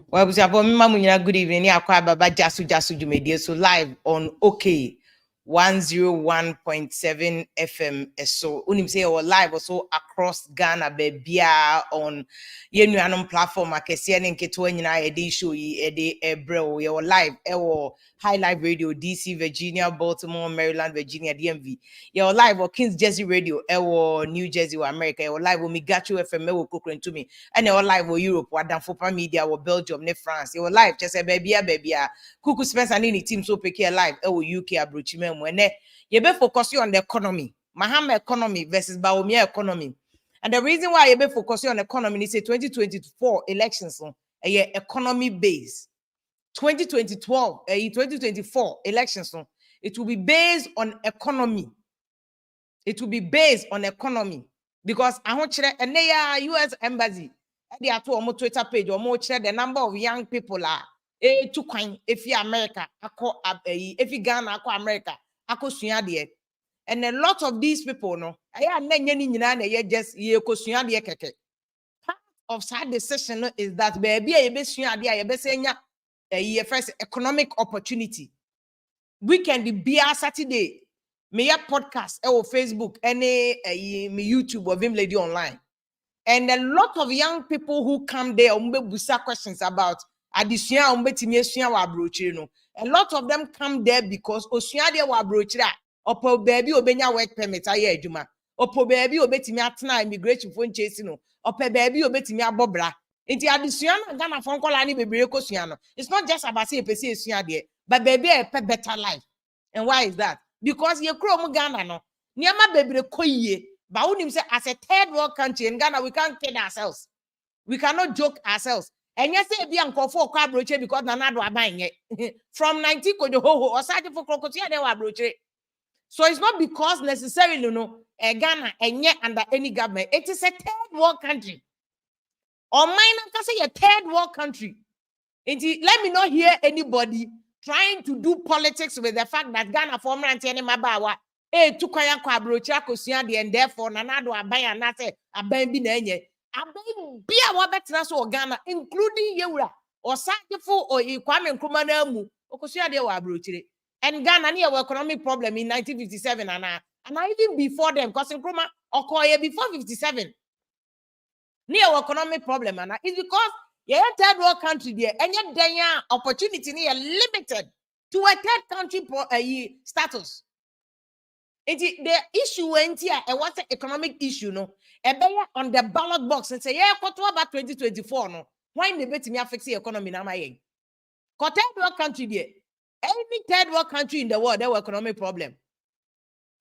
Well, we say, good evening. Baba Jasu Jumedie. So live on OK 101.7 FM. So unim say our live also across Ghana, baby, on yenuanom platform. Akesi ene nketo nyina edi show yi edi ebro. We are live. High Live Radio, DC, Virginia, Baltimore, Maryland, Virginia, DMV. You're live or Kings Jersey Radio, New Jersey, or America. You're live or Migacho FM, Kokren to me. And you're live or Europe, or Danfopa Media, or Belgium, ne France. You're live, just a baby, Kuku Spencer and any team so pick live, UK, Abruchime, when you be focusing on the economy. Mahama economy versus Bawumia economy. And the reason why you be focusing on the economy is a 2024 elections, a year economy base. 2024 elections, it will be based on economy. It will be based on economy because I want to and they are US embassy. They are to our Twitter page or more the number of young people are to coin if you America, if you Ghana, ako America, ako sunyadie. And a lot of these people, no, I just keke. Part of sad decision is that baby, a first economic opportunity. Weekend be a Saturday. Me a podcast or Facebook, any me YouTube or Vim Lady Online. And a lot of young people who come there busa questions about addition no. A lot of them come there because osuya de wa brochira opo baby obenya work permit aye adwuma. Opo baby obetimi atena immigration phone chasing no. Opo baby obetimi abobra. Inti addition na Ghana phone call ani bebre kosua no. It's not just about say pese esua de, but baby a better life. And why is that? Because ye krom Ghana no. Niama bebre koye. But when say as a third world country in Ghana, we can't kid ourselves. We cannot joke ourselves. And yes, if you uncle for broche because Nanado are buying it from 90 ko ho or side for crocodile they were broche. So it's not because necessarily Ghana and yet under any government. It is a third world country. Or mine can say a third world country. Let me not hear anybody trying to do politics with the fact that Ghana former anti mabawa. To kwaya kwa brocha kosia de and therefore nanado abaya na say aban bi na enye aban bi a wo betra so Ghana including Yewura or Sakifo or Kwame Nkrumah na mu okosia de wa brochire and Ghana near economic problem in 1957 and even before them because Nkrumah okoye before 57 near economic problem and it's because third world country there and yet there opportunity near limited to a third country status. The issue went here, it was an economic issue, no. On the ballot box and say, yeah, what about 2024? No, why in the bet me affect the economy now? My third world country there, any third world country in the world, there were economic problem.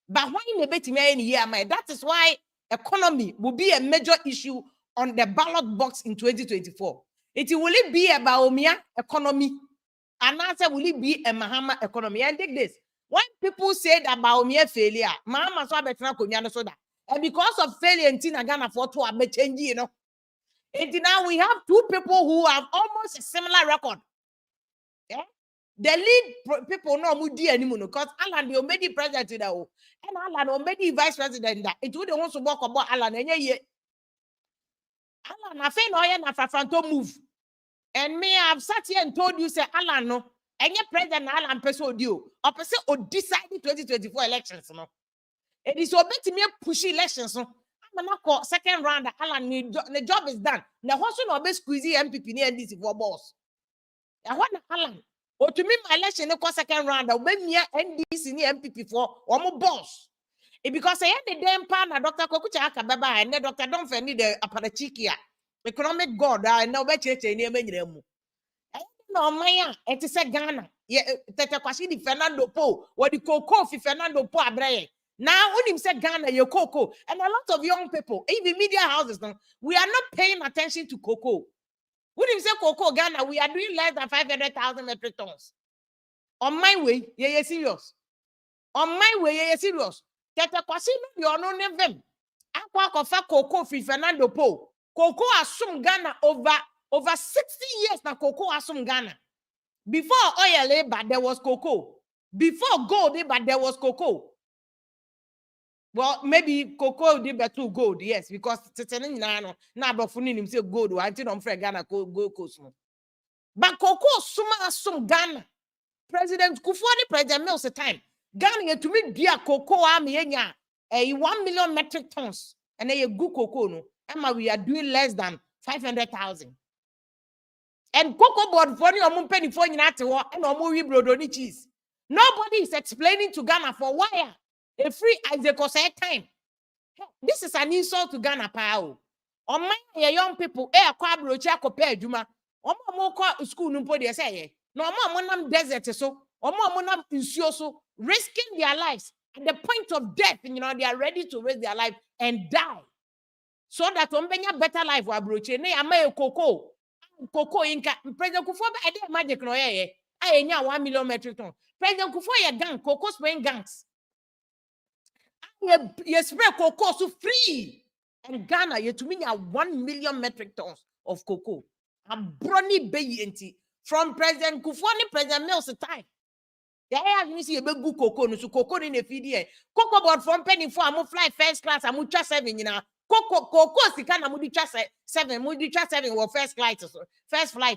But why in the bet me any year, my that is why economy will be a major issue on the ballot box in 2024. Will it be a Bawumia economy? And answer will it be a Mahama economy? And take this. When people say that Bawumia failure, Mahama so better kunyano soda. And because of failure in Ghana for to be changing, you know. And now we have two people who have almost a similar record. Yeah? The lead people no mudi anymore because Alan the already president that and Alan already vice president that it would want to work about Alan and ye Alan I feel no na front move. And me I've sat here and told you say Alan no and your president Alan person dio or person or decided 2024 elections no. It is so bit me push elections no. I'm not call second round Alan the job is done. Now what's no be squeezy MPP near this for boss. I want Alan. Or to me, my election no second round. When me NDC ni MPP for or more boss. It because I had the damn partner Dr. Kokucha Akababa and Dr. Don't need the aparachikia. Economic god I know better near Menyamu. No, Maya, it is a Ghana. Yeah, Tetakwasi Fernando Po, what the cocoa Fernando Po Abre. Now, when him say Ghana, your cocoa, and a lot of young people, even media houses, now, we are not paying attention to cocoa. When you say cocoa Ghana, we are doing less than 500,000 metric tons. On my way, yeah, serious. On my way, yeah, serious. Tete kwasino you no nevem. Akwa kofa cocoa fi Fernando Po. Cocoa assume Ghana over 60 years na cocoa assume Ghana. Before oil but there was cocoa. Before gold but there was cocoa. Well, maybe cocoa did better gold, yes, because na brofuni him say gold, I think I'm for Ghana gold coast. But cocoa suma some Ghana. President Kufuor President Mills time. Ghana to me dear cocoa army 1 million metric tons. And a good cocoa no. Emma, we are doing less than 500,000. And cocoa board for you penny for you not to work and no cheese. Nobody is explaining to Ghana for why a free Isaac time. This is an insult to Ghana pao. On my young people, kwabro chako pe juma. Omo school numpo de say. No more monam desert so. Omo monam insuo so. Risking their lives at the point of death. You know, they are ready to risk their life and die. So that ombenya better life wabroche. Ne ama cocoa. Cocoa inka. President Kufuor I did magic no ye. I 1 million metric ton. President Kufuor ye gang. Cocoa spraying gangs. You spray cocoa so free. And Ghana, you to me 1 million metric tons of cocoa. And brony bay from President Kufuor and President Mills time. Yeah, you see a big good cocoa, no so cocoa in a feed. Cocoa board from penny for I'm fly first class, I'm just 7, you know. Cocoa, the kind of moody just 7, moody just 7 or first flight,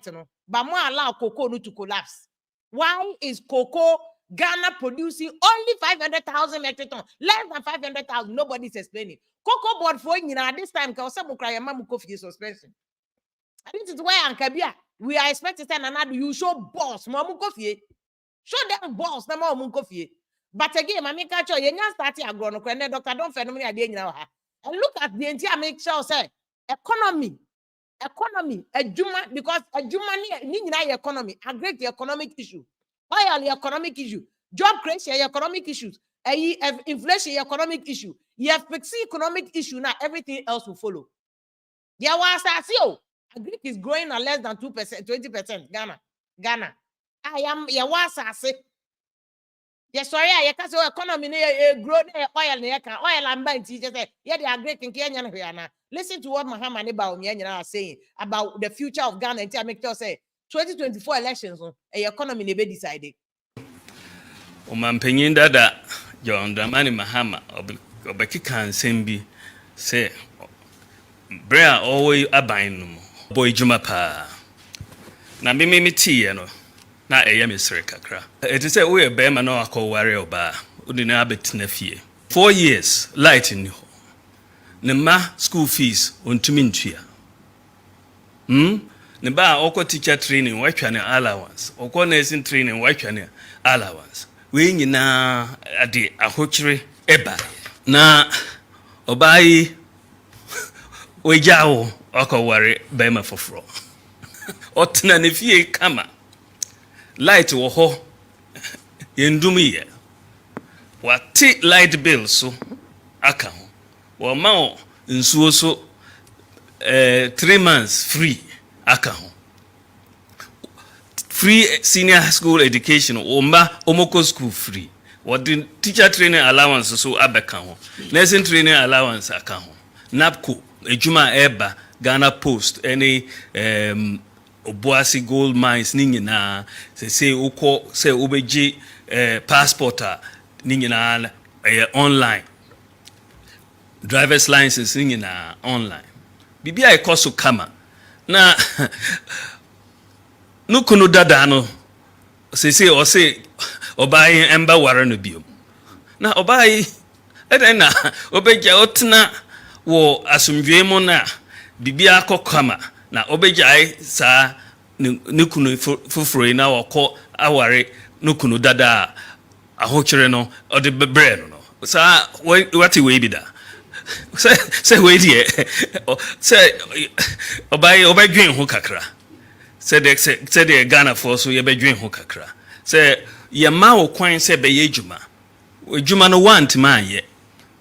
you know. But more allow cocoa no to collapse. Why is cocoa Ghana producing only 500,000 metric tons, less than 500,000? Nobody's explaining. Cocoa board for you know this time because some cry mamu coffee suspension. And this is why Ankabia we are expecting another you show boss mamu coffee. Show them boss na mamu coffee. But again, my make sure you not start your grown doctor don't phenomenal idea now. And look at the entire make sure say economy, a juma because a juma ni economy, a great economic issue. Oil economic issue, job creation economic issues, inflation economic issue. You have fixed economic issue now, everything else will follow. There was a Greek is growing at less than 2%, 20%. Ghana. I am ya was say. Yes, sorry, I can't say economy grow oil and bank teachers say, yeah, they are great in Kenya. Listen to what Mahama and Bawumia are saying about the future of Ghana until I make sure say 2024 elections, economy never decided. Omampenyin dada John Dramani Mahama obekika nsem bi say brea always aban no boy juma pa na me tie no na eye mesere kakra eti say we be ma no akoware oba odi na abetena fie 4 years light ni ho ne ma school fees ontumi ntua ne ba okọ teacher training watwa ne allowance okọ nursing training watwa ne allowance we nyina ade ahokyere eba na obai ojawo akoware be ma foforo otena ne fie kama light wo ho yendum ye wati light bill so aka ho wo ma nsuo so 3 months free aka ho free senior school education omoko school free what the teacher training allowance so abeka ho nursing training allowance aka ho napco ejuma eba Ghana Post any Obuasi gold mines ni nyina say ukọ say obeji passport ni nyina online driver's license ni nyina online bibia ekoso kama na nukunu dada no say o say obai emba ware no biom na obai eden na obeja otna wo asumdwe mu na bibia akokama na obejai sa nukunu fufuro na wako aware nukunu dada ahokyere no ode bebre no sa wati we bi da say we die say obadwen ho kakra say de Ghana for so ye bedwen ho kakra say ye ma wo kwan say be ye adwuma no want man ye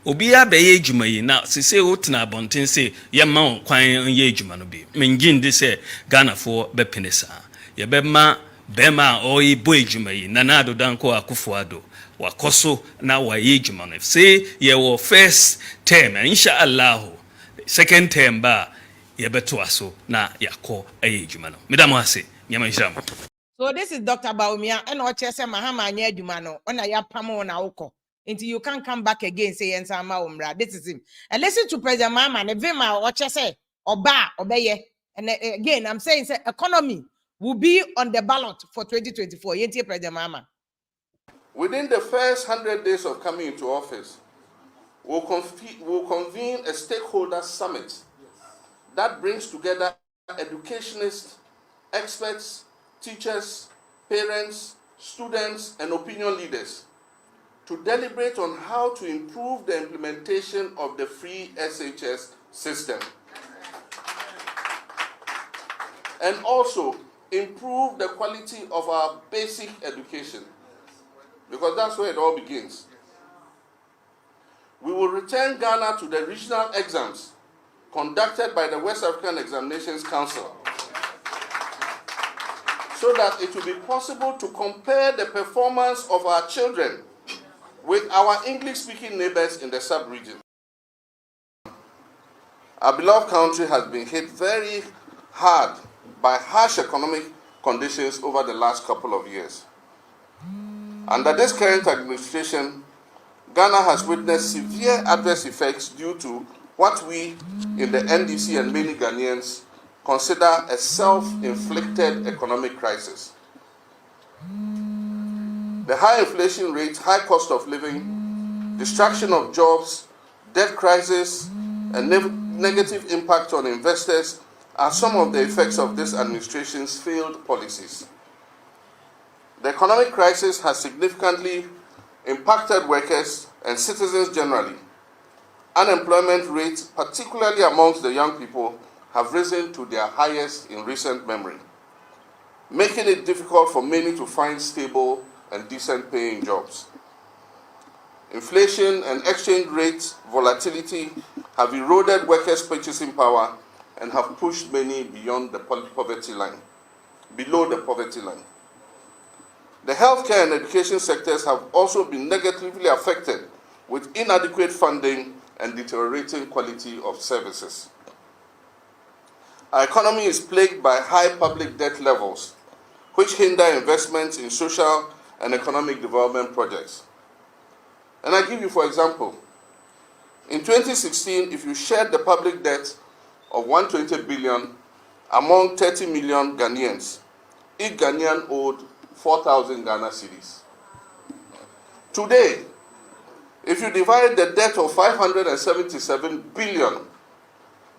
obi abeye adwuma yi na sese wotena abonten se ye ma kwan ye adwuma no bi mengin de se Ghana for be penesa ye be ma be ma oyi bo adwuma yi na na adodanko akufuado wakoso na wa ye adwuma no se ye wo first term inshallah second term ba ye beto aso na yakọ aye adwuma no medamo ase nyama nshamo. So this is Dr. Bawumia and Ochese Mahama anya adwuma no ona ya pamo na wokọ until you can't come back again. Say this is him. And listen to President Mahama and Vima what you say oba obeye. And again, I'm saying say economy will be on the ballot for 2024. Yenti President Mahama. Within the first 100 days of coming into office, we'll convene a stakeholder summit that brings together educationists, experts, teachers, parents, students, and opinion leaders to deliberate on how to improve the implementation of the free SHS system and also improve the quality of our basic education, because that's where it all begins. We will return Ghana to the regional exams conducted by the West African Examinations Council so that it will be possible to compare the performance of our children with our English-speaking neighbors in the sub-region. Our beloved country has been hit very hard by harsh economic conditions over the last couple of years. Under this current administration, Ghana has witnessed severe adverse effects due to what we in the NDC and many Ghanaians consider a self-inflicted economic crisis. The high inflation rate, high cost of living, destruction of jobs, debt crisis, and negative impact on investors are some of the effects of this administration's failed policies. The economic crisis has significantly impacted workers and citizens generally. Unemployment rates, particularly amongst the young people, have risen to their highest in recent memory, making it difficult for many to find stable and decent paying jobs. Inflation and exchange rate volatility have eroded workers' purchasing power and have pushed many beyond the poverty line, below the poverty line. The healthcare and education sectors have also been negatively affected with inadequate funding and deteriorating quality of services. Our economy is plagued by high public debt levels, which hinder investments in social and economic development projects. And I give you, for example, in 2016, if you shared the public debt of 120 billion among 30 million Ghanaians, each Ghanaian owed 4,000 Ghana cedis. Today, if you divide the debt of 577 billion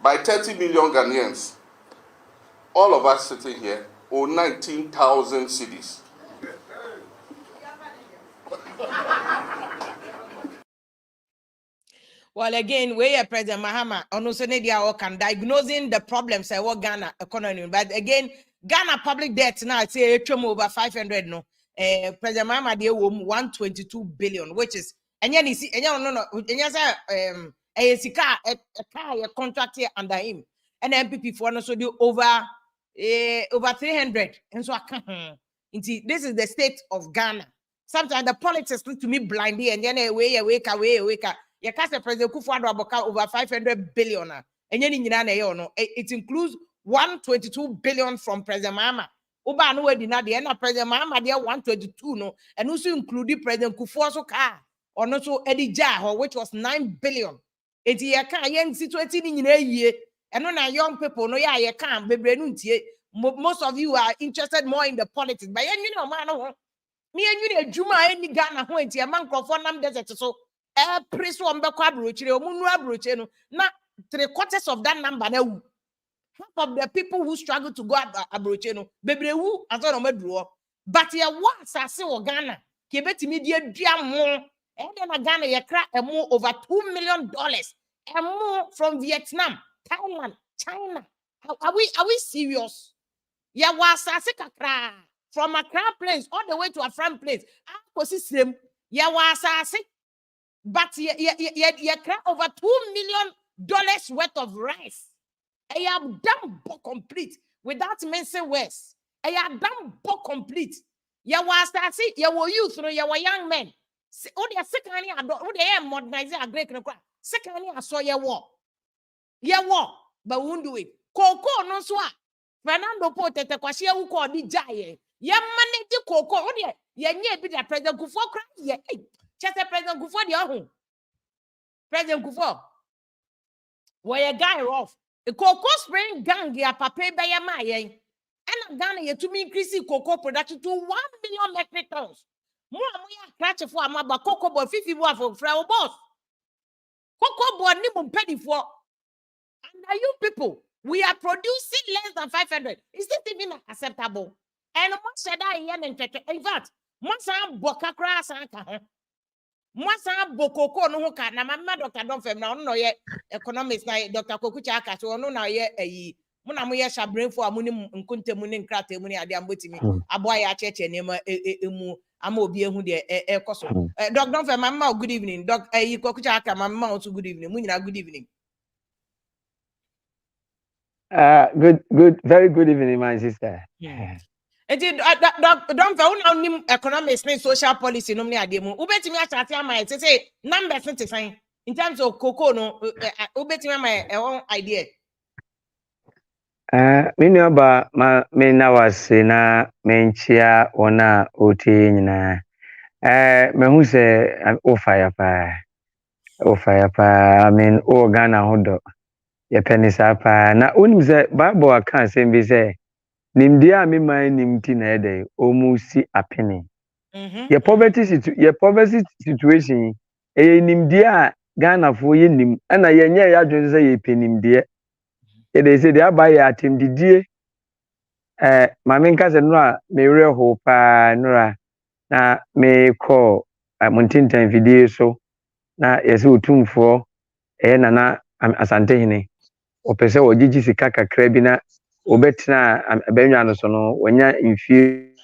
by 30 million Ghanaians, all of us sitting here owe 19,000 cedis. Well, again, we are President Mahama on can diagnosing the problems I work Ghana economy. But again, Ghana public debt now it's over 500 no. President Mahama they owe 122 billion, which is and then see and a contract here under him. And MPP for no so do over 300. And so I can't this is the state of Ghana. Sometimes the politics look to me blindly and then away. You can't say President Kufuor over 500 billion. And it includes 122 billion from President Mahama. Oba no we did the end of President Mahama there 122 no, and also included President Kufuor's car or not so Eddie Jah, which was 9 billion. It's a car young situation in a year, and when young people no you can't be most of you are interested more in the politics, but you know, man, me and you Juma any Ghana who a man for nam desert so priest one be kwabrochire omunu abroche no na 3/4 of that number na wu. Half of the people who struggle to go abroche no bebre wu aso no maduro, but ye wa asase wo Ghana ke betimi die dua mo e de na Ghana ye kra emo over $2 million emo from Vietnam, Thailand, China. Are we serious? Ya wa asase kakra from Accra Plains all the way to Afram Plains. Akosi same ya wa asase. But you cry over $2 million worth of rice. I have done book complete without mentioning words. I have done book complete. You was see you were youth, you were young men. Oh, they are second year, oh, they are modernizing a great second year. I saw your war. Your war, but won't do it. Coco no swa. Fernando Pote te kwashia uko di jaye. Ya manage Coco. Oh, yeah, be the President Kufuor cry. Yeah, Chese President Kufo di ohu. President Kufo. Where a guy off. A cocoa spring gang ya papa by a mayen. And Ghana ye to me increase cocoa production to 1 million metric tons. More catch for a maba cocoa boy 50 for flower boss. Cocoa boy nimum penny for. And are you people? We are producing less than 500. Is this even acceptable? And what said I in fact, once I'm bokakra sanka. Once I'm bokoko no hoka na mama Dr. Donfem na no ye economics na Dr. Kokucha aka so no na ye eyi. Muna mo ye shabrain for amuni nkunte mu ne nkrate mu ne ade ambotimi. Aboa ya cheche ne ma emu ama obi ehu de ekoso. Dr. Donfem mama good evening. Doc eyi Kokucha aka mama also good evening. Mu nyina good evening. Very good evening, my sister. Don't know economics and social policy. No, me ademu. Ubeti me achati ama. Say numbers not fine in terms of cocoa. No, ubeti me my own idea. Me na wase na menchia ona oti nyina. Me hu se o fire pa. I mean o Ghana hodo. Ye penisa pa na unim se Bible aka asem bi se nimdia me man nimti na ede omusi apene. Ye poverty situation nimdia Ghana fo ye nim na ye nya ya dwon se ye penimdia. They say they are by a team didie. My main cousin no me real hope no na me call Muntintan video so na yesu tumfo na asante hene opese ogigi sika kakra bi na obetina abanwa no so no wonya mfie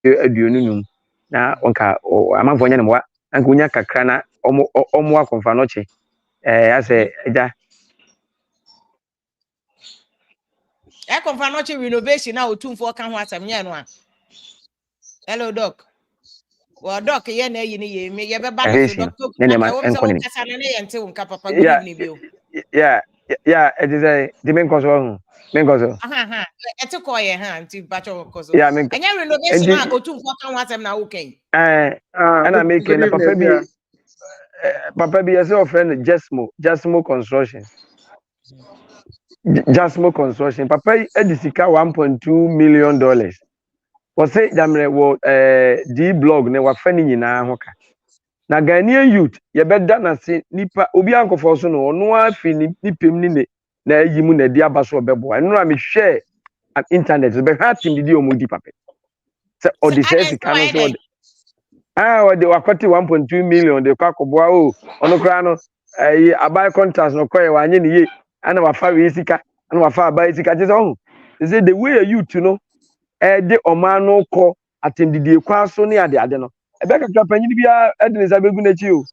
aduonunum na onka amafo nya ne mwa anka wonya kakra na omo akonfa no che ase eja Confirmation renovation now 2-4 can what some year no. Hello doc. Well doc ye na yi ni me ye be ba no doctor papa good evening bio. Yeah, it is a dimen koso. Ete ko ye anti bacho koso. Yeah, men. Anya renovation na 2-4 can what some na okay. And I make a papa be as your friend Jasmo Construction. Jasmo Construction. Papa edisika $1.2 million. Was say jamre wo D blog ne wa fani nyina ho ka. Na Ghanaian youth ye beda na se nipa obi ankofo so no ono afi nipem ni ne na ayimu na di abaso obebo. Eno na me share at internet be hatim di omudi papa. Se odise sika no so de wakoti 1.2 million de kwakoboa o ono kra no abai contracts no koye wanye ne ye ana wafa we sika ana wafa abai sika je so say the way you to know de omano ko atendidie kwa so ne ade no ebe kakra panyin bia edinisa begu na chi o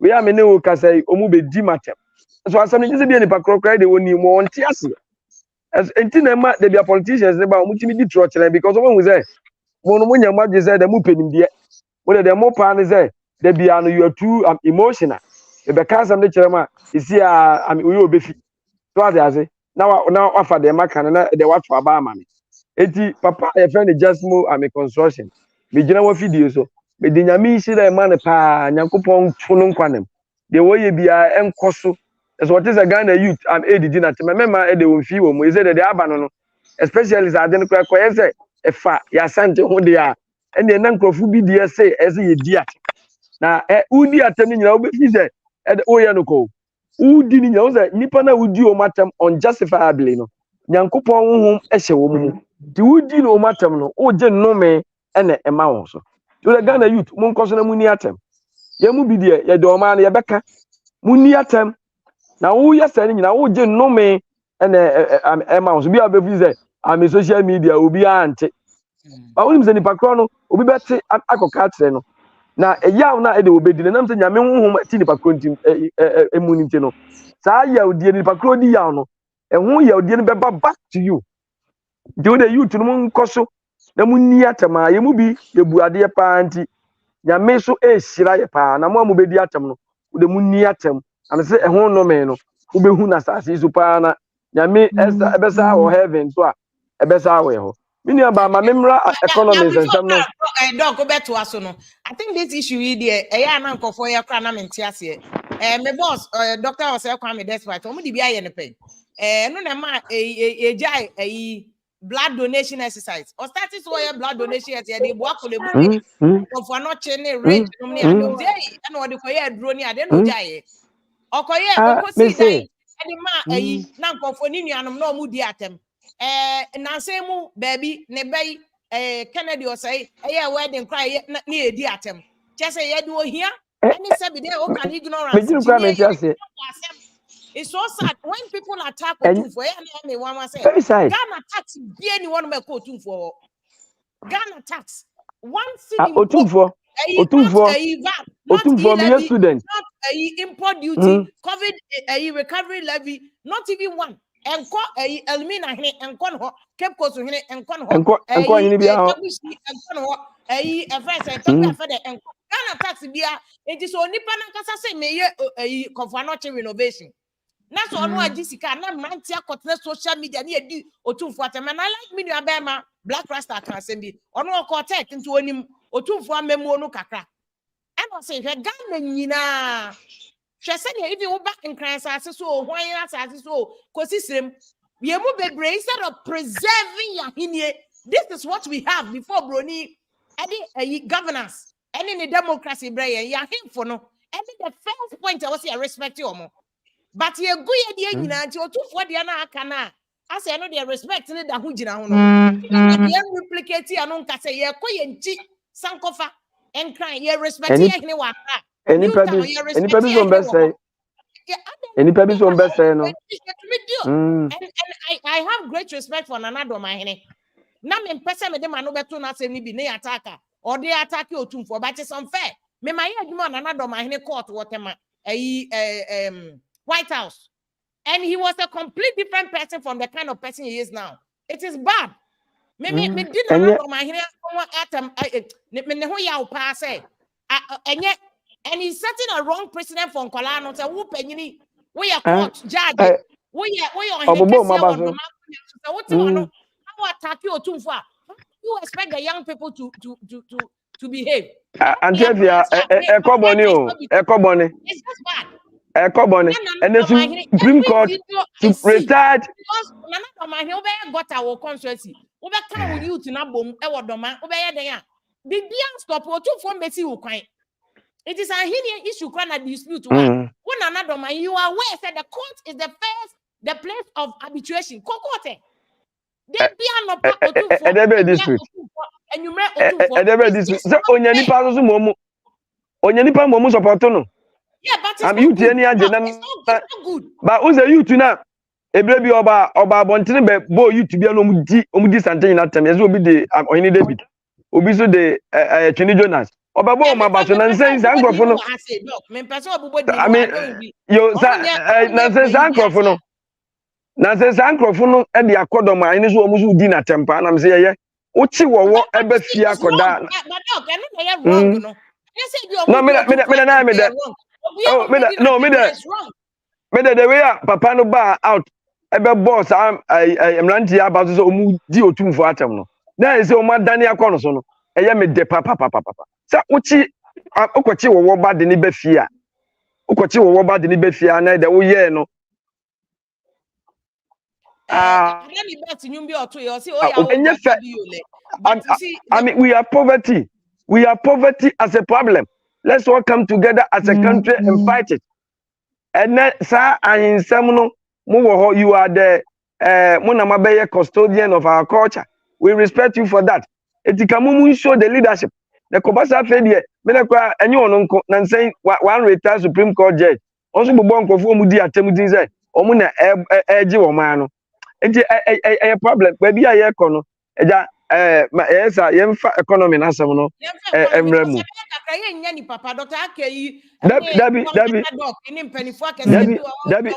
we am ne o kasai omu be di matem so asam ne bia nipa krokra de woni mo wonte ase as enti na ma de bia politicians ne ba omu timi di tro chere because omu say mo no mo nya madwe say de mu penim de wo de mo pa ne say de bia no you are too emotional e be kan sam ne chere ma isi am we obefi so ase na wafa de maka na de wato aba ama me eti papa your friend Jasmo ame construction me gina wa video so me de nyame shi da man pa nyankopon tunu nkwanem de wo ye bia enkoso so what is a Ghana youth am edidi na tema mema e de won fi wo mo ise de aba no especially za de no kwa ko yese e fa ya sante ho de a ene na nkrofu bi de ese ye dia na udi atem nyina wo be fi se e o ye no ko udi ni nyina wo nipa na udi o matem unjustifiably no nyankopon honhom ehye wo mu ti udi no matem no o je nnome ene ema won so to the Ghana youth mun koso na muni atem ye mu bidie ye de o ma na ye beka muni atem na wo ye sane nyina wo je nnome ene ema won so bia be fi say am social media obi ante ba woni mse nipa kro no obi beti akoka kire no na eyaw na ede obedi na namse nyame honhom ti nipa kro ntim emuni nti no saa yawdie nipa kro di yaw no ehun yawdie no beba back to you do the youth no nkoso na munni atama ye mu bi ebuade pa anti nyame so ehira ye pa na mo amubedi atam no de munni atam am se ehun no me no obehu na sase so pa na nyame ebesa wo heaven so a ebesa wo ye ho Mini about my memra economies and some no. Dog go back to us no. I think this issue is there. I na nko for your crown na mentias here. My boss, doctor was Kwame Despite. Omo di bia ye ne pen. No na ma jai blood donation exercise. Or started so your blood donation at the boak for the book for not chene rate no ni adom dey and what the koye adro ni ade no jai. Okoye okosi dai ade ma na nko for ni nuanom na omu di atem. Na say mu baby ne bay Kennedy or say wedding cry near the atem. Just say you do here and he said there o can ignorance. It's so sad when people attack Otum for me one say Ghana tax be anyone me ko Otum for Ghana tax one city Otum for me student not import duty COVID recovery levy not even one enko elimina hene enko no Cape Coast hene enko no enko hene bia ho enko no first talk for the enko Ghana tax bia it is only nipa na kasa say me ye renovation na so no agisika na manti akotena social media na edi Otumfo atema na like me nua bema Black Rasta kan sembi ono okotek nti onim Otumfo amemu no kakra and I say Ghana nyina hwe se dey even wo back in crime asase so hwan asase so kosisrem we mu bebre instead of preserving your hinie. This is what we have before broni any governance any democracy bre ya himfo no any the first point I was say respect you omo. But ye go ye de nyina nti Otumfo de na aka na ase no de respect ne da ho gina ho no ye replicate anu nka say ye ko ye nti sankofa enkran ye respect ye hene wa kra any people so best say any people so best say no and I have great respect for Nana Doma hene na me pese me de ma no beto na asem ni bi ne attack or dey attack Otumfo but it's unfair me ma ye adwuma Nana Doma hene court whatever White House, and he was a complete different person from the kind of person he is now. It is bad. Me didn't know my here atom. Me who ya pass and he's setting a wrong precedent for Nkolano. So who penny we are court judge. We are how attack you Otumfo? You expect the young people to behave? Antia ekoboni. It's just bad. Ekoboni and the Supreme Court retired because Nana Doma he got our constituency. We can youth na bom e wodoma we be den a bibia stop Otumfo meti wo kwan. It is a hidden issue kana dispute one. When Nana Doma you are aware that the court is the place of arbitration. Kokote. They be no Otumfo. Edebe district. And you make Otumfo. Edebe district. So onyani pa so momu. Onyani pa momu support no. Yeah, but it's I'm not youth good. It's not good. But who's a youth now? Ebre bi oba bontene be bo youth bia no omudi santen na tem yeso obi de oyini David obi so de Twini Jonas oba bo ma ba so na nsen sankrofo no I mean yo na nsen sankrofo no na nsen sankrofo no e de akodom a ene so omu so di na tempa na me se ye uchi wowo ebe fia koda wrong no no me oh me the way papa no ba out ebe boss emranti about so omu di Otumfo atem no na e say o ma dani akono so no eye me de papa sa uchi okochi wo ba de ni ba fie a okochi wo ba de ni ba fie na de wo ye no I mean we are poverty as a problem. Let's all come together as a country and fight it. And then, sir, in Semuno, you are the Munamabeye custodian of our culture. We respect you for that. Etikamumu show the leadership. The Kobasa Fedie, Menakwa, and you on saying one retired Supreme Court judge. Also, Bubonko for Mudi Atemudin said, Omuna Eji Omano. It's a problem. Maybe I econo. Yes, economy na semuno. Emremu. Papa Dr. Akeyi Dabi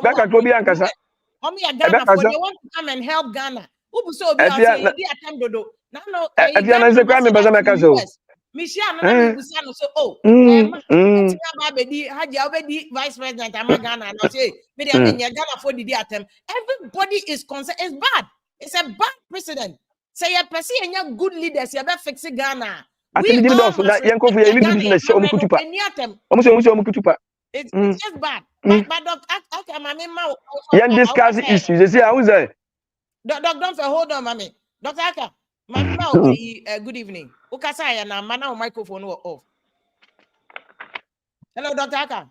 baka kobi ankasa Ghana for they want to come and help Ghana who so be attempt dodo na no na se kwa me basa meka so Michelle na busa no so ba be Haji obedi vice president am Ghana no say me dey Ghana for the attempt everybody is concerned. It's bad. It's a bad precedent. Say a person and good leaders, you better fix Ghana. I think the also that young coffee you need to show Mukutupa. Almost Mukutupa. It's just bad. But okay, mommy, you discuss issues. You see, how is that? Don't hold on, mommy. Dr. Aka, mommy, good evening. Ukasaya na mana microphone off. Hello, Dr. Aka.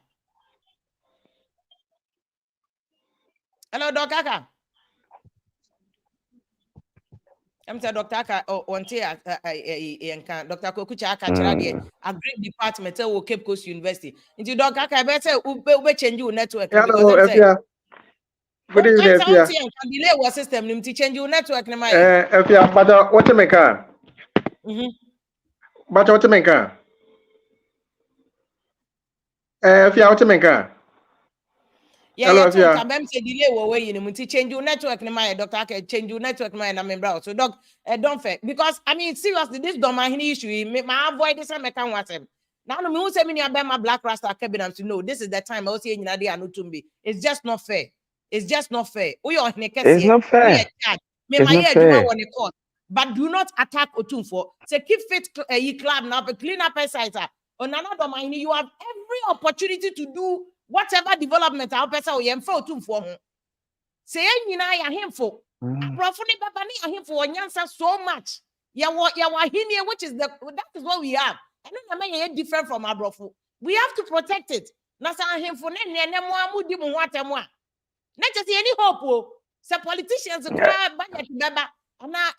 Hello, Dr. Aka. I'm saying Dr. Aka on Dr. Kokucha Aka Chiradi, a great department of Cape Coast University. Into Dr. Aka, better ube change your network. Hello, Efia. Good evening, Efia. Can delay our system to change your network. Efia, but what to make her? But what to make her? Efia, what to make her? Yeah, yeah, I'm say delay away you change your network my Dr. Aka change your network my na so doc don't fair because I mean seriously this domain issue make my avoid this and make can what him now no me say me about my black rasta cabinet to know this is the time I was saying it's just not fair. It's just not fair. It's not fair. But do not attack Otumfo. Say keep fit club now, clean up a site. On another domain, you have every opportunity to do whatever development our person will yemfo Otumfo. Say I him for profuni babani him for nyansa so much. Ya here, which is that is what we have. And then I mean different from our brofu. We have to protect it. Nasa him for ne not just any hope. Some politicians grab budget baba. And now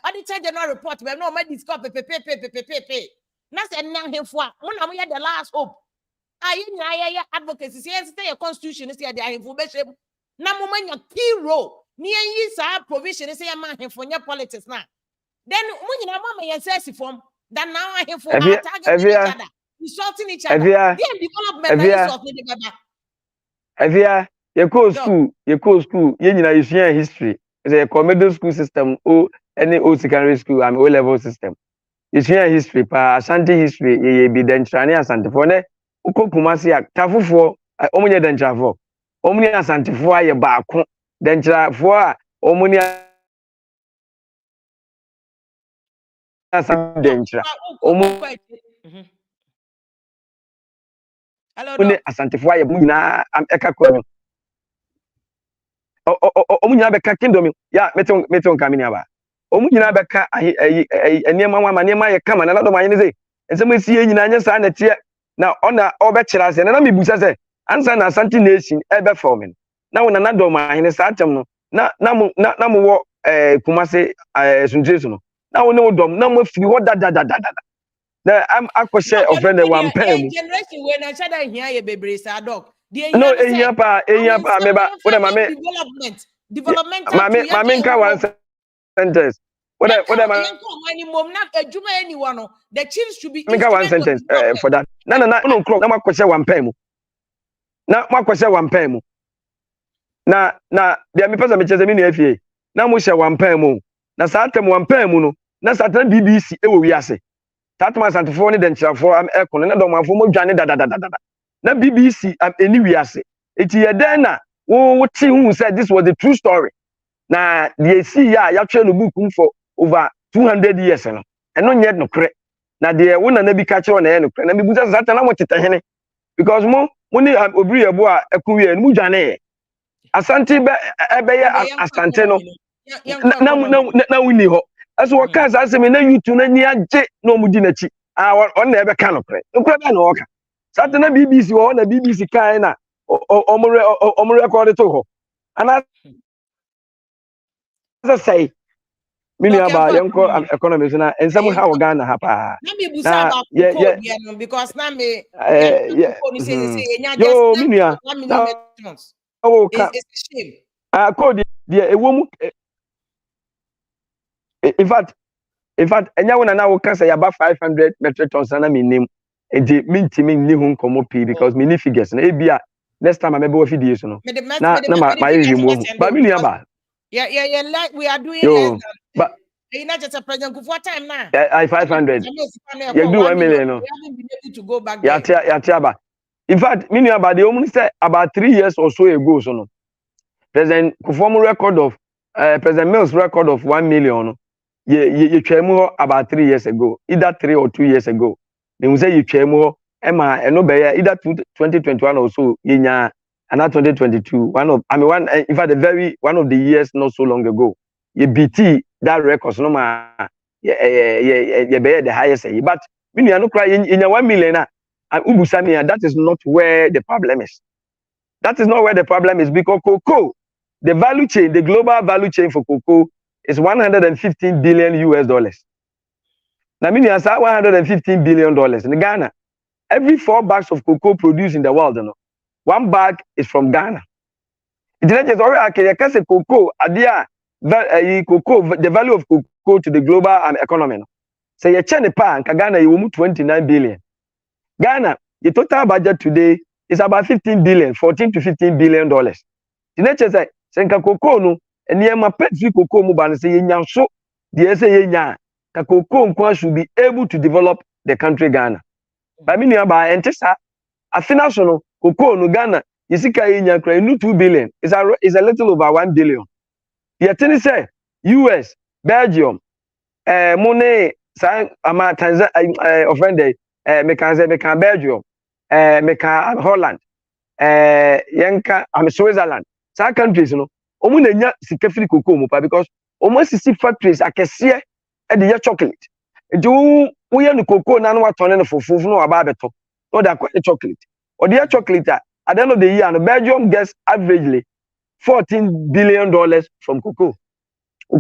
auditor general report. We have no money discuss pay. Not say now him for one we had the last hope. I advocacy. Say a constitution is the information. Now moment your key role. Near you provision is a man for your politics now. Then when you know mama says form, then now I have for targeting each other, insulting each other. Development you go school, you know, you share history. It's a middle school system, any old secondary school, and O-level system. You share history, Ashanti history, you be then Chani Asante for ne, Uko Kumasi, Tafu for Omunia Dencha for Omunia Asante for your back, Dencha for Omunia Dencha. Hello, Asante for your Muna, I'm Eka. Omunyina beka kingdom ya meton kamini aba omunyina beka enema wa manema ye kama na do manye ze ensem esi nyina anya sa na tie na ona obekira se na mebusa se ansa na Asante nation ebe forming na wona na do manye sa atem no na mo wo Kumase sunjesu no na wona dom na mo firi ho da na am akose offend the one pay generation we na chada hia ye bebre sa dog. No, enyapa meba. What am I? Development. Mame nka one sentence. What am I? The chiefs should be. Nka one sentence for that. No, no, clock. Na makwese one pay mu. Na makwese one pay mu. Na dia me pesa me cheze me na afie. Na mo hye one pay mu. Na sa atem one pay mu no. Na sa atem BBC e wo wiase. Tatma santefo ne denchirafo am ekon na do manfo mo dwane da. Na BBC anywhere ase eti ye den na wo ti hu say this was the true story na the see ya twa no book for over 200 years no eno nye no kre na de wo na bi ka kire na ye no kre na bibuza sata na mo tete hene because mo ni obiri ebo a ekunwie no mu dwane Asante be ye Asante no na wini ho aso wo ka sa se me na YouTube na ni age na omudi na chi on na ebe ka no kre ba na oka Saturday BBC or na BBC kind omo record to ho. And as I say, mini aba yenko economy na and somehow Ghana hapa. Because na me yo minia. It's a shame. Code the ewomu in fact enya wona na wo kan say about 500 metric tons na me name enti mintimi ni hu nkomo p because me ni figures na ebia next time I maybe we video so no na my remove but me ni aba yeah like we are doing less but you not just a president for time now I 500 you do 1 million no we haven't been able to go back there ya aba in fact me ni aba the only say about 3 years or so ago so no President Kufuor record of President Mills record of 1 million no ye twemu about 3 years ago, either 3 or 2 years ago. They say ye twemu Emma and no either 2021 or so yenya and 2022 one of in fact one of the years not so long ago ye BT that records no ma ye the highest but when you no cry in 1 million and ubusami that is not where the problem is. That is not where the problem is because cocoa, the value chain, the global value chain for cocoa is 115 billion US dollars. Now, meaning as $115 billion in Ghana. Every 4 bags of cocoa produced in the world, 1 bag is from Ghana. It's not just I say cocoa, cocoa, the value of cocoa to the global economy. So you check the pan, Ghana, you will 29 billion. Ghana, the total budget today is about 15 billion, 14 to 15 billion dollars. The nature say, senka cocoa no, and near my pet free cocoa muban say yen so, the say yen, cocoa should be able to develop the country Ghana. But me nearby and tesa, a financial cocoa no Ghana, you see yen cry no 2 billion, is a little over 1 billion. The say US, Belgium, money, Tanzania, offended, mekan Belgium. Meka Holland, Yanka, Switzerland. Some countries, you know, omu sika free cocoa mupa because almost 60 factories akese e de chocolate. Do we no cocoa na no atone no fufu no aba beto. No da chocolate. Or the chocolate at the end of the year, and Belgium gets averagely $14 billion from cocoa.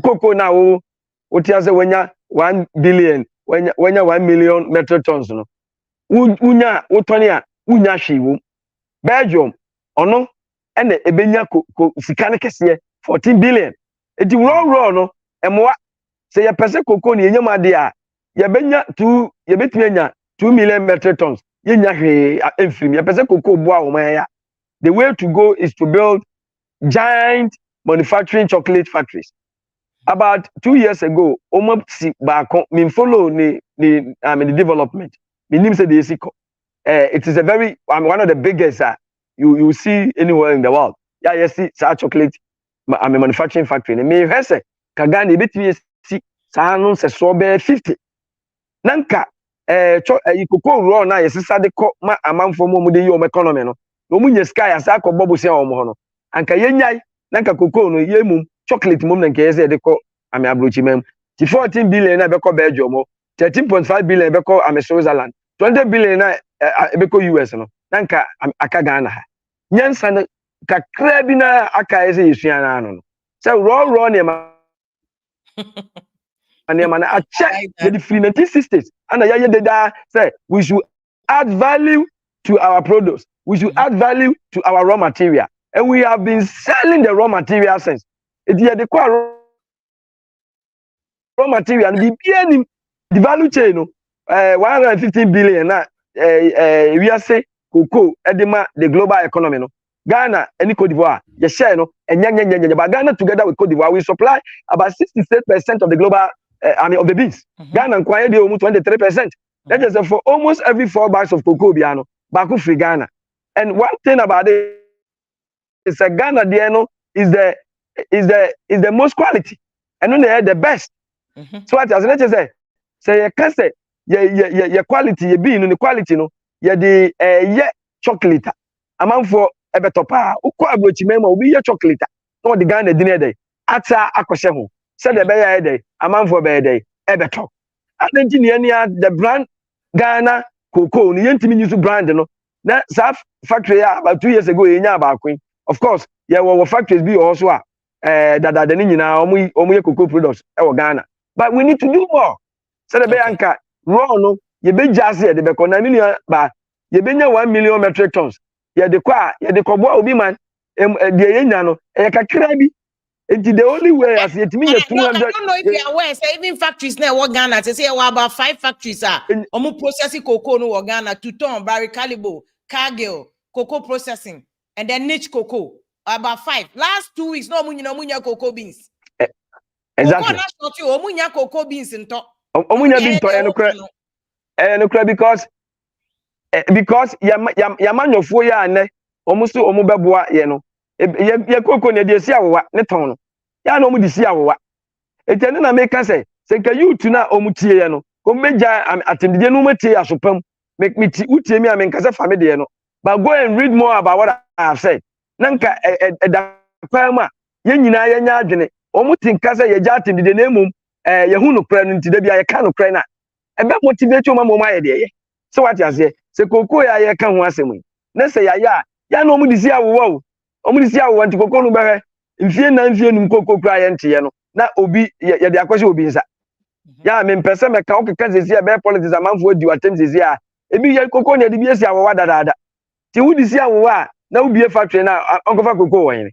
Cocoa now, what you say when you 1 billion, when you 1 million metric tons, no. Unya Otonia unya shiwu Belgium ono ene ebenya sikane kese 14 billion eti wro no emwa se ye pese koko ne yenyam ade a ye benya 2 ye betumi nya 2 million metric tons yenya hwe emfiri ye pese koko bo a wo ya the way to go is to build giant manufacturing chocolate factories. About 2 years ago almost baako me follow the development. It is a very one of the biggest you see anywhere in the world. Yeah, you see chocolate manufacturing factory. Me hese Kagani between see no se so be 50. Nanka cocoa raw na yesisa de ko ma amanfo mo de yi economy no. No munye sky asa ko bobo se o mo no. Anka yenyai nanka cocoa no yemum chocolate mum nanka yese de ko abrochi mem. 14 billion na be ko Belgium, 13.5 billion be ko Switzerland. 20 billion na ebeko US no nanka aka Ghana ha nyansa na kakra bi na aka ese yesua na no say raw ne ma na ache the free 1960s and ya deda say we should add value to our produce, we should add value to our raw material, and we have been selling the raw material since it is the raw material and the value chain no 115 billion na we are say cocoa edema the global economy no Ghana and Cote d'Ivoire you share no and but Ghana together with Cote d'Ivoire we supply about 66% of the global of the beans. Ghana acquired the almost 23%. That is for almost every 4 bags of cocoa biano baku free Ghana. And one thing about it is that Ghana diano is the most quality and then they are the best. So what as I say you can say your quality you be in the quality no you the chocolate amount for ebetopa ukọ abrochi memo obi ye chocolate no the Ghana dinner day ata akose ho said the bear day amount for bear day ebeto engineer near the brand Ghana cocoa ni yentimi use brand no na sa factory about 2 years ago yenya ba kwin of course yeah our factories be also that the nyina omo ye cocoa products e Ghana but we need to do more said the bear anka raw no ye be jase de be ko na mi ba ye benya 1 million metric tons ye de kobo obi man de yenya no e kakra bi enti the only way as yet me 200. I don't know if you are aware say even factories na wo Ghana say about 5 factories omo processing cocoa no wo Ghana Tuton, Barry Calibo, Cargill, cocoa processing and then niche cocoa about 5 last 2 weeks no munya cocoa beans Exactly omunya cocoa beans nto omunya bi nto no kra because yamanyofo ya ane omuso omu beboa ye no ye cocoa ne de si awowa ne ton no ya no mu di si awowa etene na make say se ka youth na omutie ye no ko meja atendide no matie asopam make me utie me amenkasa fa de no but go and read more about what I have said nanka da kwama ye nyina ye nya adwene omuti nkasa ye ja atendide na emum ye hu no kra no ntida bia ye ka no kra na ebe motivate o ma mo ma ye de ye so what you say se koko ya ye ka ho asem na se ya no mu disi awo omu disi awo nti koko no be mfie na mfie num koko kra ye nte ye no na obi ye de akwose obi nsa ya me mpese me ka okeka sesi be politics amanfo adi watem sesi a ebi ye koko na de bi esi awo dada ti wudi si awo a na ubie factory na onkofa koko won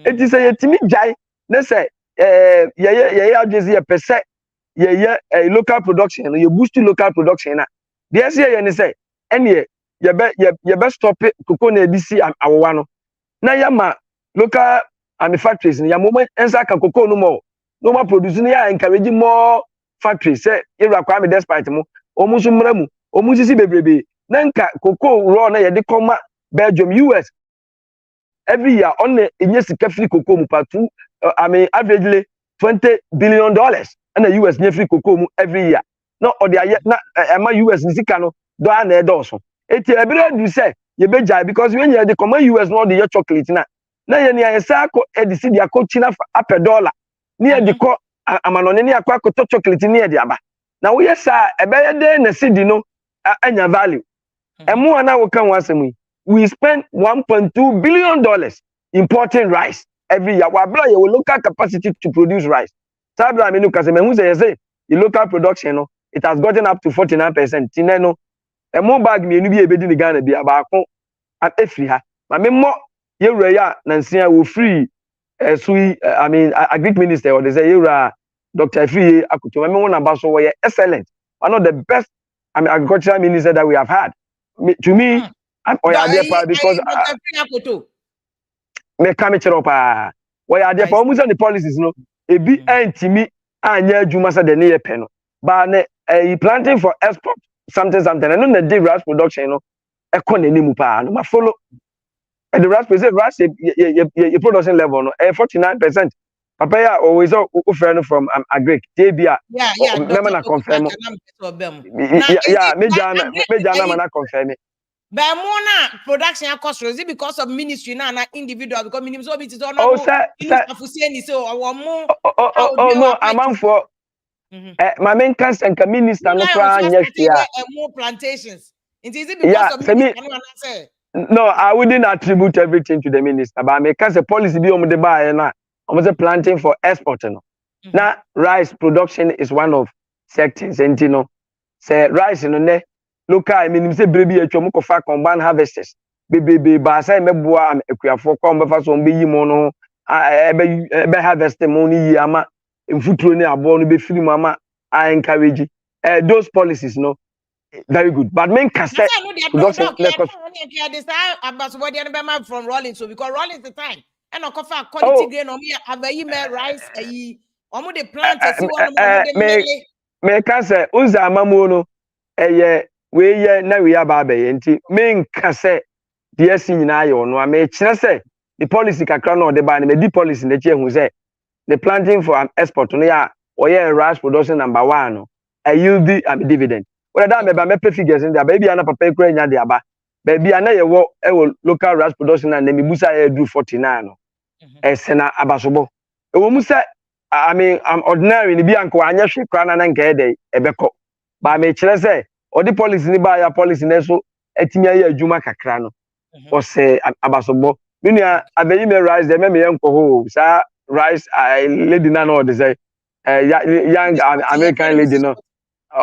eti se yetimi jai na se ye adwese ye pese ye local production ye boost local production na de ese ye ne se ene ye be stop koko na edi si awo no na ya ma local factories ya mo ensa ka koko no mo no ma produce na ya encourage more factories say ira kwa me despite mo omu so mra mu omu sisi bebrebe na nka koko raw na ye de koma Belgium US every year on enye sika free koko mu pa 2 averagely $20 billion and the US nye free koko mu every year no or the na ema US ni sika no do na e do so eti ebere du say ye beja because when you dey come US no dey chocolate na ye ni ayesa ko edisi dia ko china up dollar ni e dey ko amanone ni akwa ko chocolate ni e dey aba na wo yesa ebeye dey na cedi no anya value emu ana wo kan wasem we spend $1.2 billion importing rice every year we bring your local capacity to produce rice sabra me no kase me hu say the local production no it has gotten up to 49% tineno emu bag me enu bi ebedi ni Ghana bi abako afri ha ma me mo yewura ya nansia wo free agric minister or they say yewura Dr. Free Akuto me won number so we excellent one of the best agricultural minister that we have had to me because me come chiro pa we are there for almost the policies no ebi antimi anya adwuma sa de ne ye pe no ba ne planting for export something no na dey rice production no e ko na nimu pa no ma follow and the rice your production level no 49%. Papa ya always friend from agric tebia me na confirm me jana na confirm but more production cost is it because of ministry na individual because minimum so it is all no amount for my main cancer and minister no kra nya more plantations it is it because of ministry no I wouldn't attribute everything to the minister but me can say policy bi om de buy na om say planting for export no na rice production is one of sectors and you know say rice no ne local minimum say brebi atwa ko fa combine harvesters bebebe ba say meboa am ekuafo ko mbefa so mbe yi mo no ebe harvest mo ni yi ama mfuturo ni abo no be firi mo ama I encourage those policies no very good but men can say production from rolling so because rolling the time and no coffee quality grain on me have a rice omo the plant see one me can say unza amamu no we ye na we aba abaye nti men can say the sin nyina ye ono me kire say the policy kakra no de ba na me di policy na chi ehun say the planting for export no ya oye rice production number 1 no yield dividend whether that me pay figures in there baby ana papa ekura nya de aba baby ana ye wo local rice production na me busa e do 49 no esena abasobo e wo musa I'm ordinary ni bi anko anya hwe kra na nka e dey ebeko ba me kire say odi policy ni ba ya policy na so etimi aye adwuma kakra no o say abasobo minu abayi me rice de me yenko ho sa rice lady na no dey say young American lady no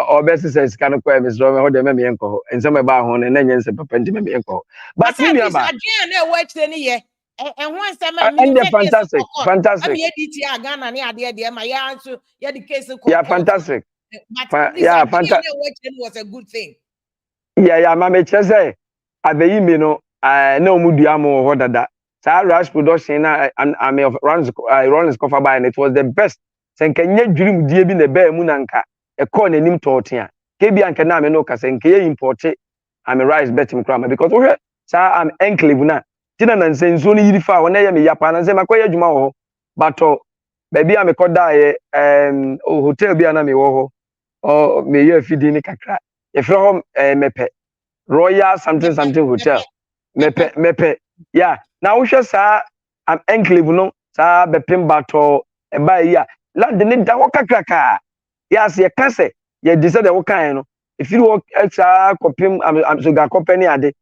or best says kind of quite is wrong. How they me enko and some about hon and then papa me enko. But me aba. I watch any year. And once and fantastic. Ghana near the my answer. Yeah, the case. Yeah, fantastic. Yeah, fantastic. Was a good thing. Yeah, mama say abeyi me no no muduamo ho dada. Sa rice production na I of runs cover by and it was the best. Senkenye dream die bi na be mu nanka. A corn and him tortia. Kebi and can no casen import it. I'm a rice betting crammer because okay, sir, I'm enclave na. Tina and saying Zoni Yifa when I am a Japan and say Makoya Jumao, but baby a me koda hotel bi ana me wo ho o me ye afidi ni kakra ye fro ho mepe Royal something hotel mepe yeah na wo hwe sa am enclave no sa bepem bato e ba yi a land ni da wo kakraka ya se ye kase ye di se de wo kan no ifiri wo sa kopim am so ga company ade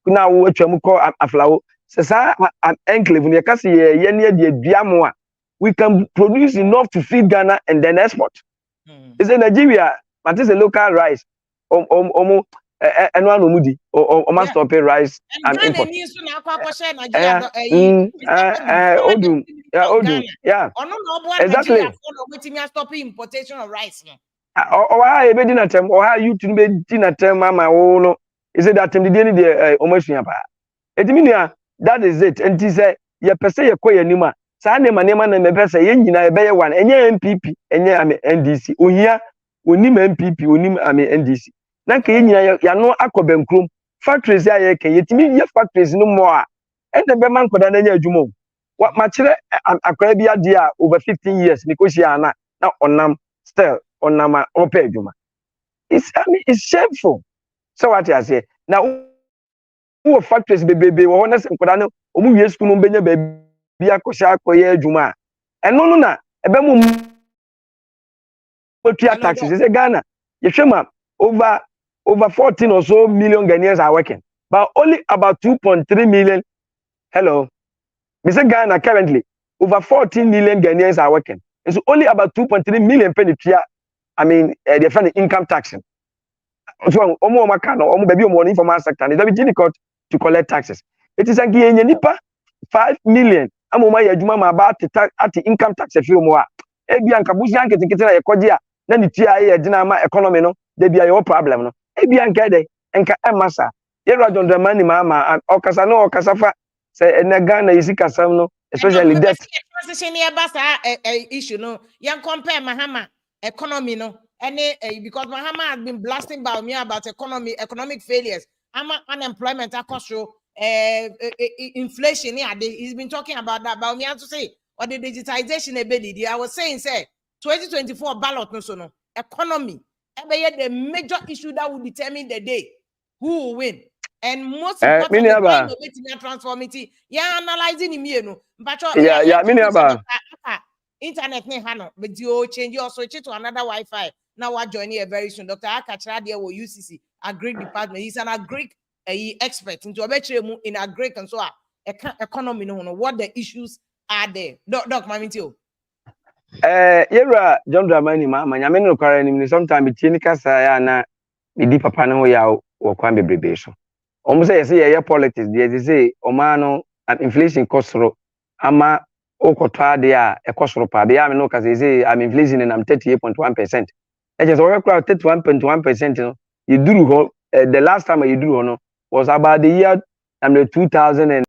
na wo atwam ko aflawo se sa am enclave no ye kase ye ne de aduamo a we can produce enough to feed Ghana and then export. Is in Nigeria, but it's a local rice. And one umudi or stop rice and import. Odum, yeah. Exactly. Stopping importation of rice. Or I be dinner term or how you to be dinner term, mama. Oh no, is it that the day the almost that is it. And he said, "Ya pese ya koye nima." Sa nema na mebese ye nyina ebe ye wan enye MPP enye ame NDC ohia onim MPP onim ame NDC na ka ye nyina ya no akobenkrom factories ya ye kan yetimi ye factories no mo a ende be man koda na nya adwuma wa ma kire akwa bi ade a over 15 years because ya na onam still onam opa adwuma it's shameful so what I say na wo factories bebebe wo na koda no omu wie school no benya be bia kosha akoye adwuma eno no na ebe mu motua taxes say Ghana you shema over 14 or so million Ghanaians are working but only about 2.3 million hello we say Ghana currently over 14 million Ghanaians are working and so only about 2.3 million penetra I mean they find income tax so omo maka no omo baby omo informal sector it's very difficult to collect taxes it is anki enya nipa 5 million amoma ya adwuma ma ba at income tax afiri mo a ebia nka busi anke tikete na yekoje a na ni tia ye dina ma economy no de bia your problem no ebia nka de nka emasa ye John Dramani ma okasa no okasa fa se na Ghana yisi kasam no especially debt transition here basa issue no yan compare Mahama economy no any because Mahama has been blasting Bawumia about economic failures unemployment across inflation yeah he's been talking about that but me have to say or the digitization ability I was saying say 2024 ballot no so no economy the major issue that will determine the day who will win and most importantly transformity yeah analyzing him but internet ne hano but you change your switch to another Wi-Fi now we're joining very soon Dr. Akachra there will UCC agri department he's an agri expert into a in a Greek and so economy no what the issues are there. Doc Mamitio. Yera John Dramani ma nyame no kwara ni sometimes tie kasa ya na di papa no ya wo kwan bebrebe so. Omo say ye politics dey say omano inflation kosoro ama okotwa de a ekosoro pa be ya me no kasa say am inflation and I'm 38.1%. E just we crowd 31.1% no. You do ho the last time you do ho no was about the year 2000 and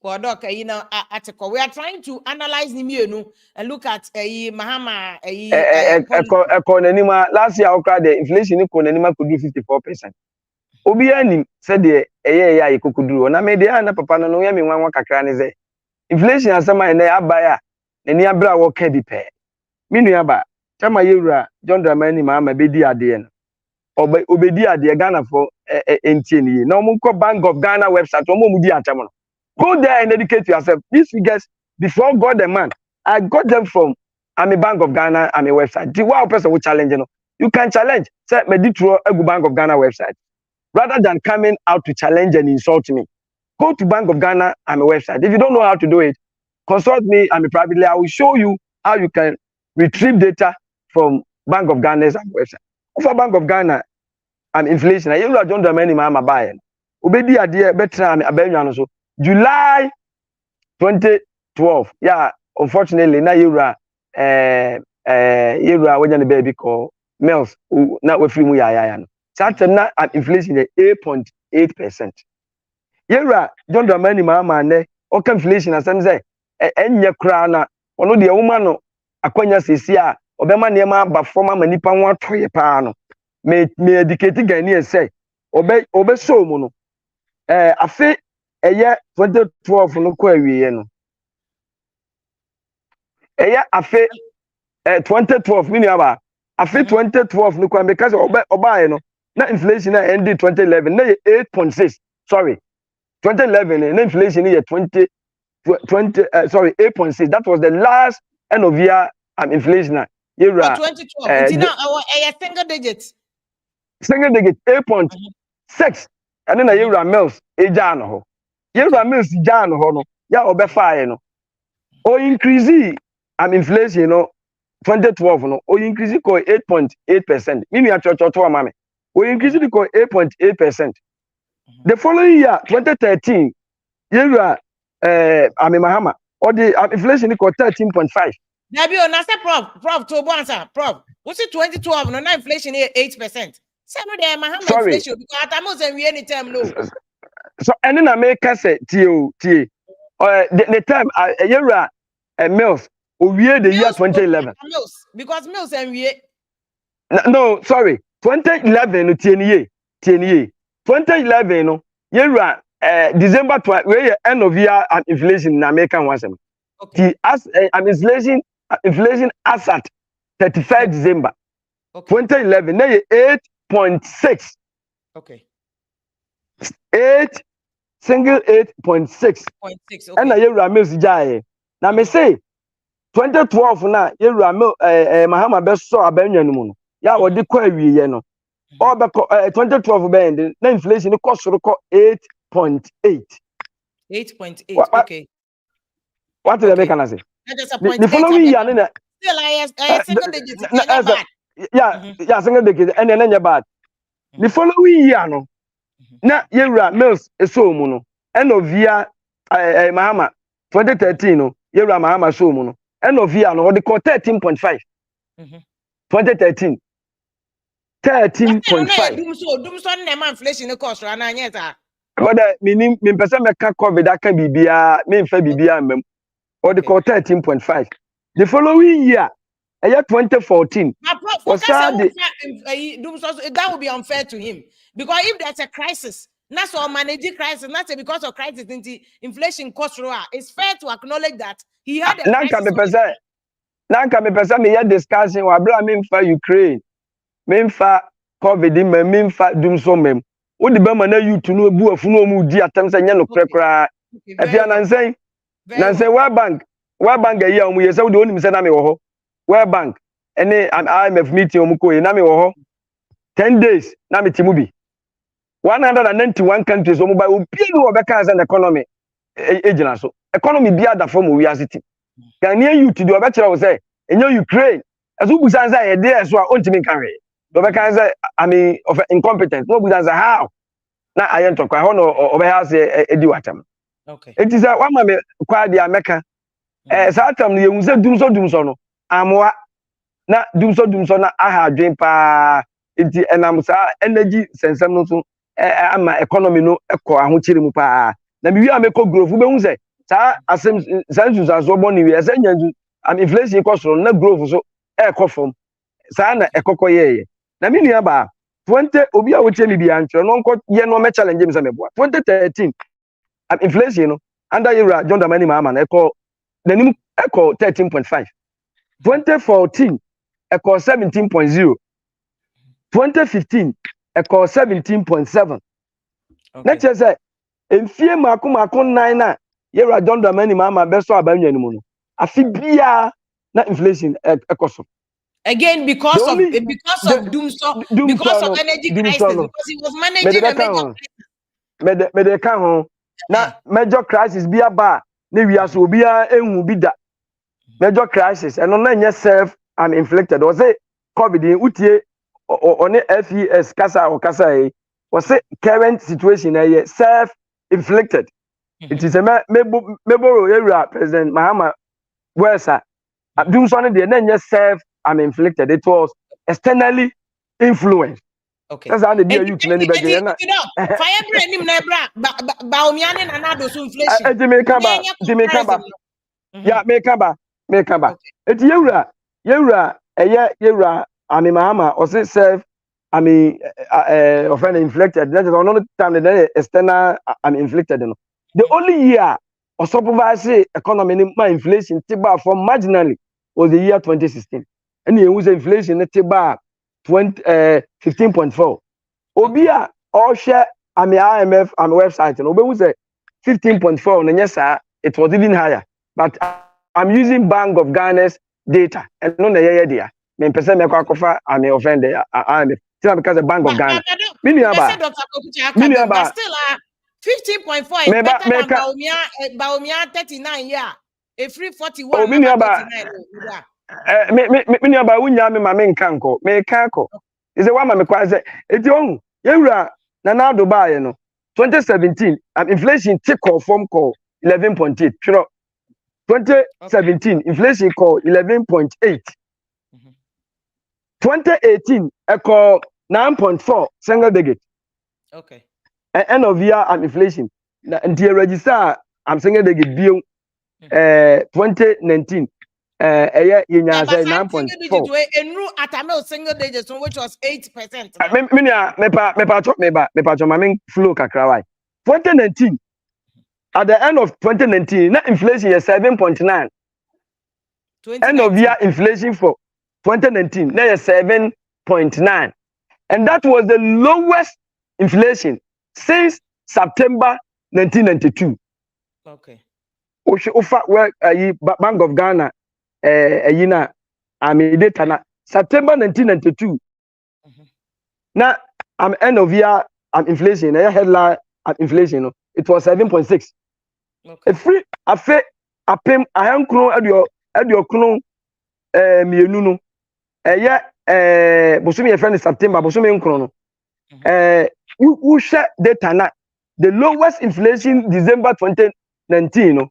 well, Doc, article. We are trying to analyze the and look at Mahama. Last year, the inflation in Konanima could do 54%. Obiani said the could do. And I made the Anna Papa no yami one kakran inflation as some and abaya, and near bra will can be paid. Miniaba, Tama Yura, John Dramani, Mamma, Bedi Adian. Obedi Adia Ghana for NTN. No Munko Bank of Ghana website, Omudi Atamon. Go there and educate yourself. These figures, before God and man, I got them from a Bank of Ghana, a website. The one person will challenge you can challenge. Say, Meditro, a Bank of Ghana website. Rather than coming out to challenge and insult me, go to Bank of Ghana, a website. If you don't know how to do it, consult me, privately. I will show you how you can retrieve data from Bank of Ghana's website. For Bank of Ghana, inflation. I usually don't do many mama buying. Obedi adie betra abenwa so. July 2012. Yeah, unfortunately, na Yura when the baby call Mills na we free mu ya no. Certain na inflation is 8.8%. Yura John Dramani mama ne o inflation asem say enye kra na ono de woman no akwanya sesi a obema ne ma ba forma manipa ho atoye pa no. Me educate Ghanaians say obe show mu no afi eye 2012 no ko awie no Eya afe 2012 mini aba. Afe 2012 no kwa because oba no. Na inflation ended 2011 na 8.6. Sorry. 2011 na inflation is 20 sorry 8.6. That was the last end of year inflation. For 2012, it's now a single digit. Single digit 8.6. And then a mills eja no ho. Yewra mills eja no ho no. Ya obefa no. O increase inflation no 2012 no. O increase ko 8.8%. Mimi a chochoto amame. O increase ko 8.8%. The following year 2013 Yewra Mahama or the inflation ko 13.5. Nabi o na say prof to answer prof. What's it 2012 no na inflation is 8%. Say no the Mahama inflation because atamos and we anytime no. So and then I make say the time Yewra mills we the year 2011. Mills because mills and we no sorry 2011 no tie 2011 no Yewra December 12 we end of year inflation in America wasem. Okay. As inflation as at 35 December 2011 na 8.6. Okay. 8.6. Okay. And na Yewra mills jaye. Na me say 2012 na Yewra Mahama be so abanwan mu no. Ya wodi kwa awiye no. All be 2012 be na inflation ko soro ko 8.8. 8.8. Okay. What did I make an say? The following year, still I single digit. Yeah, single digit, and then bad. The following year, no, na Yewra mills so muno. End of year, Mahama 2013, no, Yewra Mahama so muno. End of year, no, what they call 13.5. 2013. 13.5. Doom so na inflation cost rana nyeta. What meaning me person make COVID aka bibia, me mfa bibia mbem. Or they call 13.5. The following year, 2014. That would be unfair to him. Because if there's a crisis, not so managing crisis, not because of crisis, inflation cost, it's fair to acknowledge that he had a crisis. Now can be person me discussing wa bla me mfa Ukraine. Me mfa COVID me mfa dum so mem. Wo di ba na youth no bu afunu mu di atam se nya no krakra. Afia nansen nansen World Bank ayi omu yesa wo di onim se na me wo ho. World Bank any IMF meeting omu ko na me wo ho. 10 days na me timu bi. 191 countries omu ba obi no obeka as an economy ejina so. Economy bia da form we city. Ghanaian youth do obekira wo say enyo Ukraine azu busan say e dey so a ontimi kan we. Do obeka say of incompetent. No busan say how na ayen to kwa ho no obeha say edi watam. Okay. It is a one me kwa dia meka sa atam no yehun say dum so no amoa na dum so na aha adwen pa enti enam sa energy sensem no so ama economy no ekọ ahochiri mu pa na mi wi ameko growth be hu say sa asem sansu so boni wi asa nyanzu inflation cost na growth so ekọ from sa na ekọkọ ye na mi nua ba 20 obi a wo che mi bia ntro no nko ye no me challenge mi say me boa 2013 inflation no under Yewra John Dramani Mahama na ekọ nanim ekọ 13.5. 2014 ekọ 17.0. 2015 ekọ 17.7. Next year say enfie mako 9 na Yewra John Dramani Mahama be so abanwan mu no afi bia na inflation ekọ so. Again, because of energy crisis, because he was managing a major crisis. Na major crisis bia ba na wiase obi a enhu bi da. Major crisis and no na self inflicted. Was it COVID utie on FES kasa o kasa e was it current situation e self inflicted. It is a meboro area President Mahama Wesa dum so no de na self inflicted. It was externally influenced. Okay. That's how the deal you can anybody. You know, fire brand him nebra Bawumia na na do so inflation. Jamaica. Yeah, make ba. It Yewra Mahama or say self offend inflicted. That is another time that external inflicted. The only year or supervise economy inflation tiba from marginally was the year 2016. And it was inflation at about 15.4. Obia all share IMF website and Obe was 15.4 and yes sir, it was even higher. But I'm using Bank of Ghana's data and no idea. Me person me kwakofa I may offend IMF. Because the Bank of Ghana. But still 15.4 is better than Bawumia 39 a free 41. Oh, me aba wunya me ma me nkanko me kanko is the one ma me kwaze eti ohun yewura na na do baaye no 2017 inflation take off from call 11.8 sure 2017 inflation call 11.8 2018 e call 9.4 single digit. Okay. End of year inflation na ntie register single digit bio 2019 you say 9.4. Enru atamel single digits, which was 8%. Me flow kakra why. 2019 at the end of 2019 net inflation is 7.9. End of year inflation for 2019 net is 7.9, and that was the lowest inflation since September 1992. Okay. Bank of Ghana data na September 1992. Now end of year inflation headline inflation it was 7.6. Okay. Free apem ahankro adio kunu mienu no bosumi ye friend September bosumi nkro no who share data na the lowest inflation December 2019 no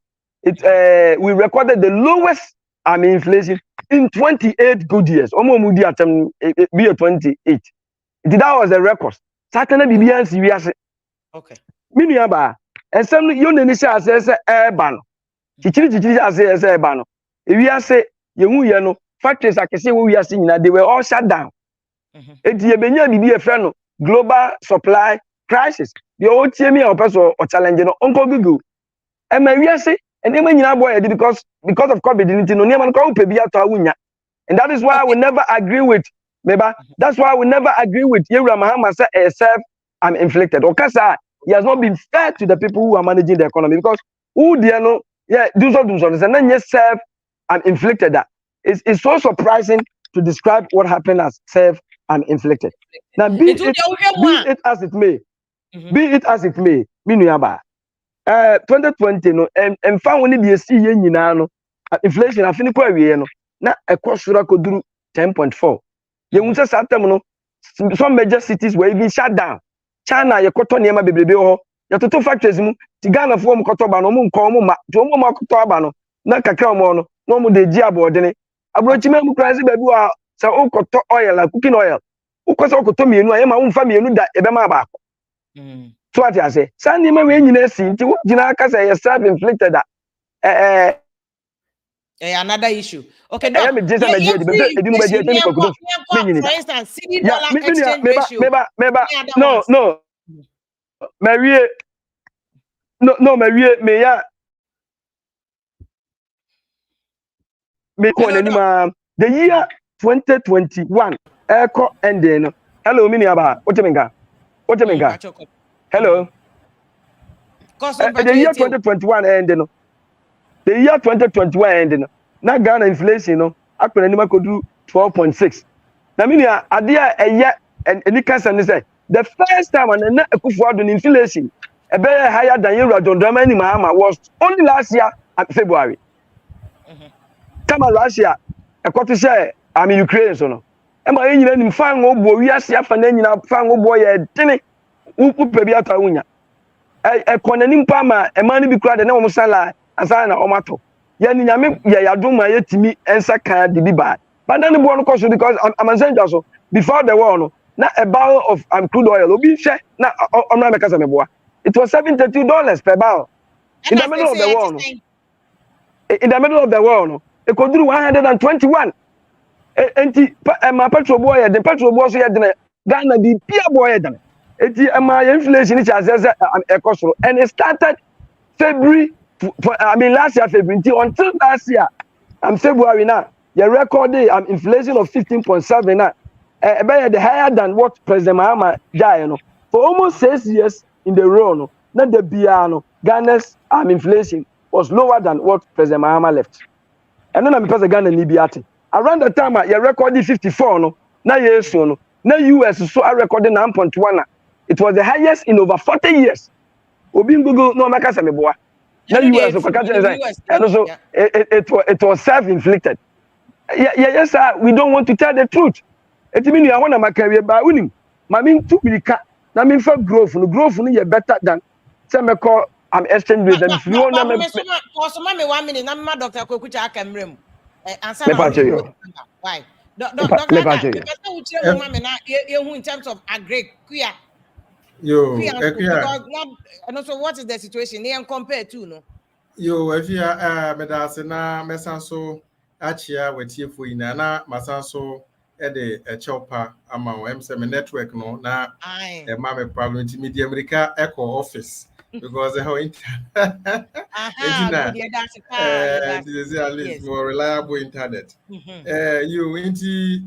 we recorded the lowest inflation in 28 good years. Omomudi atem be 28. That was a record. Certainly BBN serious. Okay. Minu ba ensem yo nani sha ase eba no. Chichiri ase eba no. Ewi ase yehu ye no factories akese wo wi ase nyina they were all shut down. Eti ye benya bibi e fe no global supply crisis. The o tie mi o person o challenge no onko gugu. E ma wi ase and then because of COVID-19, and that is why I will never agree with Meba. That's why I will never agree with Election-Mahama say self-inflicted. Okasa, he has not been fair to the people who are managing the economy because who they know, do so, and then yes, self-inflicted. That it's so surprising to describe what happened as self-inflicted. Now, be it as it may, Minuyaba. 2020 no and found when the see yen no inflation afini kwa wie no na ekosura koduru 10.4. Ye wunse satem no some major cities were even shut down. China ye koto niema bebrebe ho ye toto factories mu ti Ghana fo mu koto ba no mu nko mu ma to mu ma koto aba no na kakra mo no no mu de ji abodene abrochime mu kranse ba bi wa sa o koto oil cooking oil ukoso koto mienu aye ma umfa mienu da ebe ma ba so what I say sani ma we nyina si nti wo gina aka say self-inflicted another issue. Okay, doc. For instance, CD dollar exchange ratio. No, Marie, no, Marie, me ya me ko anima the year 2021 echo ending. Hello, Miniaba. What you mean? Hello. The year 2021 ending. The year 2021 ending. Na Ghana inflation no akpere anima kodu 12.6. Na minia ade a eye any cancer ni say the first time and na Akufo-Addo inflation e be higher than Election-Mahama was only last year at February. Come last year ekoto share Ukraine so no. E ma nyina nim fan obo wi ase afa na nyina fan obo ye dene upe bi ata wunya ekonanim pa ma e ma ni bi kura de na wo sala asa na omato ya ni nyame ya doma yetimi ensa kan de bi ba but then bo no cause because I'm saying so before the war no na a barrel of crude oil obi hwe na ono ameka sa meboa it was $72 per barrel in the middle of the war no no e koduru 121 enti ma petrol boy the petrol boy so ya de Ghana bi pia boy de enti ma inflation is as ekosoro and it started February last year February until last year February now you recorded inflation of 15.7 now. The higher than what President Mahama died, for almost 6 years in the row, no, not the piano. Ghana's inflation was lower than what President Mahama left. And then I'm President Ghana Nibiati. Around the time you recorded 54, no, now yes, no, now US so I recorded 9.1. It was the highest in over 40 years. Obi Google no make say me boa. Now US and also it was self-inflicted. Yes, sir, we don't want to tell the truth. It means I want to career by winning. My mean to be cut. Now mean for growth. No growth is better than some call exchange rate. And if you want to also mommy 1 minute, I'm my doctor Kokucha Camrem. Answer why? Doctor, in terms of agri queer. And also what is the situation? They compare to no. Yo, if you medasena mesanso achia wetiefo ina na masanso the chopper amount me network no na ma me problem to media America echo office because the whole internet at least more reliable internet. You into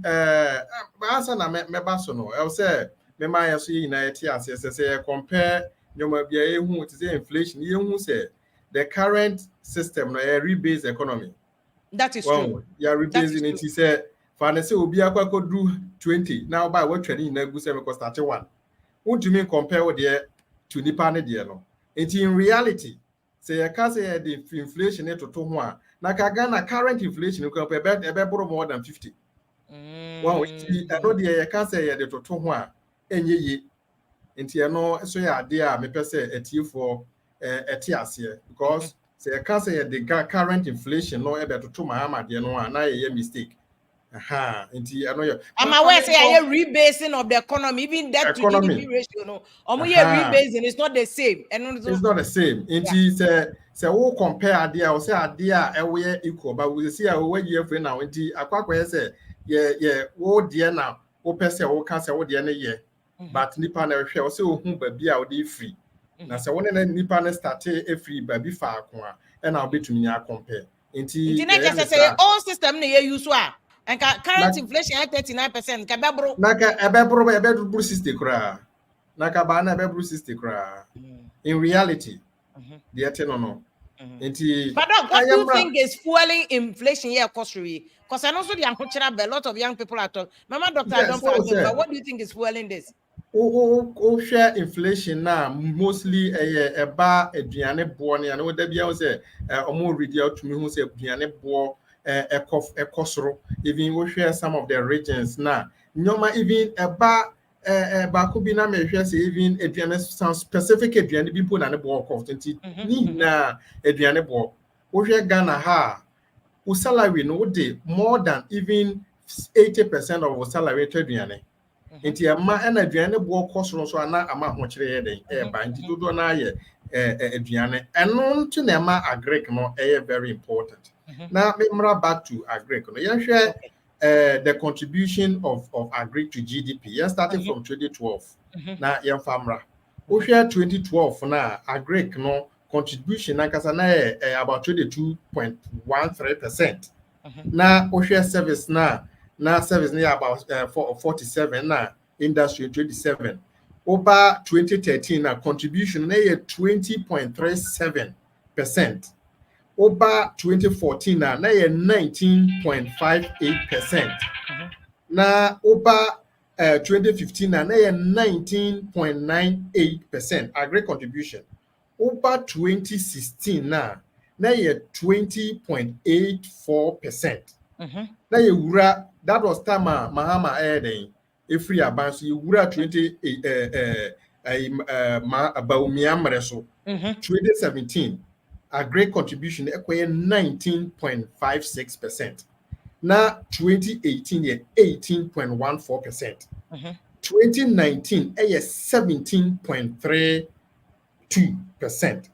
answer na me baso no I say me ma yaso united as say compare nyoma bia ehu it say inflation ehu say the current system no a rebase economy. That is true. You are rebasing it. He said, "Finance will be able to do 20 now. By what training na go say because 31. What do you mean compare with the to Nipa ne dear no? In reality, say you can say the inflation to one. Na Ghana current inflation you compare about more than 50. Wow, I know the you can say the to one. Enye into you know so ya dear me per se for here because say I can't say the current inflation no able to Mahama de no na a mistake. Into I know I'm aware say I rebasing of the economy, even debt to GDP ratio no. Rebasing it's not the same. And it's not the same. Into say we compare there or say idea we equal but we see our year for now into akwa say yeah wo dear now wo person wo can say wo dear na year but nipa na hwe wo say wo hu ba bia wo dey free. Na say one na nipa na start a free baby fa ko a and I'll be to me compare nti na just say all system na you use and current inflation at 39% ka bebro naka ebebro 60 kra naka ba na ebebro 60 kra in reality the no nti but what do you think is fueling inflation here costly because I know so the a lot of young people are talking mama doctor I don't but what do you think is fueling this? Share inflation now mostly a bar aduane bo ne and da bia say omo ready out to me who say aduane bo ekosoro even we share some of the regions now nyoma even a bar ba ko bi na me hwe say even aduane some specific aduane bi po na ne bo cost nti ni na aduane bo we share Ghana ha o salary no dey more than even 80% of our salary to aduane. Inti ama na aduane bo kosoro so ana ama ho kire ye den ba nti dodo na ye aduane eno nti na ma agric no very important. Now me back to agric no yen hwe the contribution of agric to GDP yen starting from 2012 na yen famra o hwe 2012 na agric no contribution na kasa na about 22.13%. Na o hwe service na service near about 47 na industry 27 over 2013 na contribution na 20.37%. Over 2014 na 19.58%. Na over 2015 na 19.98% agri contribution. Over 2016 na 20.84%. Na yewura that was time Mahama airden free abanso yewura 20 Bawumia mreso 2017 a great contribution equal 19.56%. Na 2018 18.14%. 2019 17.32%.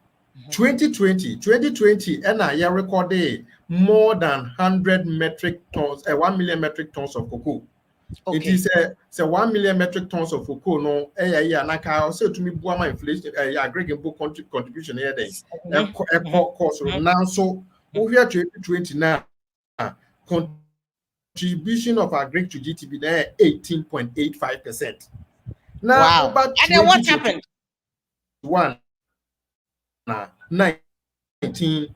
2020 and I recorded more than 100 metric tons, 1 million metric tons of cocoa. It is 1 million metric tons of cocoa. No, and I can also to me my inflation, aggregate book contribution here. Then, cost now. So over 2020 now contribution of agri to GDP there 18.85%. Now, Wow. about And then what happened? 19.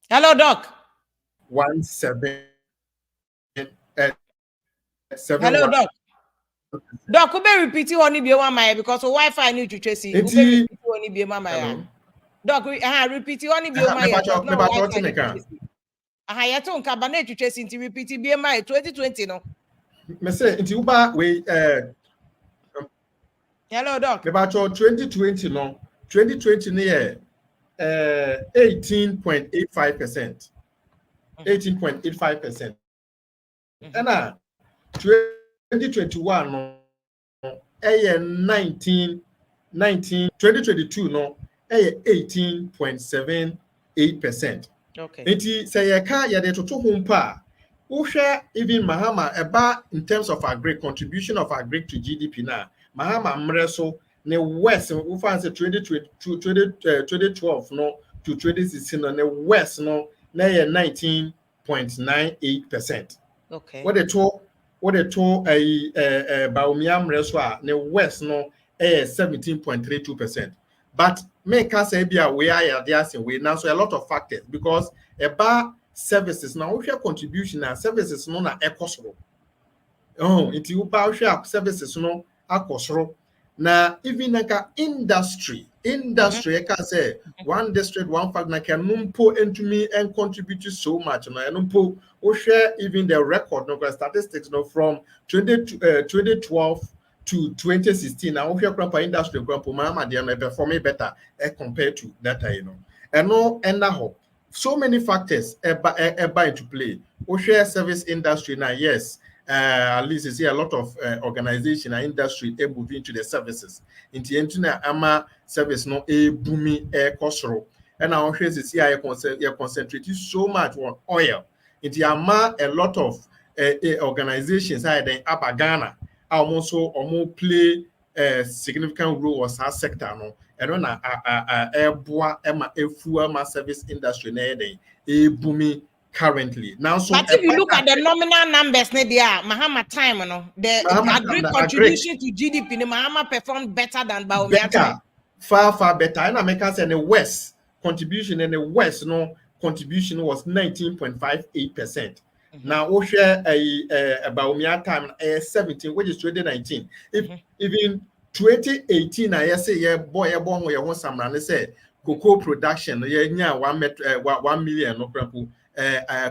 Hello, Doc. 17 Hello, Doc. Doc, who be repeating only be one my because Wi-Fi need to trace it. Who be repeating only be one my. Doc, repeating only be my. Ya to nka ba na etwetwe sinti repeat be my 2020 no. Me say nti uba we Hello, Doc. Me ba 2020 no. 2020 ne 18.85%. 18.85%. And 2021 no 2022 no 18.78%. Okay. Enti say ye ka ye de toto ho mpa uhwe even Mahama eba in terms of agri contribution of agri to GDP na Mahama mre so ne west we fan say 2012 no to 2016 no ne west no na ye 19.98%. Okay. What they told Bawumia mre so a ne west no 17.32%. But me can say be we are there we now so a lot of factors because about services now we share contribution and services no na ekosoro. Oh, it you ba share services no akosoro. Na even like industry I can say one district one fact na can numpo into me and contribute so much no numpo we share even the record no statistics no from 2012 to 2016 now we have industry grandpa Mahama they are performing better compared to that and no and now so many factors eba into play we share service industry now yes at least you see a lot of organization and industry move into the services into the internet ama service no booming kosoro and now we see I concentrate so much on oil into ama a lot of organizations are then up Ghana also play a significant role was our sector no and on airboa efu service industry na booming currently now so but if you look at the nominal numbers there Mahama time no the agri contribution to GDP the Mahama performed better than Bawumia time. Far better and America say the west contribution in the west no contribution was 19.58%. Now we share a Bawumia time 17 which is 2019 even 2018 I say yeah boy we want some and say cocoa production yeah 1 million no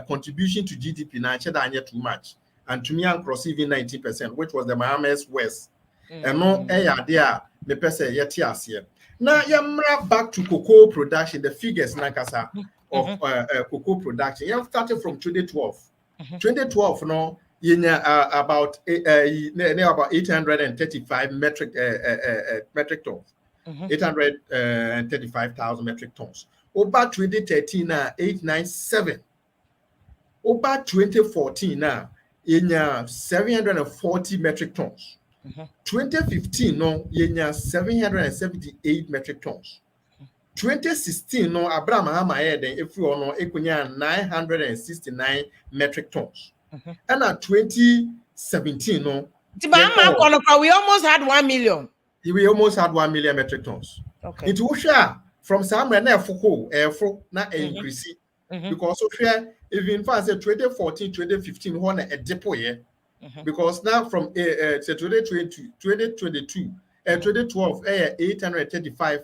contribution to GDP now too much and to me and cross even 19% which was the Mahama's west and no there me person yet here now back to cocoa production the figures nakasa of cocoa production you started from 2012 2012 no about 835 metric tons 835,000 metric tons over 2013 897 over 2014 now in 740 metric tons 2015 no 778 metric tons 2016 no Abraham Mahama then if you no ekunya 969 metric tons and at 2017 no we almost had 1 million. We almost had 1 million metric tons. Okay. It will share from somewhere na increase because so share even for say 2014 2015 one a depot here because now from 2022 2012 835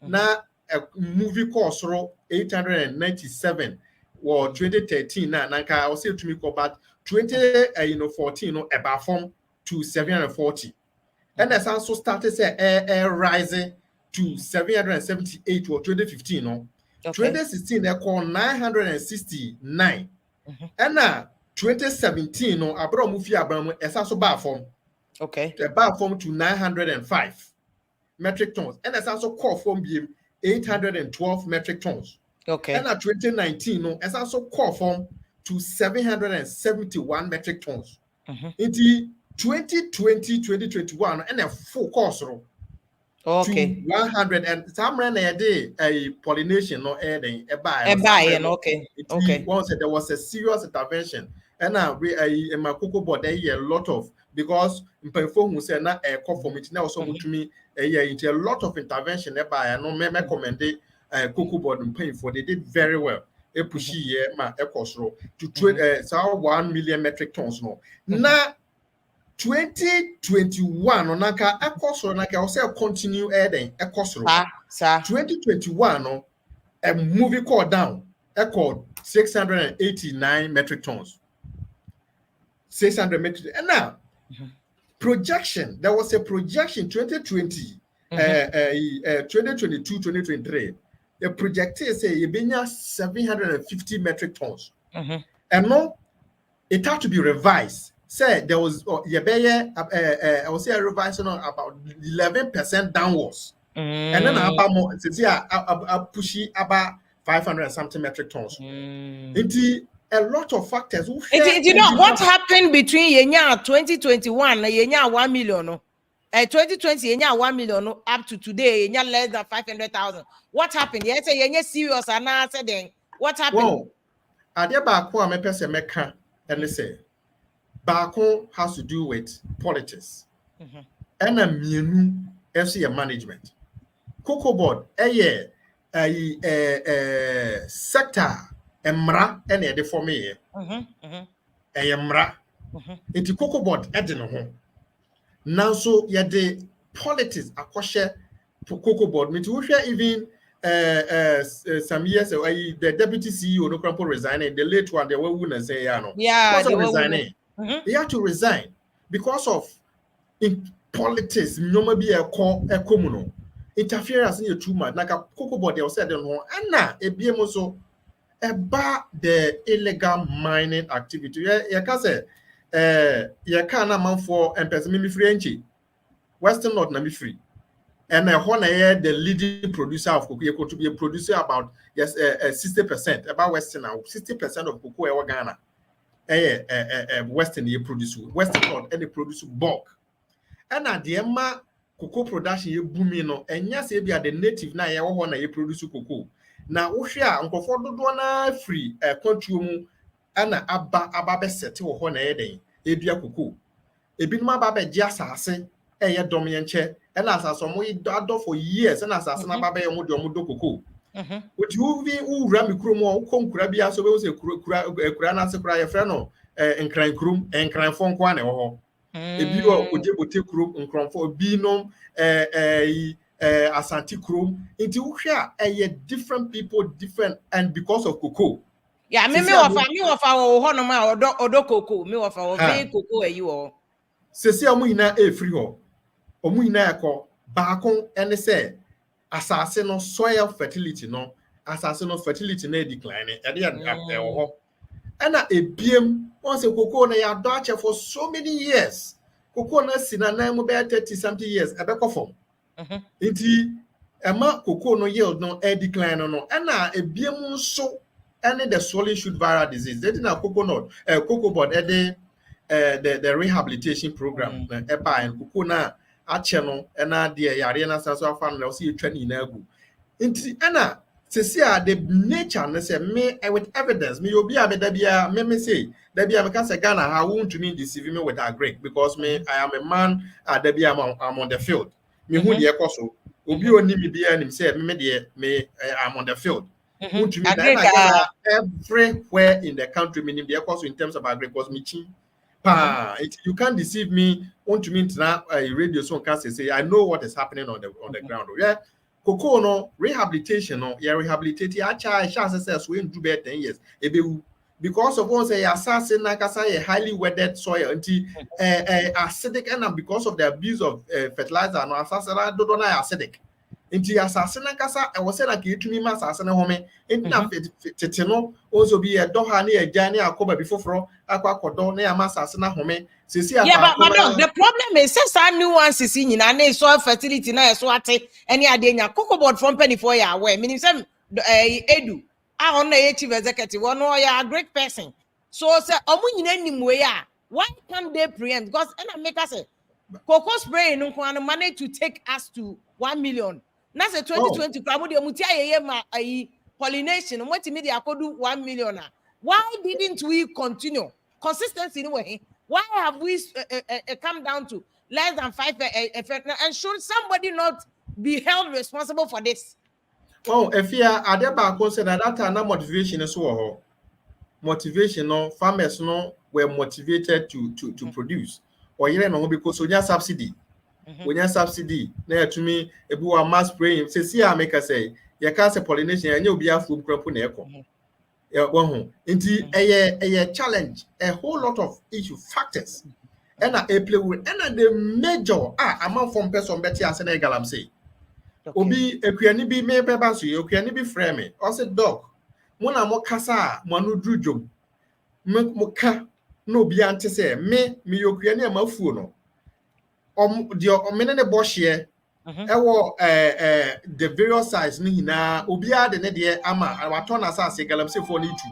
now a movie cost 897 or 2013 now I will say to me about 2014 about from to 740 and that's also started say rising to 778 or 2015 no 2016 they call 969 and now 2017 no Abraham is also bar form the bar form to 905 metric tons and that's also call from 812 metric tons and at 2019 no it's also call from to 771 metric tons in the 2020 2021 and a full course Okay. to 100, and some ran a day a pollination no adding a buy A no buy some and okay. it Okay. once there was a serious intervention, and now we a my cocoa board a lot of, because mpanyinfo who say na a call for me now so to me a year into a lot of intervention by and no me recommend cocoa board mpanyinfo, they did very well. A pushy year ma a cost row to trade 1 million metric tons no na 2021 no naka ekosoro naka o say continue adding ekosoro Sir. 2021 no a movie called down called 689 metric tons, 600 metric, and now projection, there was a projection 2020 2022 2023, the projected say you been 750 metric tons, and no, it had to be revised. Say there was I would say a revision on about 11% downwards. And then about more, pushy about 500 and something metric tons. It's a lot of factors. You know what happened between Yenya 2021 and Yenya 1 million? No? 2020 Yenya 1 million no? Up to today Yenya less than 500,000. What happened? Yes, Yenya serious and I said then what happened? Well, I did back one person meka and they say Bako has to do with politics. And a minu FCA management. Cocoa board a sector emra and a for me. Emra. Into cocoa board edin ho. Now so yeah the politics akoshe cocoa board. Me to even some years ago, the deputy CEO no crampo resigning, the late one they were wouldn't say no. Yeah, they were resigning. He had to resign because of in politics, no be a communal interference in your too much. Like a cocoa board, they said, and now a BM also about the illegal mining activity. Yeah, can say, you can't amount for and person free Western North na free. And when I the leading producer of cocoa, you could be a producer about 60% about Western now, 60% of cocoa Ghana. Western you produce Western North and they produce bulk. And at the Emma cocoa production you booming no, and yes, if you are the native now, you want to produce cocoa. Now, Oshia, Uncle Ford do free country and abba set to one a day, Ebia cocoa. A bit my baby just assassin, a dominant chair, and as some way done for years, and as a baby and would cocoa. Would you be who ram crumo, come crabia, so we was a crana secretary friend, and crying crum and crying phone quane or if you are Ojebote Krum and Cronford Binom, Asante Krum, into here a different people, different, and because of cocoa. Yeah, me of our honor or cocoa, me of our big cocoa, you all. Cecilia Muina a free ho, or Muina call Bacon, and they say, assassin of soil fertility, no, assassin of fertility, no declining, and the and a BM once a cocoa na Dutch for so many years. Cocoa na sina na mo be 30 something years a back form. Inti ema cocoa no yield no air decline no and a BM so any the swollen shoot viral disease. They did not coconut cocoa board the rehabilitation program eba and cocoa na acheno and the yare na so fan na see training na gu. Inti ana the nature and say me with evidence me obi abedabia me say dabia because Ghana I won't to me deceive me with a Greek because me I am a man dabia I'm on the field me who the ekoso obi oni me bia nim say me I'm on the field won't to me that everywhere in the country me nim the ekoso in terms of agric because me chin you can't deceive me won't to me now radio so can say I know what is happening on the ground yeah. Cocoa no rehabilitation no yeah rehabilitate acha chance says we do better 10 years because of one say assassin like a highly weathered soil until acidic and because of the abuse of fertilizer no assassin do not acidic until assassin like I was saying like you to me assassin home in no also be a doha near Jani akoba before fro aqua cordon near assassin home yeah, but madam, the problem is since I nuances in and soil fertility na so ate any adenya cocoa board from penny for ya aware meaning some edu I on the chief executive one no a great person so say omu nyina nim we ya why can't they preempt because and make us say cocoa spray no kwano managed to take us to 1 million. That's a 2020 kramudi mutia ma pollination what media could do 1 million. Why didn't we continue? Consistency anyway. Why have we come down to less than 5 and should somebody not be held responsible for this? Oh, if you are there back said that time motivation is so motivation no farmers no were motivated to produce or you know because when you subsidy now to me if you are mass spraying say I make say you can't say pollination and you'll be a food crop on echo. A challenge, a whole lot of issue factors and a play with and the major amount from person better as an egalam say. Obi ekuani bi me peba so ekuani bi frame me o se dog mo na mo kasa mo anu drujom mo ka na obi ante se me ekuani amafuo no de o me ne bo hye ewo the various size ni hina obi a de ne de ama wato na asase galamsefo ni tu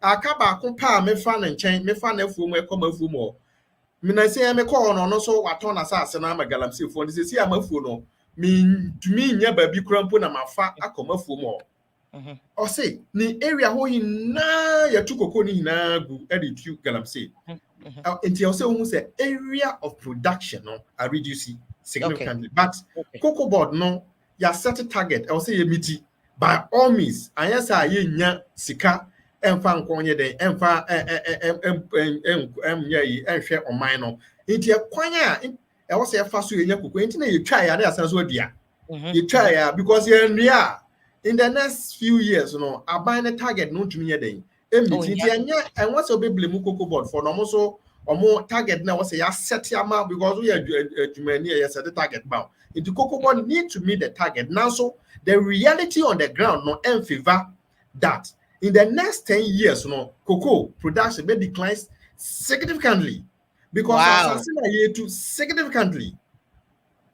aka ba ko pa me fa na nchen me fa na afuo mo ekomafuo mo me na se me ko no so wato na asase na ama galamsefo ni se si amafuo no me nya baby krampo na mafa akomafuo mo o say ni area ho hina ya tukoko ni hina gu editu galamse enti o say who say area of production no are reducing significantly but cocoa board no ya set a target I will say miti by all means ayesa ye nya sika emfa nkonye den emfa nya yi ehwe oman no enti kwanya I was a fast way you try and as well, dear. You try because you're in the next few years, you know, I buy a target no to me a day. And what's a baby cocoa board for almost or more target now was a set your mouth because we are set the target bound. If the cocoa board need to meet the target now, so the reality on the ground no in favor that in the next 10 years, you know, cocoa production may decline significantly. Because assassin year to significantly.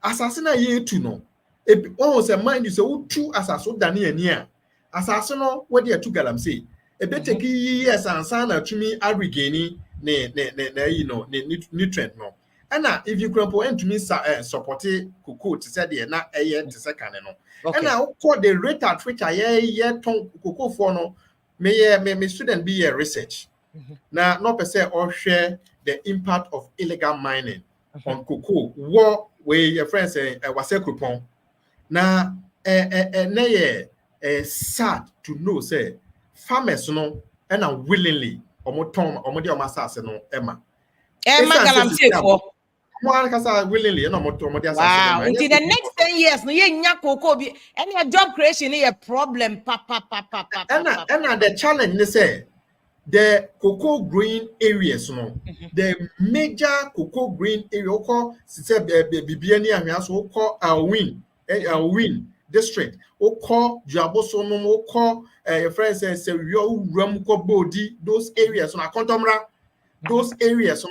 Assassin year to no. If one was a mind you say, two assassin Daniel near. Assassin, what they are two galam say. A better years and son to me are regaining you know, nutrient no. And now if you crumple and to me support cocoa to say they are not a year to second no. And now call the rate at which I cocoa for no may student be a research. Now not per se or share the impact of illegal mining on cocoa. What where your friends say was a coupon. Now sad to know say farmers no and willingly or no Emma Galamsey for willingly and wow until the next 10 years no ye nya cocoa bi any job creation is a problem and the challenge they say the cocoa growing areas, the major cocoa growing area, called Bibiani and so called Win district, call Jaboso, call your friends say you Ramco body, those areas on a contomra, those areas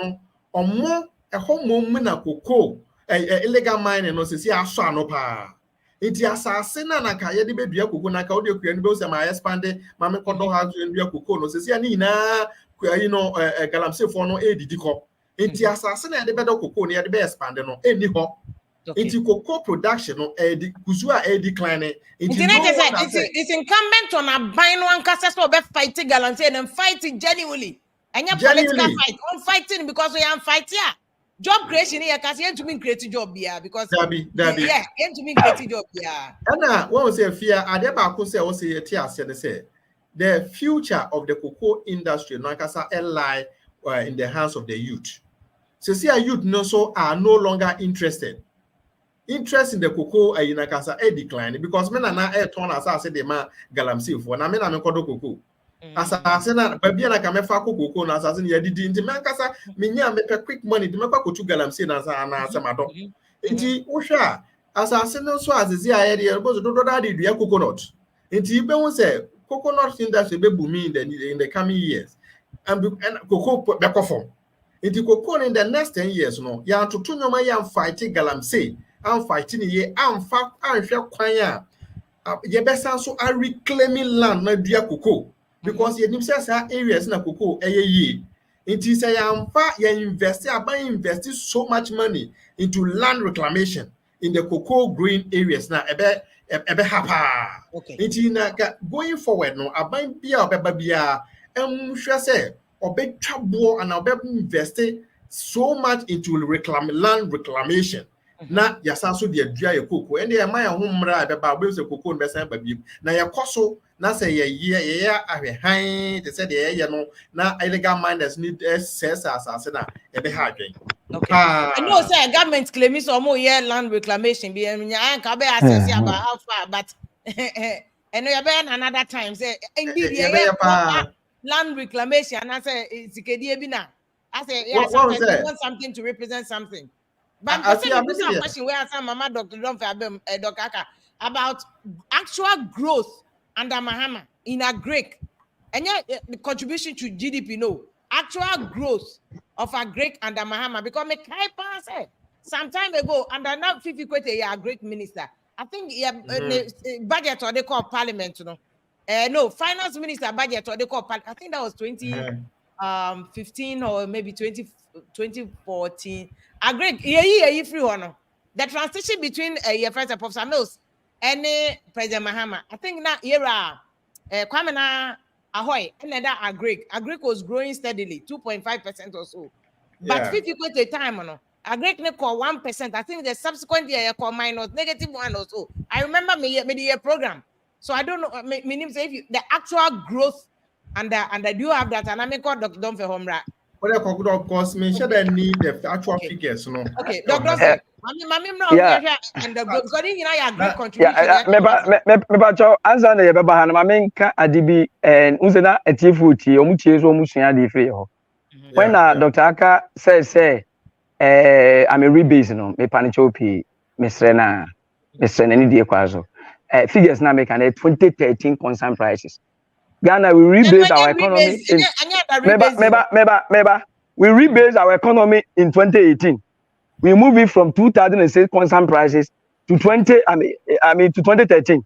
or more a home moment of cocoa, illegal mining, no see a son of her. Inti asasina na ka yede bedua koko na ka odi okua ni be se ma expand ma me kodo ha ndua koko no se sia ni na you know galamsey for no edidi ko inti asasina yede bedo koko ni yede be expand no eni ho inti cocoa production no edi kuzua decline inti it's incumbent on a bino ancestors to be fighting galamsey and fighting genuinely and your political fight on fighting because we are fighting here. Job creation here because you to mean creative job here because yeah you to mean creative job here. And when we say fear, I never could say also say the future of the cocoa industry lie in the hands of the youth. So see our youth are no longer interested. Interest in the cocoa in a decline because men are not turn as I said the man galamsey for na men are kodo cocoa. Asasina baby na kamefa cocoa na asasina ya didi nti mankasa menya me quick money de mekwa kotu galamsey na asamado nti wohwa asasina so azezi ayede bozo do dua coconut nti ibe won say coconut industry be booming in the coming years and cocoa be perform nti cocoa in the next 10 years no ya ntoto nyoma ya fight galamsey am fighting ye am fa anhwe kwan a ye besan so are reclaiming land na dua cocoa because you say areas na cocoa ye It is a invest so much money into land reclamation in the cocoa green areas now. Ebe hapa. Okay. Going forward, no, aban bia obeba bia hwɛ sɛ obetwa bo and obeba invest so much into land reclamation. Na yasa so de adua ye cocoa. And the man ho mmra ebeba obeba se cocoa no besan ba biem. Na ye koso na say ye ahwehan te say de no na illegal miners need access asase na ebe ha adwen. Okay. I know say government claiming some more year land reclamation be can be assess about how far, but I know you be another time say indeed land reclamation and I say sikedi bi na I say yes sometimes you want something to represent something. But I say this is a question where I Mama Dr. Domfe Dr. Aka about actual growth under Mahama in a Greek and yet the contribution to GDP no actual growth of a Greek under Mahama because me kai some time ago under now Fifi Kwete a great minister. I think budget or they call parliament no finance minister budget or they call I think that was 2015 or maybe 2014. A great free one. The transition between first of Professor Mills and President Mahama. I think that era Kwame Ahoy and that a Greek was growing steadily 2.5% or so. But 50 quite time a Greek call 1%. I think the subsequent year call minus -1 or so. I remember me the program. So I don't know meaning say if the actual growth and do you have that and I make call Dr. Domfe Homra. But of course, me sure they need the actual figures, no. Okay, Dr. And the growth because you know you great contribution. Me answer na ye beba ha na ma menka adibi unzena etifuti omuchie so omusua de free ho. When Dr. Aka say I'm a rebase no me panichopi mesre na ni die kwazo. Figures na make an 2013 concern prices. Ghana we rebase our economy in we rebase our economy in 2018. We move it from 2006 concern prices to 2013.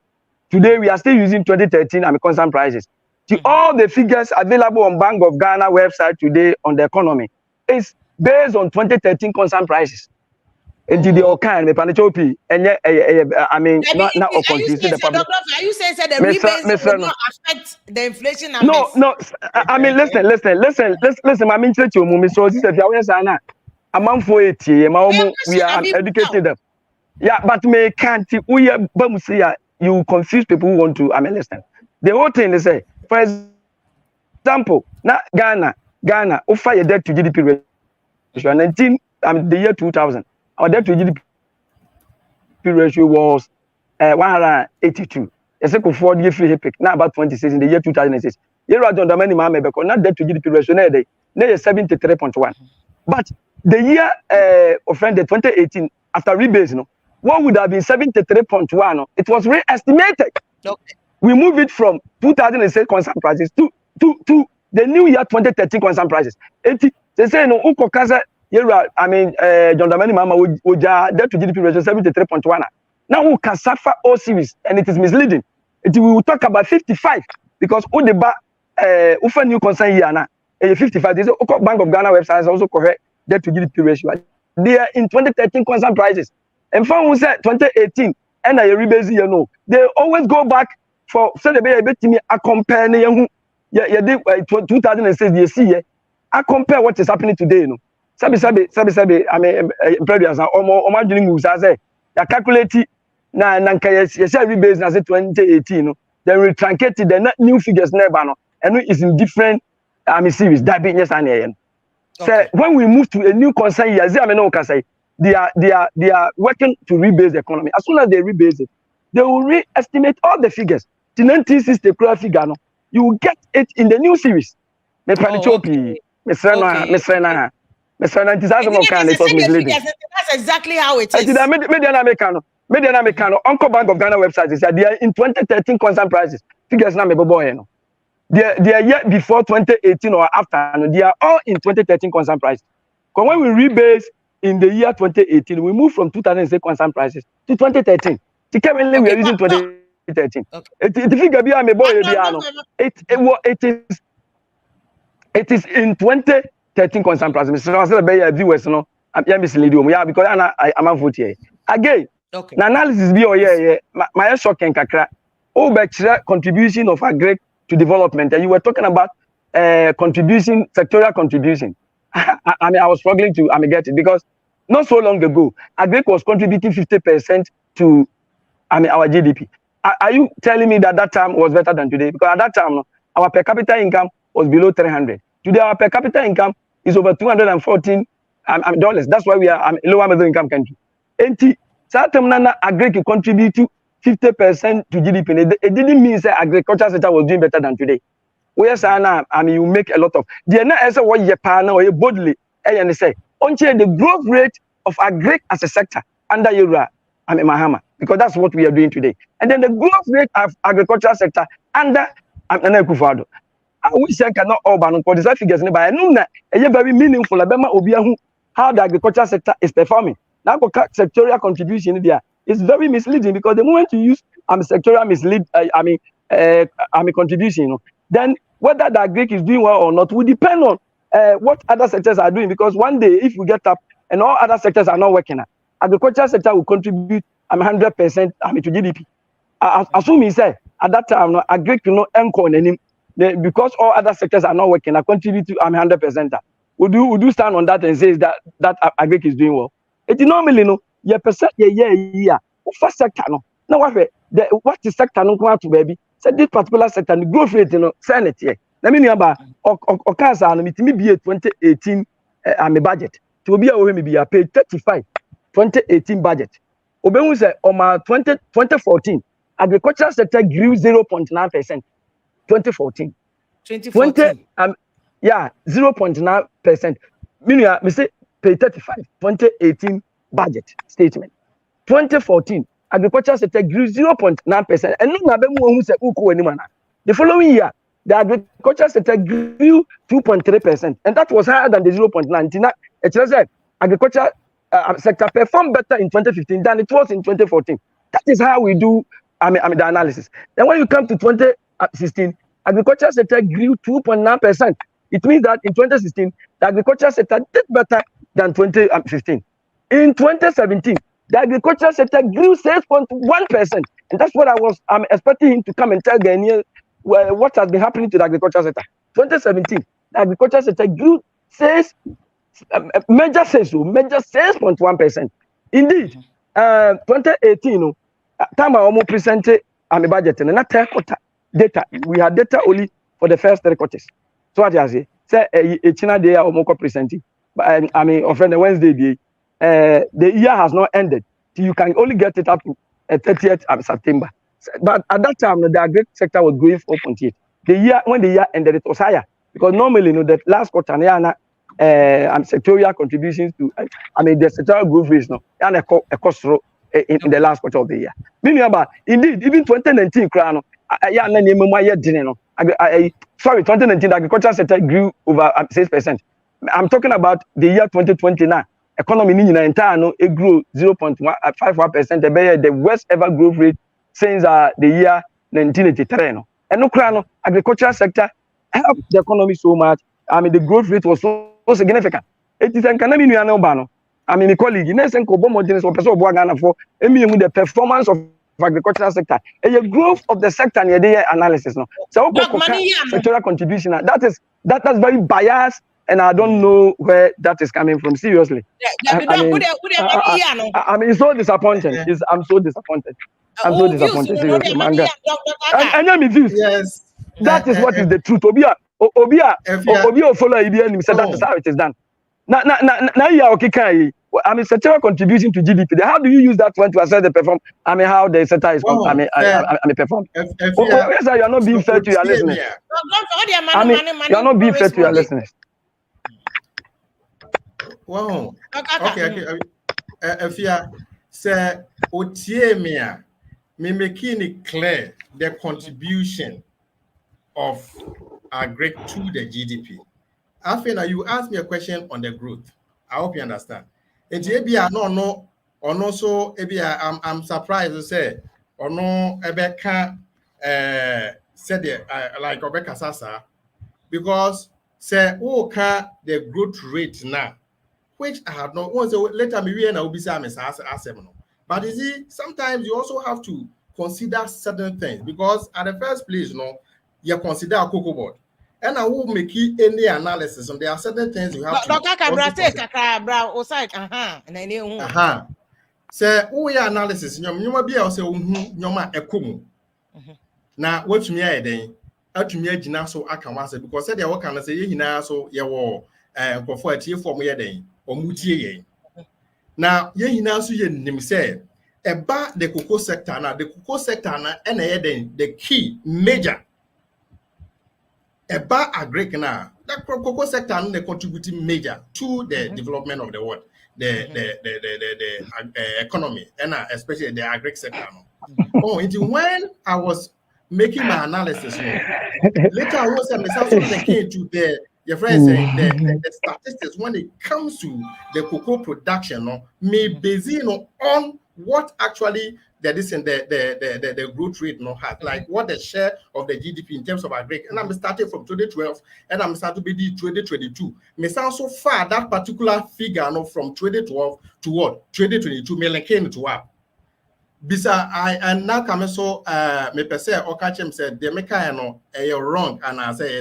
Today we are still using 2013 concern prices. All the figures available on Bank of Ghana website today on the economy is based on 2013 concern prices. And the Okan, the Panichopi, and I mean, not confused the public. Are you saying that the rebates will not affect the inflation numbers? No. I mean, listen. I mean, so this is the we are educating them. Yeah, but me can't you confuse people who want to. I mean, listen. The whole thing they say, for example, now Ghana, offer your debt to GDP ratio. The year 2000, our debt to GDP ratio was 182. Yes, I for the free pick. Now about 26 in the year 2006. Year on the money, mama, because not debt to GDP ratio now 73.1. But the year of the 2018 after rebase, what would have been 73.1? It was re-estimated. Okay. We move it from 2006 concern prices to the new year 2013 concern prices. They say no uko kaza I mean John Dramani Mama woja debt to GDP ratio 73.1. Now we can suffer all series and it is misleading. We will talk about 55 because Odeba ufa new concern here na 55. This Bank of Ghana website is also correct debt to GDP ratio. They are in 2013 concern prices. And from we said 2018 and I rebase they always go back for so they be me a compare 2006 you see I compare what is happening today sabi I mean previous omo dream moves I say ya calculate na nka you say rebase na say 2018 then we truncate the new figures never no and it's in different series that be yes and so when we move to a new concern here I mean no can say they are working to rebase the economy. As soon as they rebase it, they will re-estimate all the figures. The 1960 figure, you will get it in the new series. That's exactly how it is. Median Uncle Bank of Ghana website is that they are in 2013 concern prices. Figures now boy. They are yet before 2018 or after. They are all in 2013 concern prices. Because when we rebase in the year 2018, we moved from 2006 concern prices to 2013. Currently, we are using 2013. The figure it is in 2013 13 constant plus. So I said, viewers, no, I'm misleading. Yeah, because I'm a vote here. Again, Okay. the analysis be, oh, yeah, my shocking kakra. Oh, but contribution of agri to development. And you were talking about contribution, sectorial contribution. I mean, I was struggling to get it because not so long ago, agri was contributing 50% to our GDP. Are you telling me that time was better than today? Because at that time, our per capita income was below 300. Today, our per capita income is over $214 dollars. That's why we are a lower middle income country. And Satamana agri contribute to 50% to GDP. It didn't mean that agriculture sector was doing better than today. Yes, you make a lot of. The answer what you pay now, you boldly, and say, until the growth rate of agri as a sector under Mahama, because that's what we are doing today. And then the growth rate of agricultural sector under Kufado. I wish I cannot all ban on these figures, but I know that it's very meaningful. How the agricultural sector is performing. Now, sectorial contribution there is very misleading because the moment you use sectorial contribution, then whether the agri is doing well or not will depend on what other sectors are doing. Because one day, if we get up and all other sectors are not working, agricultural sector will contribute 100% to GDP. Assume he said at that time, agri cannot anchor on any because all other sectors are not working. I contribute to 100%. Would you stand on that and say that agri is doing well? It normally yeah. First sector now what is sector no come to baby? Say this particular sector the growth rate send it here. Let me remember Okasa no mitimi be 2018 budget. To be a me be pay 35 2018 budget. Obemu say on my 2014 agricultural sector grew 0.9%. 2014. 0.9%. Meaning me say pay 35 2018 budget statement. 2014 agricultural sector grew 0.9%. And the following year, the agricultural sector grew 2.3%. And that was higher than the 0.9. It said agriculture sector performed better in 2015 than it was in 2014. That is how we do the analysis. Then when you come to 2016, agriculture sector grew 2.9%. It means that in 2016, the agriculture sector did better than 2015. In 2017, the agricultural sector grew 6.1%. And that's what I was expecting him to come and tell Ghanaians what has been happening to the agricultural sector. 2017, the agricultural sector grew major 6.1%. Indeed, 2018, time I almost presented budget and not quarter data. We had data only for the first 3 quarters. So what I say China day almost presenting. But on the Wednesday day, the year has not ended. So you can only get it up to 30th of September. But at that time, the agri sector was going 4.8. When the year ended, it was higher because normally, the last quarter, sectorial contributions to, the sectorial growth rates, and a cost in the last quarter of the year. Meaning about indeed, even 2019, 2019, the agricultural sector grew over 6%. I'm talking about the year 2020 now. Economy in the entire it grew 0.51%. The worst ever growth rate since the year 1983. And agricultural sector helped the economy so much. The growth rate was so significant. It is an economy my colleague, the performance of agricultural sector, and the growth of the sector near the analysis. So sectoral contribution. That's very biased. And I don't know where that is coming from. Seriously, it's so disappointing. I'm so disappointed. I'm so disappointed. Seriously, manga. And me views. Yes, that is what is the truth. Obia follow Ibia and said that is how it is done. Now you are okay. Sectoral contribution to GDP. How do you use that one to assess the performance? How the sector is performing. Yes, you are not being fair to your listeners. You are not being fair to your listeners. Wow. Okay. If you say Otiemia, me making it clear the contribution of agri to the GDP. After you asked me a question on the growth. I hope you understand. And I'm surprised to say or no Rebecca said like Rebecca Sasa because say okay the growth rate now, which I have not once later maybe and I will be saying but you see, sometimes you also have to consider certain things because at the first place, you consider a cocoa board. And I will make any analysis, and there are certain things you have to say, oh, yeah, analysis, you be also nyoma ekumu. Now, what me a day, out me a jina so I can answer because said what can I say, so ye war, for a tear for me a day, or mutie. Now, ye now so ye say, about the cocoa sector, now the cocoa sector, and the key major. About agric now, the cocoa sector and the contributing major to the development of the world, the economy, and especially the agric sector. Oh, until when I was making my analysis, later I was came to your friends saying the statistics when it comes to the cocoa production, may base on what actually that is in the growth rate has, like what the share of the GDP in terms of agric. And I'm starting from 2012 and I'm starting to be 2022. May sound so far that particular figure from 2012 to what 2022 million came to up. Bisa I and now come so me per se or catch him said the meka you're wrong and I say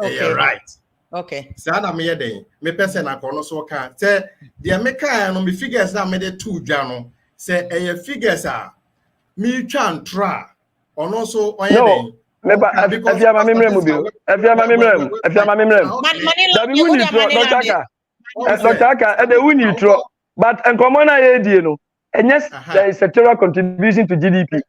you're right. Okay. Sada me day me per se na kono so can say the meka me figures that made 2 jano say figures are me try try or also on your day. If you have a memory, but and common idea, and yes, there is sectoral contribution to GDP.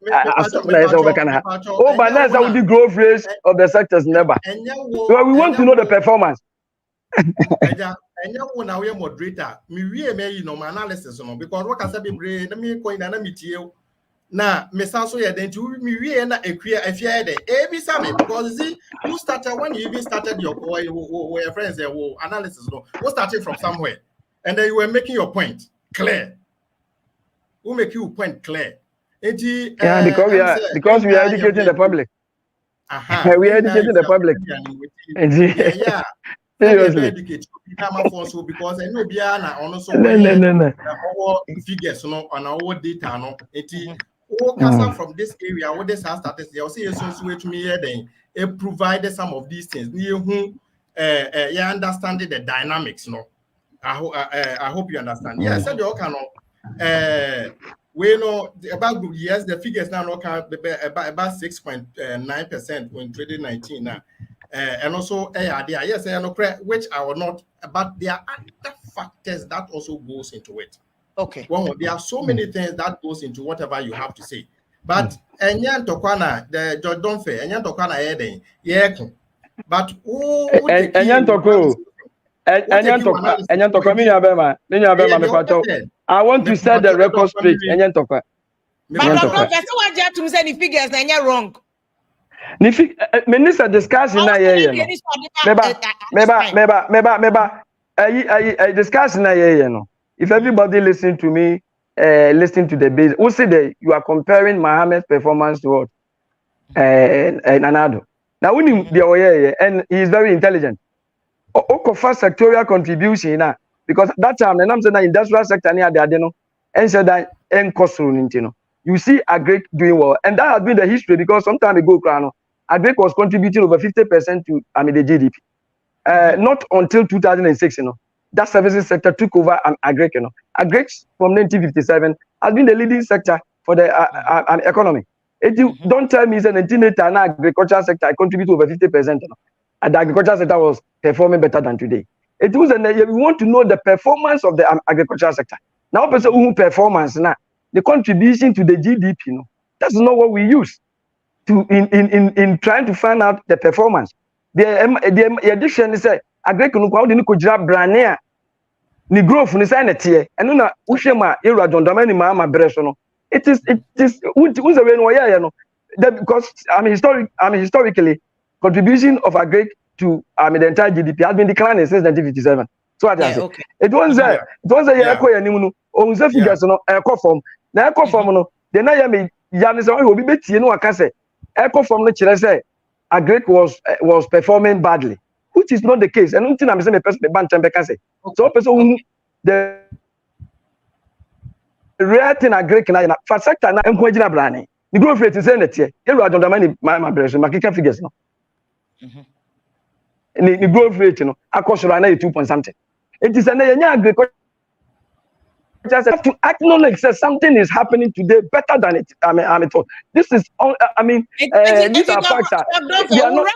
Oh, but that's how the growth rate of the sectors never. So we want to know the performance. And you now we moderator, me my analysis because what I said be let me coin and meet you. Now, me sound so then to me and a queer every summer because see you started when you even started your friends analysis what started from somewhere and then you were making your point clear. Who make you point clear? Yeah, because we are educating the public. We are educating the public. Yeah. Seriously. Because I know Biana also figures on our data from this area what this has started they'll see to me then it provided some of these things near whom you understanding the dynamics I hope you understand. Yeah, I said you can we know about yes the figures now about 6.9% in 2019 now. And also yes which I will not, but there are other factors that also goes into it. Okay. Well, there are so many things that goes into whatever you have to say. But enyan tokwana the George Donfe enyan tokwana eden yeah. But enyan toko I want to set the record straight. Enyan toko. But Dr. Person want you to say the figures and you're wrong. Minister discussing na yeah meba discussing na yeah no. If everybody listen to me, listen to the base, who say that you are comparing Mohammed's performance to what? Anado. Now when and he is very intelligent. Okofa sectorial contribution na because that time and I'm saying the industrial sector near the no and said that you see agric doing well, and that has been the history because some time ago, agric was contributing over 50% to the GDP. Not until 2006, that services sector took over agric. Agric from 1957 has been the leading sector for the economy. Don't tell me that 1980 and agricultural sector contribute over 50%. And the agricultural sector was performing better than today. It was we want to know the performance of the agricultural sector. Now, performance now. The contribution to the GDP, that's not what we use to in trying to find out the performance. The addition is a agricultural brand ni growth ni say netie eno na wohwema era dondamani mama breso it is who's the way no yeah no because historically contribution of agric to the entire GDP has been declining since 1957. So what I say it was a year nimu no on say figures no eco form na eco form no the na ya me ya ne say obi betie no aka say eco form no kire say agric was performing badly. which is not the case. And until I'm saying the person the bank can say. So person the rare thing I Greek na for sector na enkwagina brane. The growth rate is saying that here. You are don't money my brother. My kika figures no. The growth rate no. Akosho na 2 point something. It is an agriculture. Just have to acknowledge that something is happening today better than it. Thought. This is all. These are facts. They are not.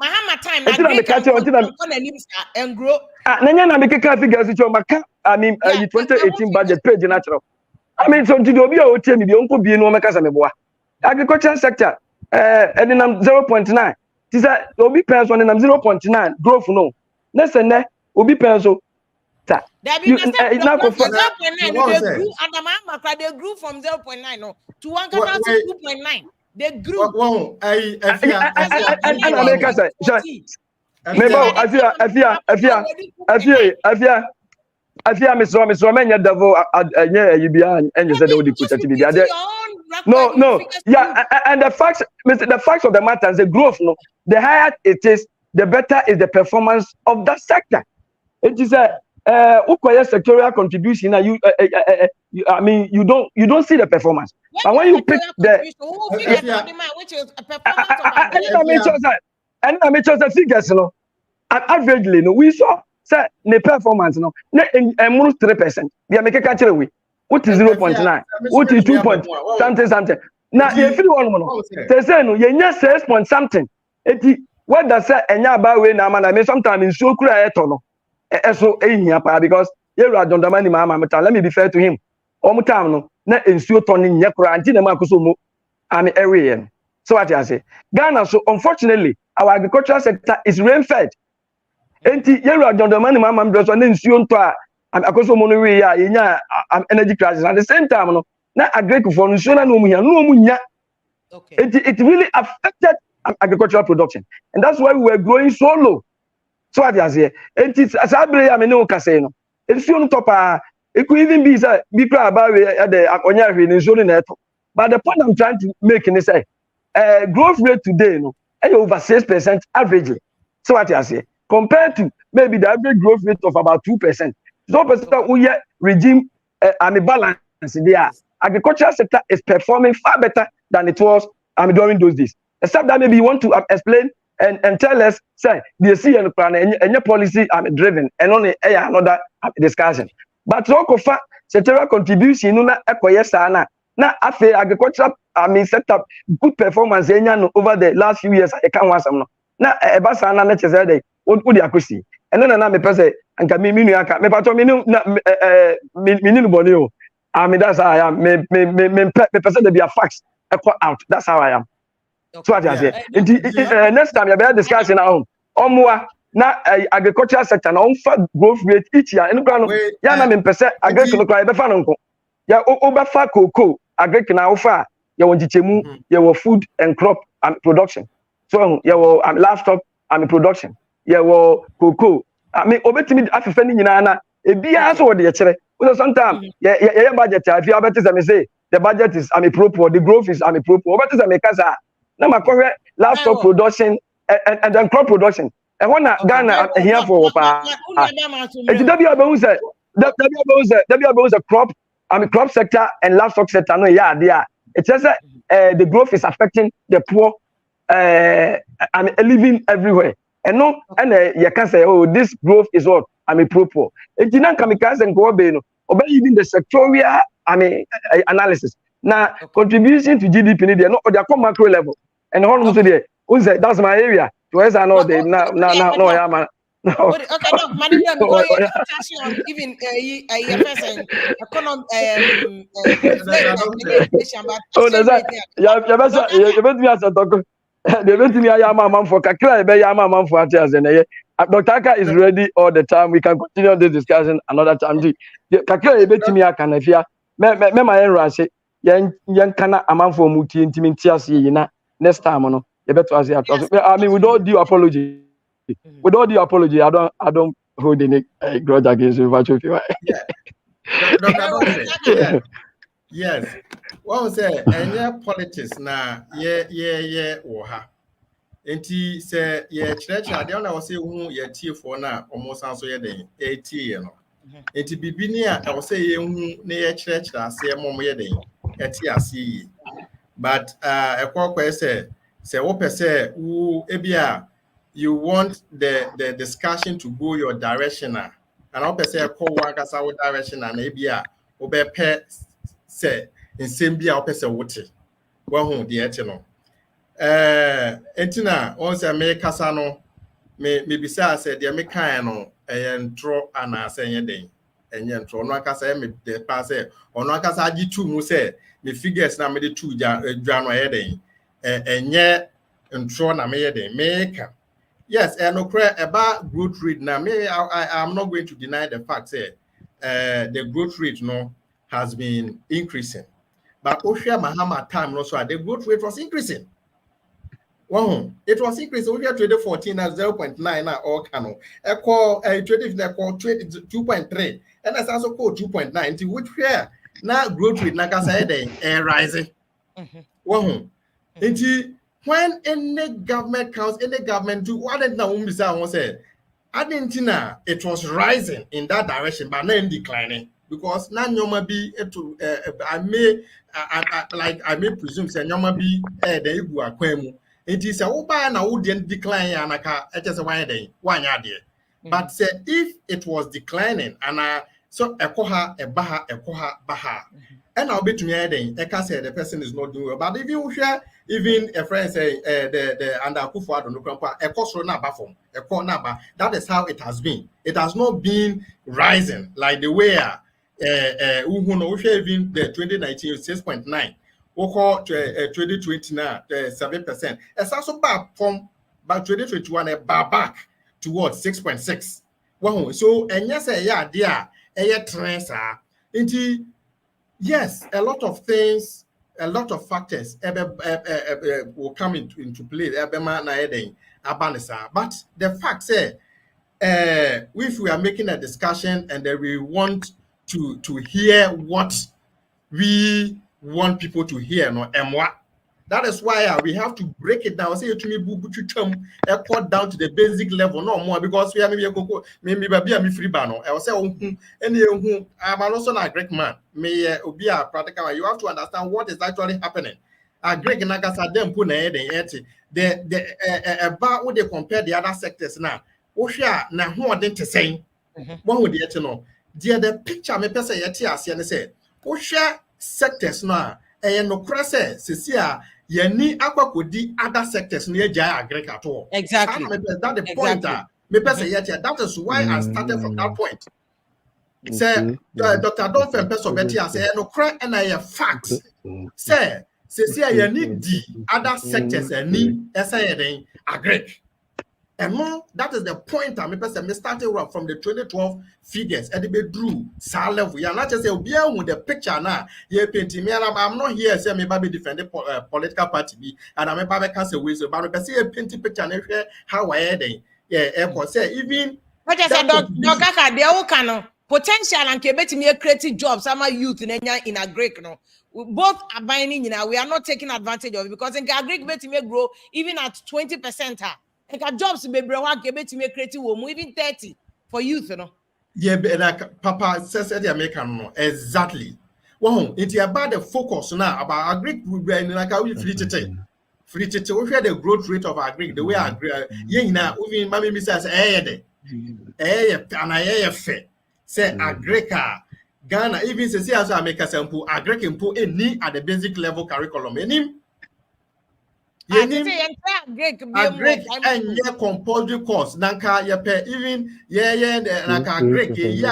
Mahama time na grow. Nanya na make figures which you 2018 budget page natural. So today obi o tie me bi onko bi no meka me boa. Agriculture sector and then 0.9. This is obi pens on 0.9 growth no. Next and obi pens so they grew from 0.9 no to 2.9. They grew. No, yeah, and the facts of the matter is the growth. No, the higher it is, the better is the performance of that sector. It is a sectorial contribution. You don't see the performance. But when you pick the figures, averagely, we saw the performance, 3%. We are making catch away. What is 0.9? What is 2 point something? Now, if you want to say no, you just 6 point something. What does say? And about way now, man. Sometimes in so clear because you are don't money, mama. Let me be fair to him. No, na ensure turning nyakura anti na makuso mo area. So what I say, Ghana. So unfortunately, our agricultural sector is rain fed. Enti you are don't money, mama. Because na ensure to akoso mo no we ya energy crisis. At the same time, no na agriculture for ensure na no mu nya. Okay. It really affected agricultural production, and that's why we were growing so low. So what I say, enti asabre ya me no ka say no. Ensure no top it could even be about the but the point I'm trying to make is growth rate today, over 6% averagely. So what I say, compared to maybe the average growth rate of about 2%. So we regime balance there. Agricultural sector is performing far better than it was during those days. Except that maybe you want to explain and tell us, say, the CN plan and your policy driven and only another discussion. But Rokofa, sectoral contribution, na ekoyesana. Na afe agricultural, set up good performance over the last few years. I can't want some. Na ebasana na chesede. What would you see? And then na me pese anka mi nuaka. Me pato mi nu bonio. That's how I am. Me pese de be a facts. Out. That's how I am. So what I say. Next time you better discuss in our home. Omwa. Na agricultural sector na growth rate each year enu kwa no ya na me pese agriculture kwa be fa no nko ya obefa cocoa agriculture na ofa ya wonchichemu ya wo food and crop production so ya wo livestock production ya wo cocoa obetimi afefa ni nyina na ebia so wo de kire so sometimes ya budget afi abetisa me say the budget is appropriate, the growth is appropriate obetisa me kasa na makohwe livestock production and then crop production. And when Ghana here for a crop sector and livestock sector. No, yeah, they are. It's just the growth is affecting the poor. Living everywhere. And no, and you can say, oh, this growth is what poor. It didn't come and go obey even the sectorial analysis. Now contribution to GDP, they are not they are come macro level. And how say that's my area. Where's I know they no yeah man. No. Okay, no, man, even oh, that's that. You bet me as a talk. They bet me I am a man for Kakra, I am a man for Atias and Dr. Aka is ready all the time. We can continue this discussion another time. Kakra, bet me I can if you me my rush. Yan kana a man for Muti intimatias next time no. I mean, with all due apology, I don't hold any grudge against you. Yeah. Yes. What was it? And yeah, politics now, yeah, oha. Enti say ye church ade na wo say hu ye tie for na omo san so ye den e tie no. Enti bibini a wo say ye hu na ye church ase mom ye den e tie ase yi. But ekwa say wo pese wo ebia you want the discussion to go your direction and wo pese e call one kasa wo direction na ebia wo be pe say nsem bia wo pese wote. Wo hu de ete no. Entina on say me kasa no me bisa say de me kan no entro ana say yen den enye ntro no akasa me de pa say ono akasa agi tu mu say me figures na me de tu dwa no ye den enye ntro na me ye den me ka yes no cre about growth rate na me I'm not going to deny the fact say the growth rate no has been increasing but Election-Mahama time no so the growth rate was increasing. Wow, it was increased over 2014 at 0.9 na all cano. Equal 2.3 and that's also called 2.9 which here now growth rate like I said rising. Wow. When any government counts, any government do what did now say Argentina it was rising in that direction but then declining because now nyoma be I may presume say nyoma be the igu akwemu. It is a uba na wouldn't decline anaka just a one day. But say if it was declining and so ekoha baha and I'll be to me I can say the person is not doing well. But if you share even a friend say the under Akufo Addo no kwampa ekosoro na ba form ekọ na ba that is how it has been. It has not been rising like the way even the 2019 6.9 Oko 2020 now 7%. It's also back from by 2021 back towards 6.6. Wow, so and yes, yeah, trends are into yes, a lot of things, a lot of factors will come into play. But the fact say if we are making a discussion and then we want to hear what we want people to hear no emwa that is why we have to break it down say to me down to the basic level no more because we are maybe me free ban no I will say any I'm also a Greek man me obi a practical you have to understand what is actually happening a Greek na kasa dem pu na the about what they compare the other sectors now wo hwe na ho odin te sen one with the no the picture me person yet ase ne say wo hwe sectors no no crase sisi a yani akwakodi other sectors no agya agric at all Exactly. That the point me person yet that is why I started from that point say Dr. Donfen person beti ase no cra and I facts say sisi a yani di other sectors ani say den agric. And more, that is the point. I'm starting from the 2012 figures. And they drew sal level. You're not just say, be with the picture now. You're painting me. I'm not here say me baby defend the political party. And I'm a baby cancer with you. But I see a painting picture and how I had airport say even. But I said, Dr. they all can potential and kebeti me creative jobs. Some youth in a Greek no. Both are buying we are not taking advantage of it because in Greek beti me grow even at 20%. And jobs be brewa kebeti me creative even 30 for youth, you know. Yeah, but Papa says the American no exactly. Well, it's about the focus now about agri like how we free to we share the growth rate of agri the way agri now even mommy misses and I say agrica Ghana even say as America sample agri impo any at the basic level curriculum any agric and yeah compulsory course nanka ye even nanka agric ye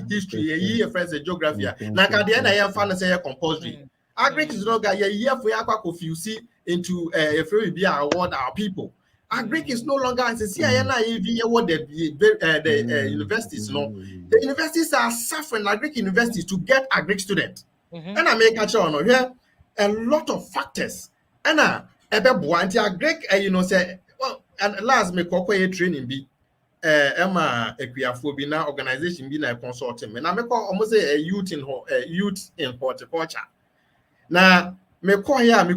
history ye friends geography nanka the na ye fan say compulsory agric is not ga ye for yakwa confuse into if we be award our people agric is no longer as see na even what the universities no the universities are suffering agric universities to get agric students and I make a sure no here a lot of factors and Greek, say, well, and last me training be Emma Equiafo na organization be na consulting. And I make almost say a youth in horticulture. Now me call here me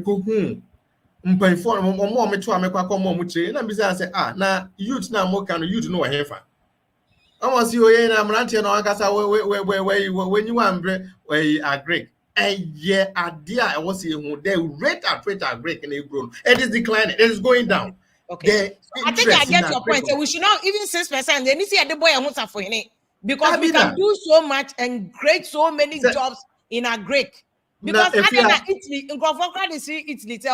mpanyinfo mo me to amekwa ko mo mutre na bisa say na youth na mo kan youth no hefa almost you na mrantie na akasa when you ambre we agree yeah idea was hu the rate at agree can grow it is declining, it is going down. Okay, I think I get your point. So we should not even 6%. They need to see the boy and for it because we can do so much and create so many jobs in a Greek. Because I think that Italy, in Crawford, they see Italy, they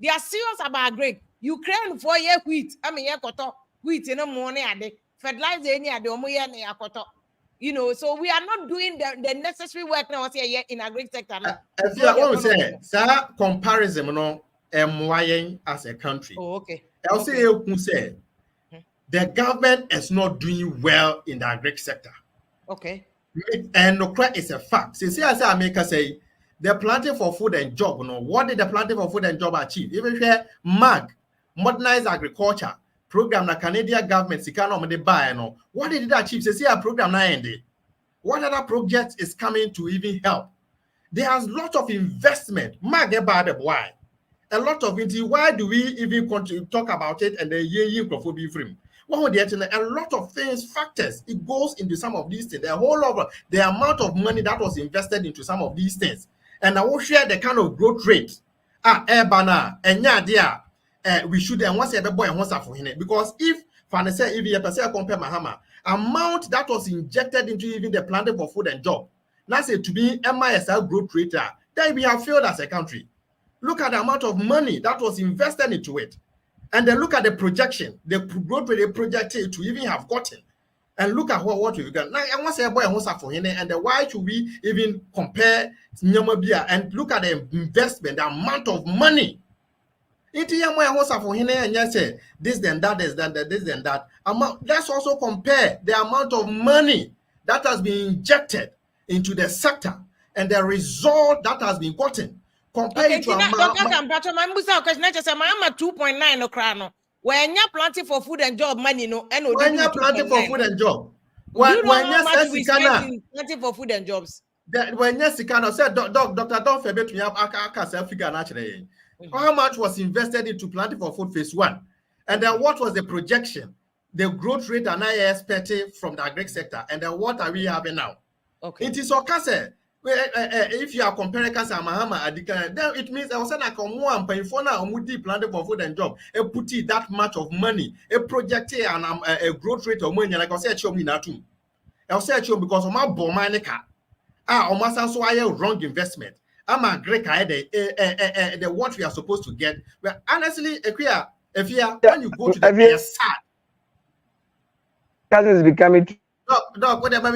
are serious about Greek. Ukraine 4 year wheat. I mean, wheat in the morning, fertilizer any at the you know, so we are not doing the necessary work now in a Greek sector. If you want to say, sir, comparison, no, as a country. Oh, okay. I'll say, you say, the government is not doing well in the Greek sector. Okay. And no credit is a fact. Since I say America say the planting for food and job, you know, what did the planting for food and job achieve? Even share MAG, modernized agriculture program, the Canadian government, they buy, you know, what did it achieve? Say a program now ended. What other project is coming to even help? There's a lot of investment. MAG about the why. A lot of it. Why do we even continue to talk about it and then be free? Well, a lot of things, factors, it goes into some of these things. The whole of the amount of money that was invested into some of these things. And I will share the kind of growth rate. Bana, and yeah, we should and once every boy wants for him. Because if you compare Mahama, amount that was injected into even the planting for food and job, that's it to be MISL growth rate, then we have failed as a country. Look at the amount of money that was invested into it. And then look at the projection, the growth rate they projected to even have gotten. And look at what we've got. Now, I want to say, boy, I want for him, and why should we even compare Nyamabia and look at the investment, the amount of money? Into Yamaya Hosa for him, and yes, say this, then that, this, then that. Let's also compare the amount of money that has been injected into the sector and the result that has been gotten. Compared to my 2.9 no crown. When you're planting for food and job money, no, and when you're planting for food and job, when you're planting for food and jobs. When you're said, Doctor, don't forget to have figure naturally. How much was invested into planting for food phase 1? And then what was the projection, the growth rate and I expected from the agri sector? And then what are we having now? Okay. It is okay. If you are comparing Election-Mahama, then it means I was saying I come one pay for now planting for food and job. A put it that much of money, a project and a growth rate of money, like I said, show me that too. I'll say because of my bomanica. Almost so I wrong investment. I'm a Greek the what we are supposed to get. Well, honestly, if you when you go to the sad. That is becoming Doc, what am I?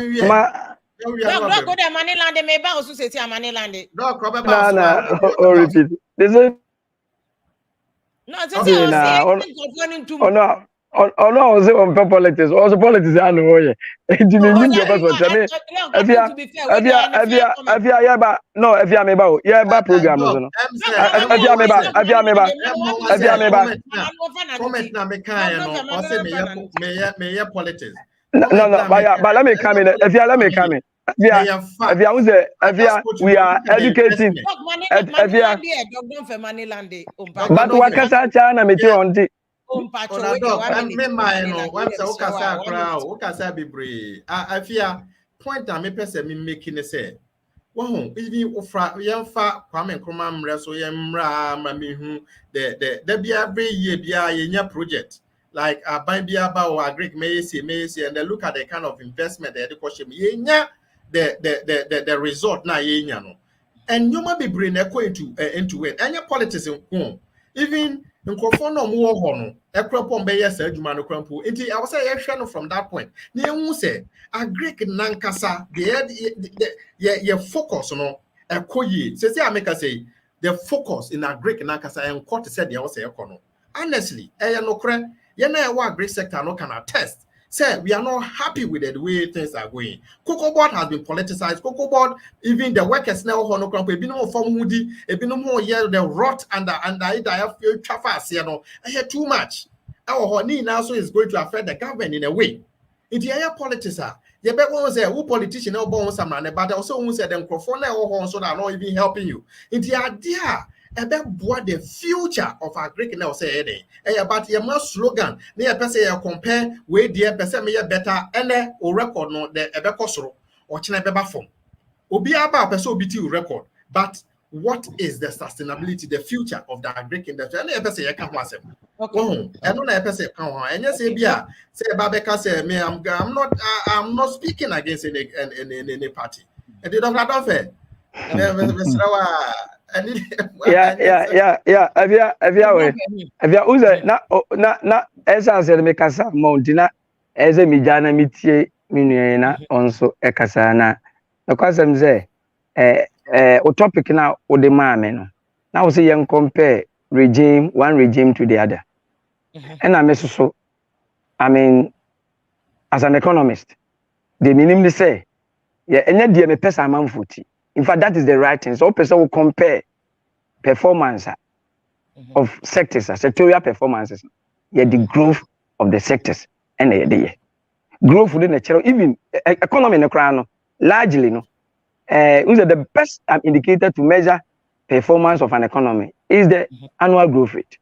Doc, go there, money land. Maybe also say money land. Doc, repeat. This is no, no, I was on politics. Also, politics, I know. Yeah, if you program, politics. No, but let me come in. If we are educating. But what can I China me on the point I making say. Wow, even Yamfa, Kwame Nkrumah Mreso Yamra, Mamihu, the be every year project. Like Bambiaba or Greek Macy, and they look at the kind of investment the education, the result now, and you might be bringing into it. And your politics in home, even in Kofono Muohono, a crop on Bayer said, Jumano Crampo. I was saying from that point. You say a Greek Nankasa, the focus on a koyi. Say, I make us say the focus in a Greek Nankasa and court said, the say, honestly, what great sector no can attest. Say we are not happy with the way things are going. Cocoa board has been politicized. Cocoa board, even the workers now no cramp. Ebi no form hoodie. Ebi no more here the rot and it. I have traffic. I hear too much. Our honey now so is going to affect the government in a way. In the area politics, you bet one say who politician no born some man, but also who said them microphone or so that not even helping you. In the idea, about what the future of our Greek now say, but your most slogan, near person compare with the person me better and or record no the ebekosoro or china beba form. Obi aba person obi ti record, but what is the sustainability, the future of the Greek industry? And person you can't answer. Okay. I don't know person can and you say bia say Babeka say me I'm not speaking against any party. And they don't fair. Yeah. Avia uze na esa se me kasa mountina eze mi jana mitie minue na onso ekasa na kwasem ze o topic na o de maame no na wo se yen compare one regime to the other. And I so I mean as an economist the minimum say yeah enya de me pesa manfoti. In fact, that is the right thing. So, person will compare performance of sectors, sectorial performances. Yeah, the growth of the sectors and the growth within the channel, even economy in the crown, largely, the best indicator to measure performance of an economy is the annual growth rate.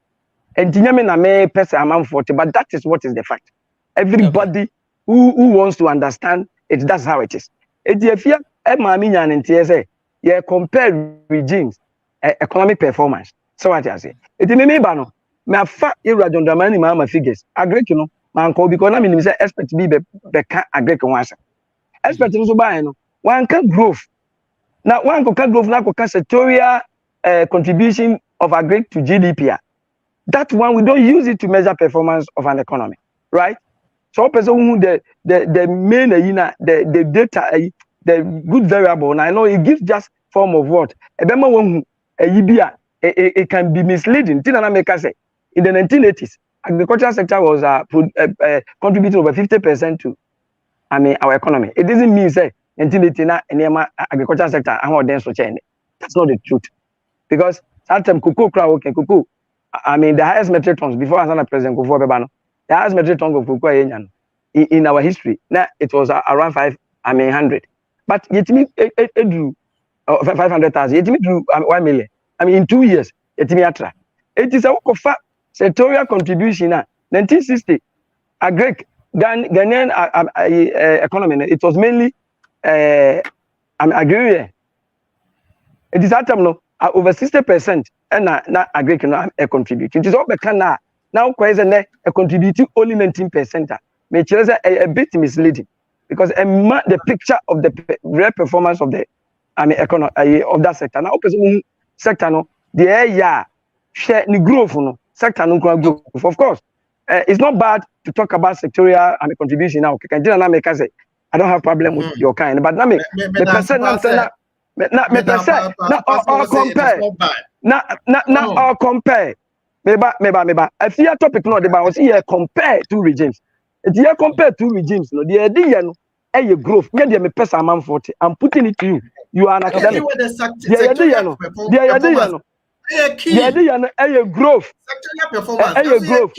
And may person amount 40, but that is what is the fact. Everybody who wants to understand it, that's how it is. If you yeah, compare regimes, economic performance. So what I say? It may be no. Me afa irradon mani ma figures. Agree no. Man ko because na me say expect be can agree ko wasa. Expect no so buy no. One can growth. Now one can growth na ko sectorial contribution of agree to GDP. That one we don't use it to measure performance of an economy, right? So person who the main the data the good variable, and I know it gives just form of what it can be misleading. In the 1980s, agricultural sector was contributing over 50% to our economy. It doesn't mean say 1980 agricultural sector that's not the truth, because at time cocoa, the highest metric tons before Asana President Kufuor Bebano, the highest metric tons of cocoa in our history. Now it was around 100. But yet me drew 500,000. Yet me drew 1 million. In 2 years, yet me atra. It is a work of sectorial contribution. 1960, a Greek Ghanaian economy. It was mainly agrarian. It is at time over 60% and not a Greek contribute. It is all the now a contributing only 19%. Which is a bit misleading. Because the picture of the real performance of the economy of that sector. Now, sector no the share the growth no sector no growth. Of course, it's not bad to talk about sectorial contribution now. Can you make say I don't have problem with your kind, but now me percent compare. Meba. If you topic no the was here compare two regimes. If you compare two regimes, no, the idea no, a growth. Me me pesa man 40. I'm putting it to you. You are an academic. The idea no, a growth. A growth.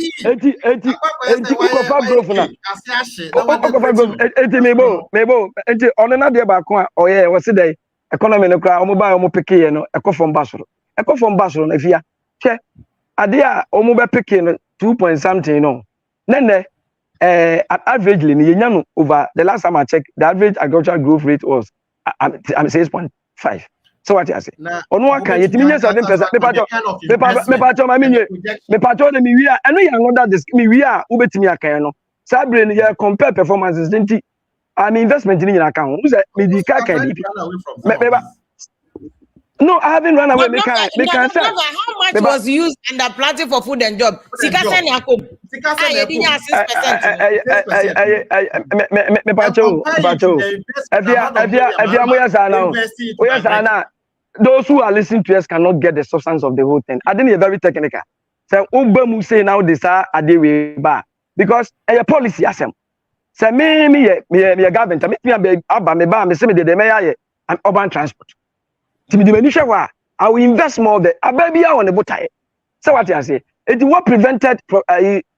Mebo. On another back one. Oh yeah, what's the economy no cry? Omo buy omo peke no. Eko from Basel. If you check, idea omo buy peke no 2 point something no. Then averagely, over the last time I checked, the average agricultural growth rate was 6.5. So what I say? On one can you mean 7%? I know you know this. We are ubetimi akano. Sabre you compare performances. Investment in your account. Who's no, I haven't run away. How much was used in the planting for food and job? Those who are listening to us cannot get the substance of the whole thing. I think it's very technical. So Uber say now this are the way back because a policy asem. Say me government. Me say me the mayor and urban transport. I will invest more there. I baby on the boat. So what I say? It what prevented Mr.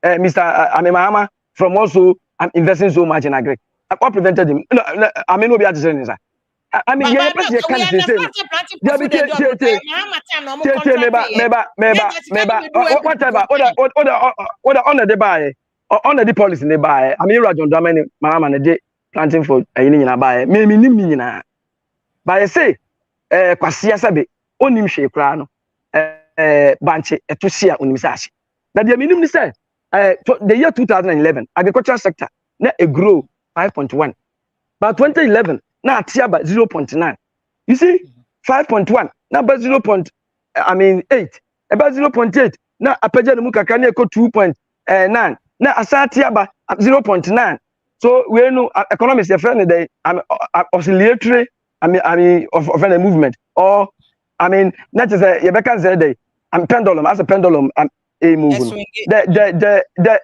Election-Mahama from also investing so much in agri. What prevented him? No, I mean, no be at the I mean, yeah, but you can't say. Yeah, but whatever, on the buy, on the policy they buy. I mean, Rajon Damani, Mama, and the planting for a union buy. Me, but I say, Kwasia Sabi, onim she crano, banche, to see a unisashi. That the minimum say, the year 2011, agricultural sector, net a grow 5.1. But 2011, now tiaba 0.9. You see, 5.1, now by 8, about 0.8. Now a page muka can echo 2.9. Now a tiaba 0.9. So we know economists are friendly. They oscillatory. Of any movement, or that is a Rebecca said pendulum as a pendulum a movement. The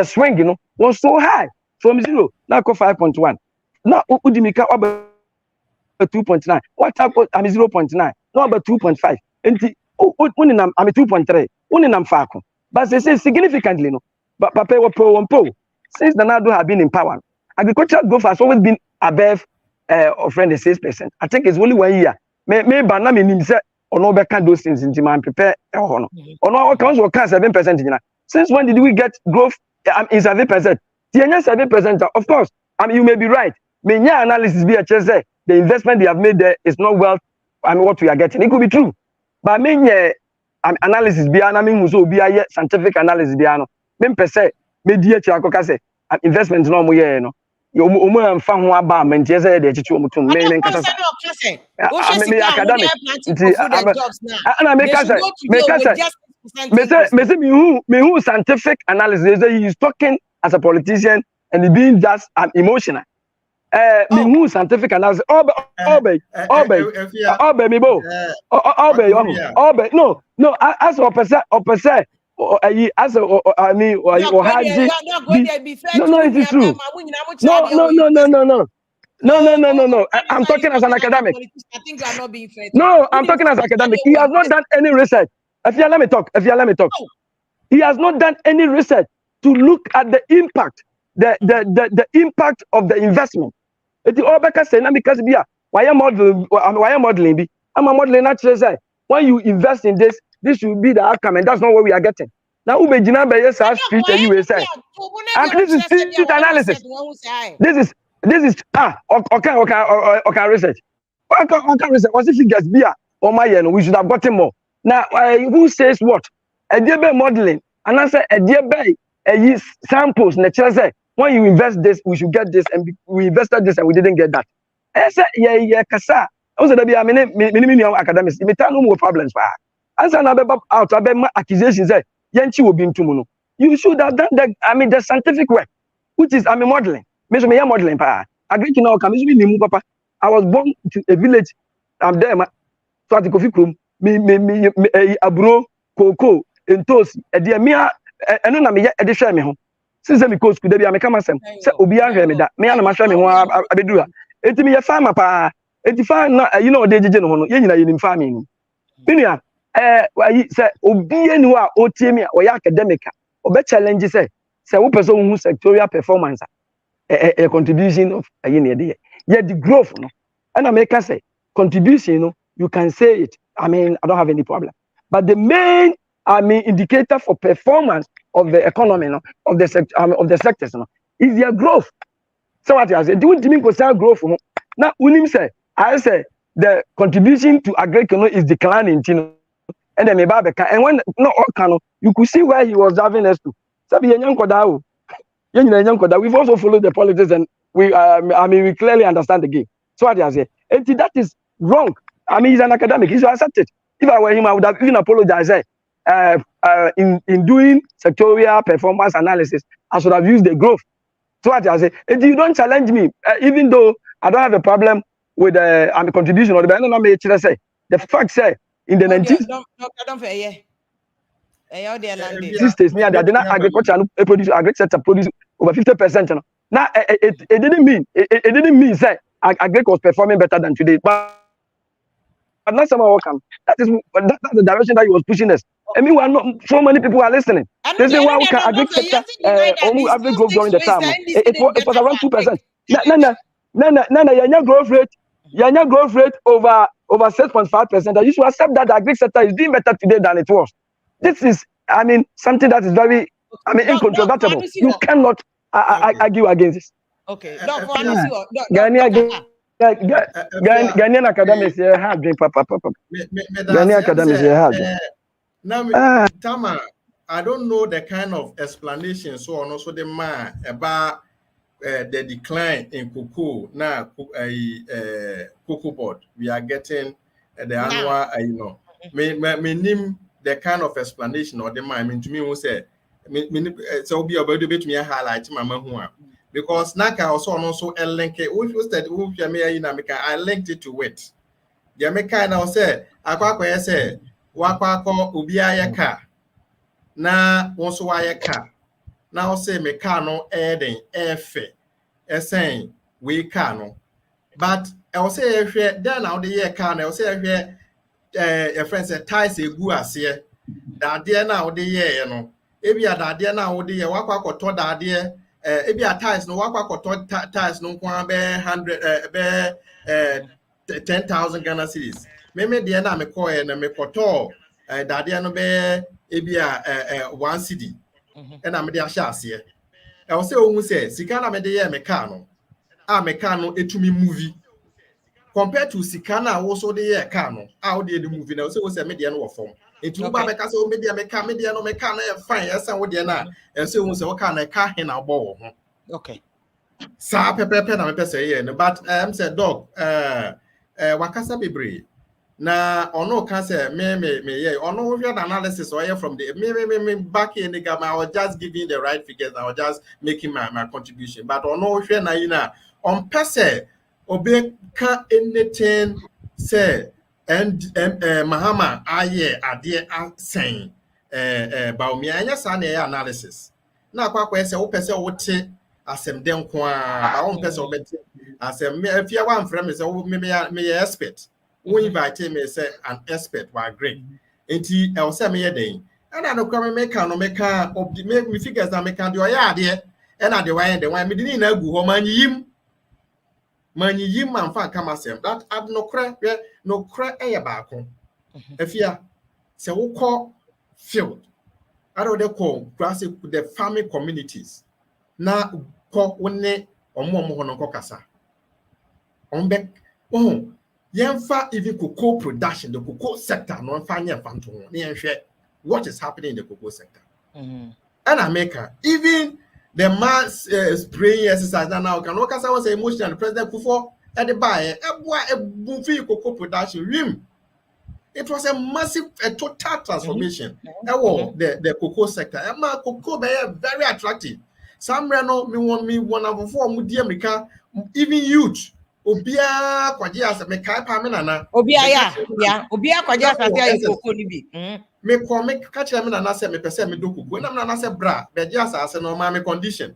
swing, was so high from 0 now 5.1. Now Udimika over 2.9. What type of 0.9? No about 2.5. And 2.3. Only Faco. But they say significantly no. But Papa was pro and po. Since the Nado have been in power, agricultural growth has always been above friend 6%. I think it's only 1 year. May banana mean say or no back those things in demand prepare or no. Or no accounts will 7%. Since when did we get growth in 7%? 7%, of course. You may be right. May your analysis be a chance the investment they have made there is not well what we are getting. It could be true. But may analysis be a scientific analysis be ano. Même percent media say investment no more no. You am fan who are and yes, they teach you to main and academic. And I make me who scientific analysis he is talking as a politician and he being just emotional. Me who scientific analysis obey no as opposite as no, it is true. No. I'm talking as an academic. No, I'm talking as academic. He has not done any research. Let me talk. He has not done any research to look at the impact, the impact of the investment. It's all because why am modeling? I'm a modeling naturally say when you invest in this should be the outcome, and that's not what we are getting. Now, Ubejina Bayes has street and USA. And this is street analysis. This is okay, research. Okay, research. What if he gets beer or my we should have gotten more. Now, who says what? A dear modeling, and I say a dear bay, samples, natural say, when you invest this, we should get this, and we invested this and we didn't get that. I said, yeah, Kasa. Also, there be a minimum academics. You may tell no more problems. As an out about accusations, Yanchi will be into Muno. You should have done the scientific work, which is modeling. Miss me modeling. I agree to now. Papa. I was born to a village. I'm there, so at the coffee room. Me, abro, cocoa, and toast. A dear mea, and then I'm a dish me home. Since me coach could be a come say, Obia me that me and my family I be do it. It's me a farmer, pa. It's fine, you know, they didn't know, in farming. Minia. Say obi anywhere otiemi or academic or be challenge say one person who sectorial performance a contribution of a year there. Yet the growth no and I make say contribution you can say it. I don't have any problem. But the main indicator for performance of the economy of the sectors is their growth. So what I say do you mean growth now unim say I say the contribution to agriculture is declining and then and when you could see where he was driving us to. We've also followed the politics and we clearly understand the game. So what I say, that is wrong. He's an academic. He should accept it. If I were him, I would have even apologized. In doing sectorial performance analysis, I should have used the growth. So what I say, you don't challenge me, even though I don't have a problem with the contribution or the fact say. In the 1960s, they didn't agriculture produce agriculture produce over 50%. Now it didn't mean say agriculture was performing better than today, but not somehow come. That's the direction that he was pushing us. I mean, we're not. So many people are listening. And They say, no, "Wow, no, no, agri no, sector, that almost these average growth during the time. it It was around 2%. Your growth rate, your growth rate over 6.5%. You should accept that the agri sector is doing better today than it was. This is, I mean, something that is very, I mean, incontrovertible. You cannot argue against this. Okay. Don't for honestly, Ghanaian academics here have dream, papa. Ghanaian academics here have. Now, Tama, I don't know the kind of explanation so on also the man about the decline in cocoa now cocoa board we are getting the annual me name the kind of explanation or the man I mean to me who say so be about to be me highlight mama who because naka also a link I linked it to it the American now say akwa say wakwa obi ayeka na wonso ayeka na o say me car no eden efe esen we car no but I will say then now the year car I will say your friend say ties egu ase that there now the year no ebi adade na wo de ye wakwa koto dade ebi ties no wakwa koto ties no kwa be 100 be 10,000 Ghana cedis me de na me call na me koto dade no be ebi 1 cedi na me de ahia ase I will say ohun say sika na me de ye me car no etumi movie compared to sika na wo so de ye car no a wo de movie na wo say me de no wo form enti wo ba be ka say o me de me car na e fine esa wo de na e say ohun say wo car na car he na bo wo ho okay sa pepepe na me pese ye no but say dog wakasa bebre na ono ka say me ye ono wo hwe analysis or here from the me back in the gamma I was just giving the right figures I was just making my contribution but ono hwe na yi na on pese obe ka anything say and Mahama aye ade asen Bawumia anya sa na analysis na akwa say wo pese wo te asem den ko a ba wo pese wo bete asem me afia wan frame say wo me expert wo invite me say an expert wa great enti I will say me den and I no come me ka no me ka me figures na me ka de oya ade and na de wan me di na agu ho manyiyim manfa kama sem that ad no kra eye baako afia se wo call field I don't call grass the farming communities na ko woni omo ho no kokasa onbe yemfa even cocoa production the cocoa sector no mfa nya fanto ho na yenhwe what is happening in the cocoa sector and America even the mass spraying exercise now can work as I was emotional president Kufo at the buy a boomful cocoa production rim. It was a massive total transformation. The cocoa sector. Cocoa very attractive. Some reno me one of four mudi America even youth. Obia kwaji as me kai pa me nana. Obia kwaji as ase cocoa ni bi. Me catch me nana say me pese me do cocoa. Na nana say bra, be just as no ma me condition.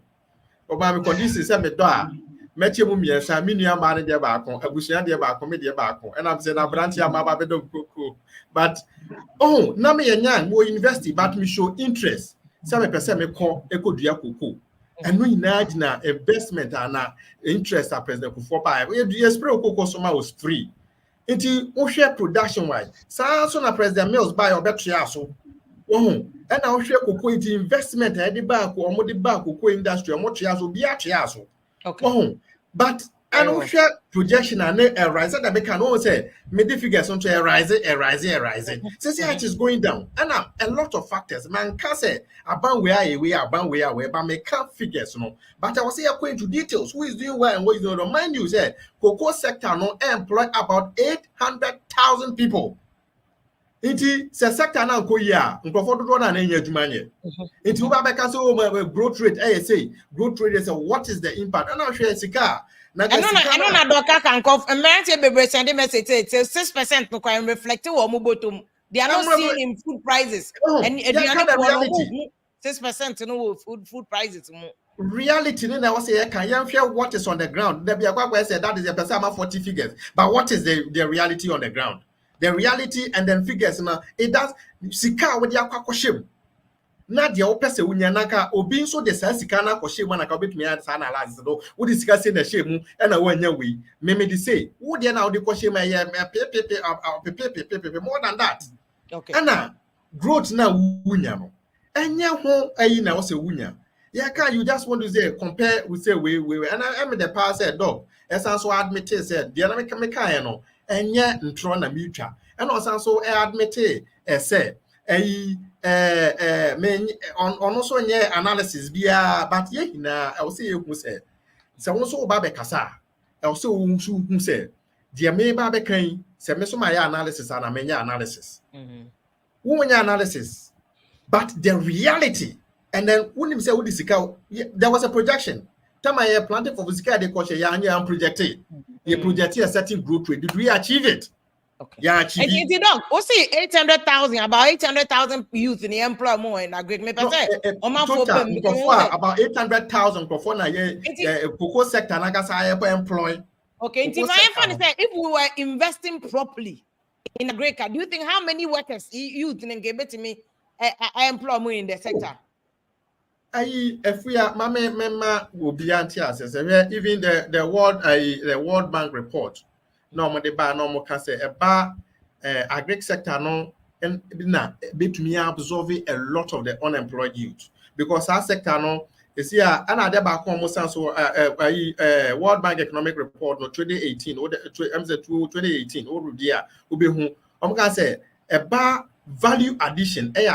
Oba me condition say me do a meche mu miensa me nua ma ne de ba akon, abusuan de ba akon, me de ba akon. And I'm say na branch ya ma ba be do cocoa. But na me yenyan mo university but me show interest. Say me pese me kon ekodua cocoa. And no na investment and interest at President Kufo by the spray cocoa soma was free. Into share production wise. So na President Mills buy or better so. And now share cocoa into investment at the back or more the back cocoa industry or more triaso be a triaso. Okay. But I don't share projection and a rise that they can always say made figures on a rise. Since it is going down, and a lot of factors. Man can say about where we are, but make can't figures, no. But I was here going to details. Who is doing well and what is doing? Mind you, say cocoa sector no employ about 800,000 people. Inti se sector na nko ya nkofo dodo na na nya adwuma nye inti wo ba be ka so growth rate say growth rate say what is the impact and I share sika na na doka kan kof emergency bebre send message say 6% no can reflect wo mo bottom they are not seeing in food prices and they are not 6% no food prices mo reality na was say can you hear what is on the ground there be akwa say that is a person 40 figures but what is the reality on the ground The reality and then figures now, it does sika with your kwakoshem. Na dia opese unya naka obi nso de sa sika na kwoshe mu na ka obetumi asa na analysis do wo de sika se na shemu e na wanya we me de say wo de na wo de kwoshe ma ye pepe more than that. Okay. Ana growth na wunya no enye ho ayi na wo se wunya ya ka you just want to say compare we say we and I am the power said dog esan so admit say de na me ka no enye ntro na me twa and osan so admit say ayi on so nye analysis bia but ye na I will say you say se won so ba be kasa I will say who say de me ba be kan se me so my analysis and me analysis analysis but the reality and then when him say what is there was a projection time I planted for physical de coach ya projected you projected a certain growth rate. Did we achieve it? Okay. Yeah, achieve it. And dog, we see 800,000, about 800,000 youth in the employ more in a great me total about 800,000 before na cocoa sector na gasa employ. Okay, and if we were investing properly in a great do you think how many workers youth in me employ more in the sector? If we are mama will be anti us even the World Bank report normally by normal can say about agri sector no and na between absorbing a lot of the unemployed youth because our sector no is here another back almost so World Bank economic report no 2018 or 2018 or there will be who can say about value addition there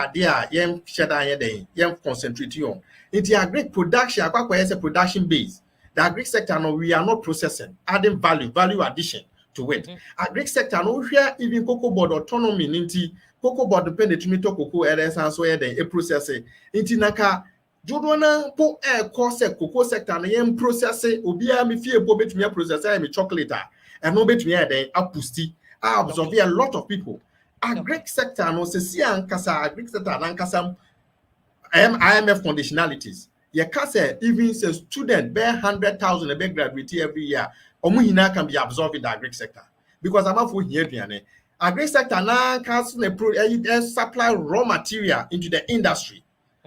yem sheda here yem concentrate on into agri production akwa is a production base the agri sector no we are not processing adding value addition to it. Agri sector no here even cocoa board autonomy into cocoa board depend to me to cocoa areas and so a process into naka jodona po course cocoa sector na yem process obia me fie bo betumi process me chocolate and no betumi then apusti absorb a lot of people. Agri sector no se si ankasa agri sector ankasa IMF conditionalities. You can say even a student bear 100,000 a big graduate every year. Omuhina can be absorbed in the agri sector because I'm not for here. Agri sector now can supply raw material into the industry.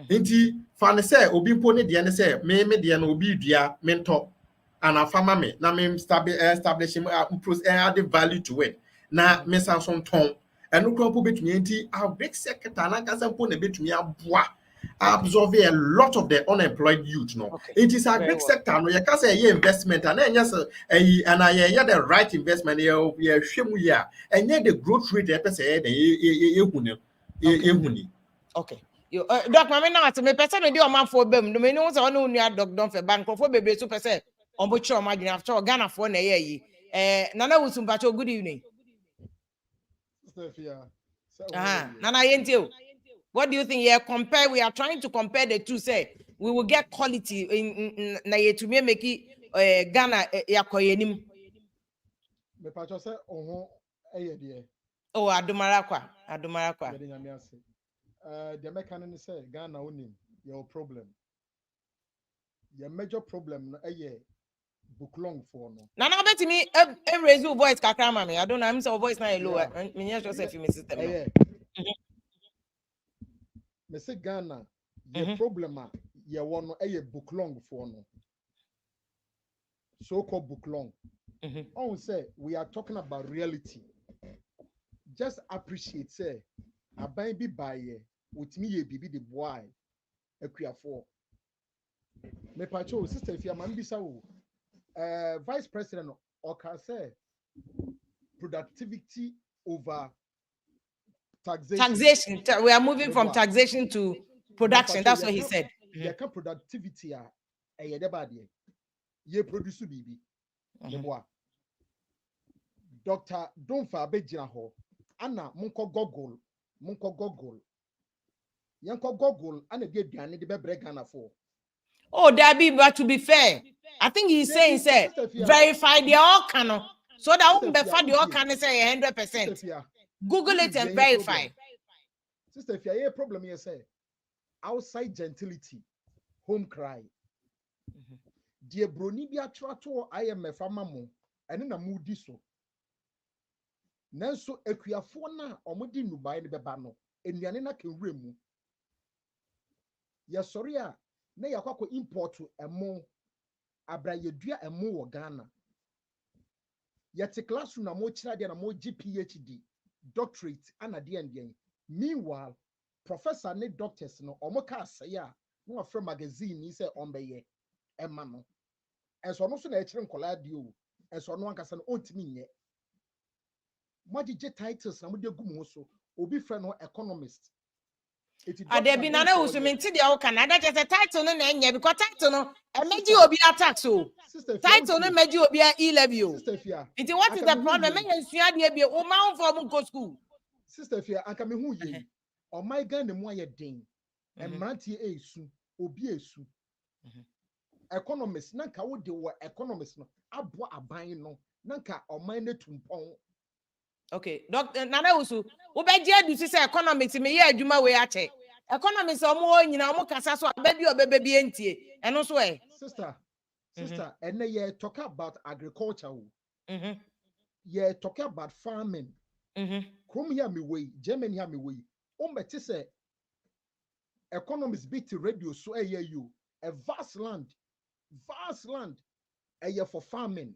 Into fanese obi pone de say me de no obi dua mentor and a farmer me na me establish add value to it. Na me sanson ton and no crop between enti agri sector na can say pone between aboa absorb a lot of the unemployed youth. No, it is a big sector. No, you can say investment and then yes, and I the right investment. And yet the growth rate. Okay. You doc mama na ati me pese me di o man for bem no me no so no nua doc don fe bank for bebe so pese on bo chiro margin after Ghana for na ye Nana Wusumpa cho good evening. Nana Yentio. What do you think? Yeah, we are trying to compare the two. Say we will get quality in na ye to make it Ghana yakoyenim. Me pacho say oho eye Oh, Adumarakwa. The mechanic say Ghana onim your problem. Your major problem no book long for no. Nana bet me raise your voice kakra mami. I don't know. I'm so voice na low. Me just say me system. Me say Ghana your problem your one book long for no. So-called book long. I say we are talking about reality. Just appreciate say a baby buy with me baby the boy a for. Me pacho sister if you man bisa vice president or can say productivity over taxation. We are moving from taxation to production. That's what he said. Yeah, can productivity a bad ye produce baby. Doctor don't fa bejina ho. Anna munko Google. Yanko Google and a good gun the bebre Ghana for. Oh, that be but to be fair. I think he's saying say verify the all canon. So that won't be the all canon say 100%. Google it and verify. Sister, if you have a problem here, say outside gentility, home cry. Dear Broni be a trato IMF amamo, and in a moody so. nanso akuafo na omodi nubai ne beba no enuane na kenwura mu ye sori a na yakwakọ import emo abrayedua emo wo Ghana yet classroom na mo kira de na mo PhD doctorate ana de ndien meanwhile professor ne doctors no omo ka aseye a no afre magazine ni say ombeye ema no enso no so na ekire nkola de o enso no ankasa no ontimi nye modije titles na mo de gum so obi frɛ no economist Adebi na na usumenti de o Canada just a title no na enye because title no emeji obi tax o title no meji obi e-level. It what is the problem? Me ensua de bi o ma from go school. Sister Fia anka me hu ye. O my Ghana mu aye den. Emrantie esu, obi esu. Economist nanka wo de wo economist no abo aban no nanka o man na tumpon. Okay, Doctor Nana Usu, wo be je adu say economics me ye adwuma we ache. Economics omo nyina omo kasa so ababi obebe bi entie. Eno so e. Sister, and ye talk about agriculture. Ye talk about farming. Come here me way, Germany here me way. O meti say economics beat radio so you a vast land for farming.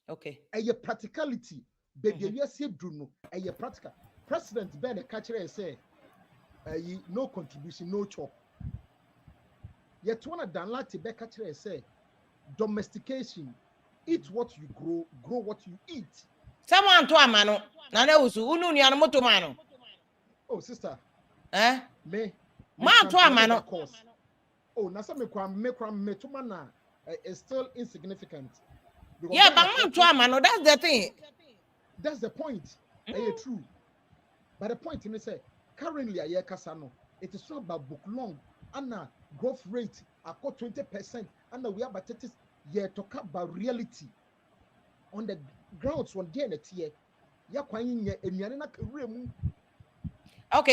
Okay. A practicality. Baby, we see Bruno. A practical. President Ben a catcher say, no contribution, no chop. Yet one of Dan Lati be catcher say, domestication. Eat what you grow what you eat. Someone to amano. Nana Usu, unu ni anomoto mano. Oh, sister. Me to amano. Oh, nasa me to mana is still insignificant. Yeah, but man to amano, that's the thing. That's the point. True. But the point in say currently a kasano, it is not about book long and growth rate at 20%. And we have about talk about reality on the grounds one day next okay,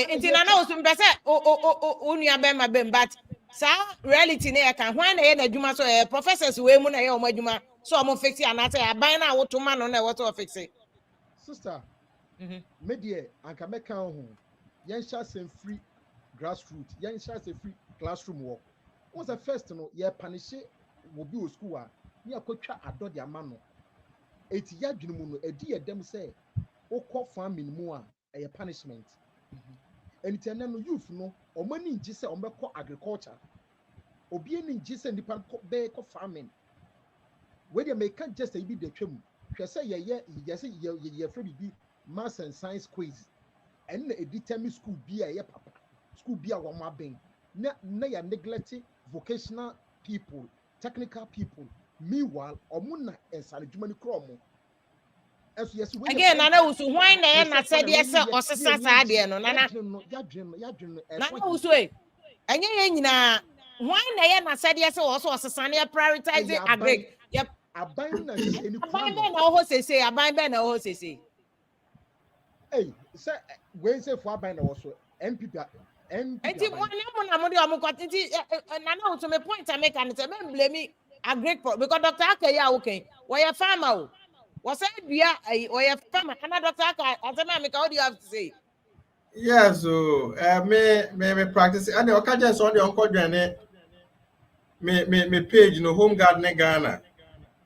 it's in an awesome but sa reality ne kan hwan na ye na dwuma so professors we mu na ye o madwuma so o mo fix ya na say aban na woto ma no na what o fix. Sister, media and can make home. Yen shall free grassroots, yen shall free classroom work. What's the first no? Ye punish will be a school. Near coach adore their man. It's yadumuno, a dear them say, O call farming more a punishment. And it's an youth no, or money in Jissa or Mako agriculture, or being in Jissa and the farming. Where you make just a bit the trim. Say yeah, free be maths and science quiz, and a determined school be a papa, school be a one being. Na ya neglecting vocational people, technical people. Meanwhile, Omuna and Salijumani Chromo. Again, Nana Usu, why na said yes or Sasa no Nana Usu, and yena why na said yes or so Sasania prioritizing agri. Yep. Abang na any say hey, sir, when say for abang also MPP. Enti mo na mo de am ko enti na na to me point I make and say me blame me agri because Dr. Akaya okay. We are farmer o. We say dua we are farmer. Ana Dr. Akaya asema me ka what do you have to say? Yeah, so me practice and the okaja so on the uncle dwane me page no home gardening Ghana.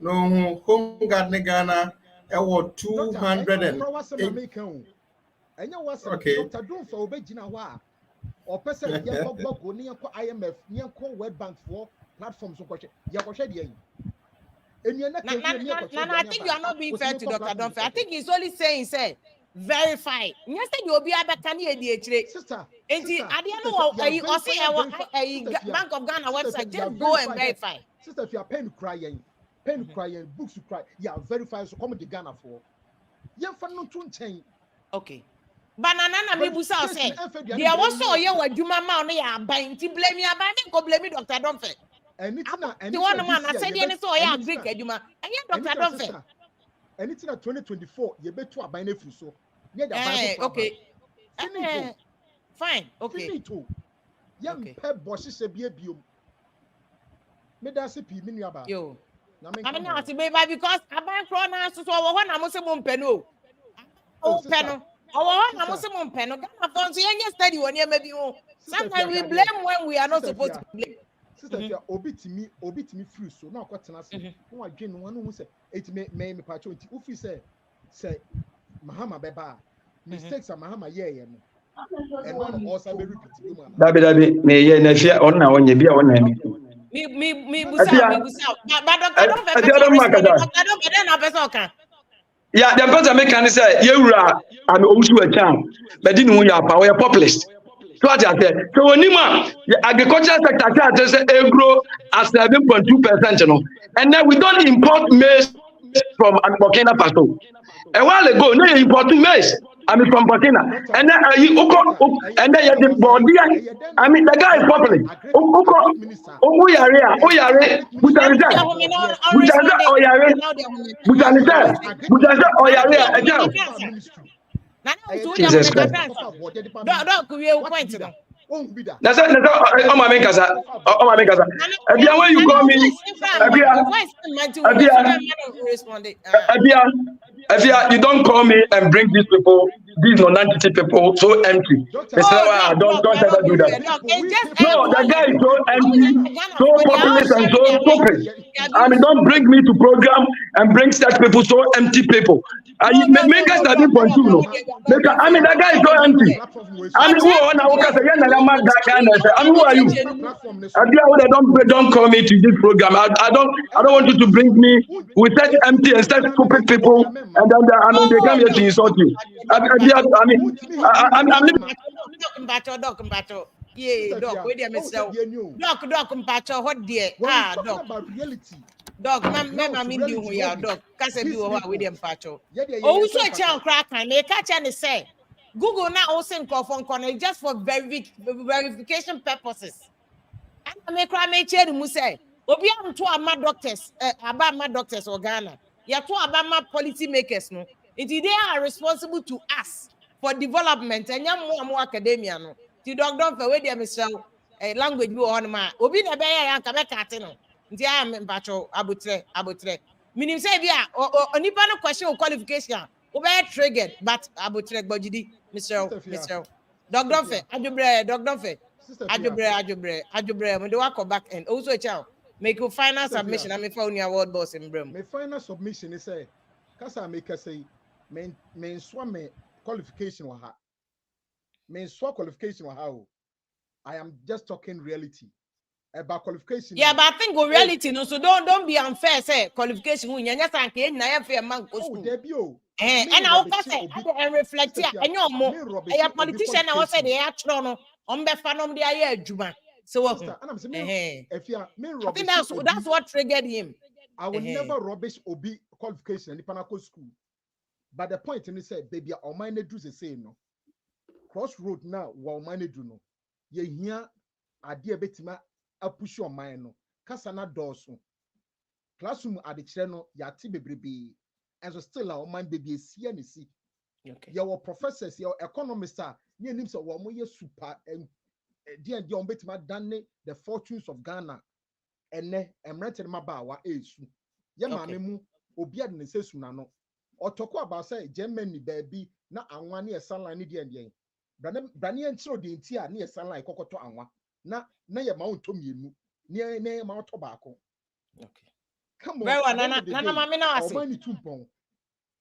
No home gardening Ghana what 200 and okay. Dr. Don't for obejina wa or person go near IMF near World Bank for platforms so I think you are not being fair to Dr. Donfe. I think he's only saying say verify. Yesterday you will be able to sister. Enti adi no say Bank of Ghana website just go and verify. Sister, if you are pen crying, books to cry, yeah, verify so come to Ghana for. Yeah, for no tune chain. Okay. Banana me busa say. There was so you were Juma ma no ya ban ti blame me aban go blame Dr. Donfe. And the one man I said any so ya Greek Juma. And you Dr. Donfe. And it's in 2024 you bet to abine fu so. Okay. Fine. Okay. Finito. Young pep bosses se biom. Me da se pi me nuaba. Yo. I mean, not baby because I buy crown so one I must say Mompeno. panel. Our one panel. Ghana so you study when you maybe sometimes we blame when we are not supposed to blame. Sister, if you obi to me free so now quite an no again one who say it may patch if you say Mahama beba mistakes are Mahama and one also be repeated. Dabi me na fia on na onye bia on na mi Me busa. But doctor don't person. Yeah, the person make can say yewura and owusu a chan but didn't won your power populist. So what I say so onima agriculture sector say grow at 7.2%, you know. And then we don't import maize from Burkina Faso. A while ago, no import maize. I mean from Burkina. And then and then the body. I mean the guy is popular. Jesus Christ. That's oh my make kasa. Abia when you call me Abia, you don't call me and bring these people, these non-entity people so empty. Don't ever do that. No, the guy is so empty, so populist and so stupid. I mean, don't bring me to program and bring such people so empty people. Make us study point two. No. I mean, that guy is so empty. I mean, who are you? Don't call me to this program. I don't want you to bring me with such empty and such stupid people, and then they come here to insult you. I'm yeah, doc, wait a minute. Doc, what dear? Doc. Dog, mama mean you we are dog. Kase bi wo we dem pacho. Oh, so chan crack and they catch and say Google now also phone corner just for verification purposes. And I make cry me chere mu say obi am to ama doctors aba ma doctors or Ghana. Ya to aba ma policy makers no. They are responsible to us for development and yam more academia no. Ti dog don't for we dem sell language bi on ma. Obi na be ya ka be kate no. Nti I am mpacho abutre meaning say bia onipa no question qualification we be triggered but abutre gbojidi Mr. Dr. Fe ajubre me do walk back and also chow make you final submission am for your award boss in brem my final submission is say kasa make say men swa me qualification wa ha men swa qualification wa ha I am just talking reality about qualification. Yeah, but I think reality no, so don't be unfair. Say qualification. We nyanya sanke na ya fair man go school. And I also say and reflect here. And you more a politician na say they are no on be fanom dey aye adwuma. So what? I think that's what triggered him. I will never rubbish obi qualification in Panako school. But the point in say baby o man do the same no. Crossroad now wa o man do no. Ye hia ade betima push your mind no kasana doso classroom adekire no yati bebrebe and so still our mind baby see and see okay your professors your economists are near names of one more super and dear on betima dane the fortunes of Ghana and ne emrete mabawa esu ye maame mu obi ade ne sesu na no otoko about say Germany baby na anwa ne esanline ne de brane entro de ntia ne esanline kokoto anwa na ye mount to mienu ne mount tobacco okay come on very well nana mama na wase mani tumpon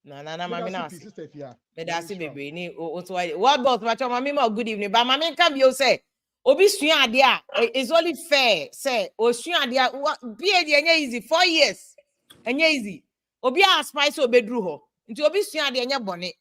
nana mama na wase me da se bebe ni o to what boss ma choma me ma good evening ba mama kan bi o say obi sua ade a is only fair say o sua ade a PhD enye easy 4 years enye easy obi a spice obedru ho nti obi sua ade enye bone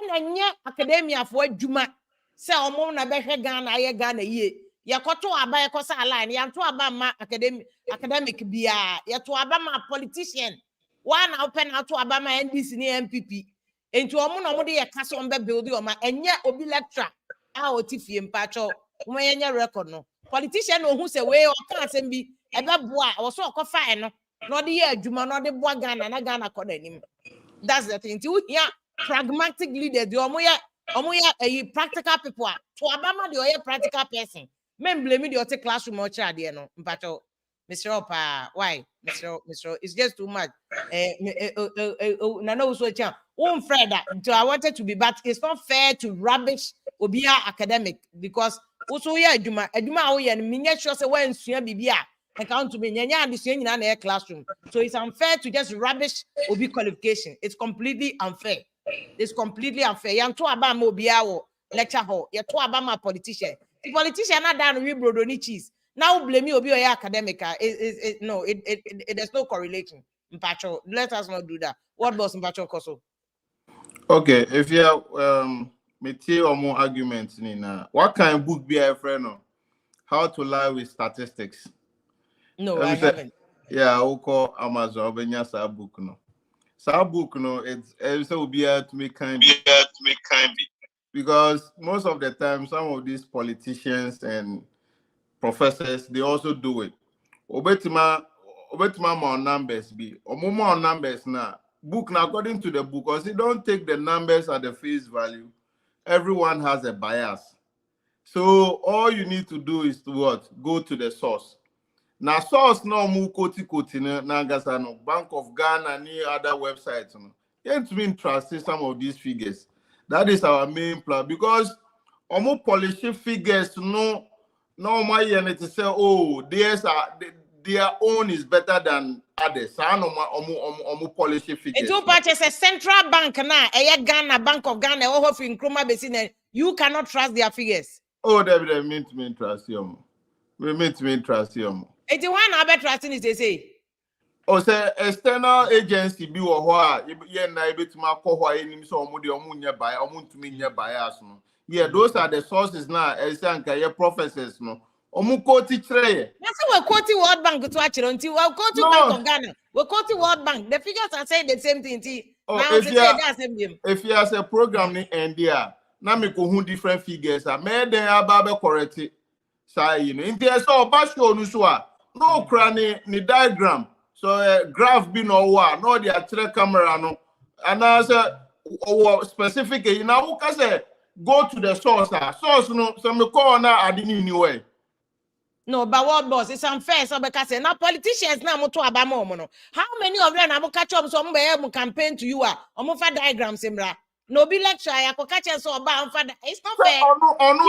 na enye academia fo adwuma say omo na behwe Ghana aye Ghana yie yakoto aba yakosa align yanto aba ma academic bia yato aba ma politician one open out to aba ma NDC ni MPP enti omo no mo de yakase on be build o ma enye obi lecturer a otifie mpacho mo yenye record no politician no hu say we o ka asem bi ebe boa wo so okofa no no de ye adwuma no de boa Ghana na Ghana koda nim that's the thing ti wo here pragmatic leaders de omo ya practical people to aba ma de o practical person men blame me the classroom or child no mpacho Mr. Why? Mr. It's just too much. Nano so chan. Fred that. So I wanted to be, but it's not fair to rubbish Obia academic because also yeah, Eduma and Minya sure say when Suya Bibia account to me, Nyanya and the same in an classroom. So it's unfair to just rubbish Obi qualification. It's completely unfair. It's completely unfair. Yang to abama Obia lecture hall. You to abama politician. The politician not done with brodoni cheese. Now blame you Obi or academic. There's no correlation. Mpacho, let us not do that. What was Mpacho Koso? Okay, if you have material or more arguments, Nina, what kind of book be a friend of? How to lie with statistics? No, I haven't. Yeah, I will call Amazon Benyasa book no. So book no, it's will be to make kind because most of the time some of these politicians and professors they also do it. Obetima more numbers be or more numbers now. Book now according to the book, because they don't take the numbers at the face value. Everyone has a bias. So all you need to do is to what? Go to the source. Now source no mu koti na gasano Bank of Ghana and other websites. You have to be trusting some of these figures. That is our main plan because omo polish figures no my unit to say their own is better than others. Omo polish figures. It's all purchase a central bank now. Ghana, Bank of Ghana, or in Kroma Basin. You cannot trust their figures. Oh, they mean to trust you. We mean to trust you. 81 Albert trusting is they say. Oh, say external agency be or yeah, na able to mark any so nearby, to me nearby us. Yeah, those are the sources now. As professors no. Omuko teacher. That's why we're quoting World Bank to watch it until we're quoting Bank of Ghana. We're quoting World Bank. The figures are saying the same thing. Oh, now if you have a program in India, now me go different figures. I made them about correct it. So you know, in there so basho nusua no cranny ni diagram. So graph be no one, no the actual camera no. And as specific, you know, say go to the source. Source no, so me call now I didn't anyway. No, but what boss? It's unfair. So because now politicians now moto abamo mono. How many of them have catch up some campaign to you are for diagrams sembra? No be lecture. I could catch us about it's not fair.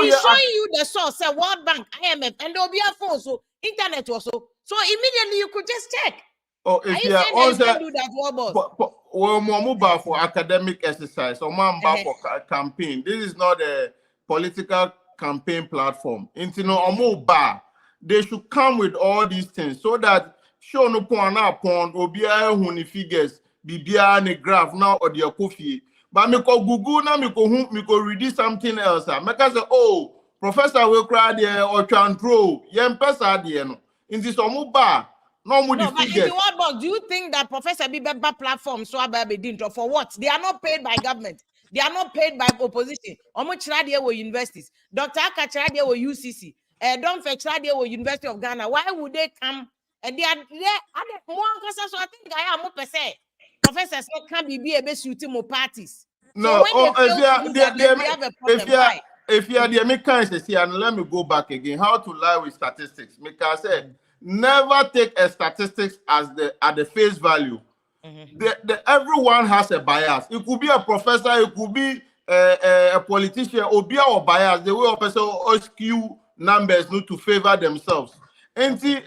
He's showing you the source, say World Bank, IMF, and there'll be a phone, so internet also. So immediately you could just check. Oh, if you also do that, what boss? Well, more for academic exercise or more for campaign. This is not a political campaign platform. Into no more bar. They should come with all these things so that show no point obia huni figures bibia ne graph now or the coffee. But me ko Google now me ko read something else. Make us say, oh, professor will cry there or transro. Yen pesa there no. In this bar. No, but do you think that Professor Bibeba platform so for what? They are not paid by government. They are not paid by opposition. Omo Chiradia were universities. Dr. Aka Chiradia were UCC. Don't fetch Chiradia were University of Ghana. Why would they come? And they are more so I think I am more per se. Professors can't be able to more parties. No, so if you are the Americans here, and let me go back again. How to lie with statistics? Because I said never take a statistics as at the face value. Everyone has a bias. It could be a professor, it could be a politician, or be our bias. The way a person skew numbers need to favor themselves. And say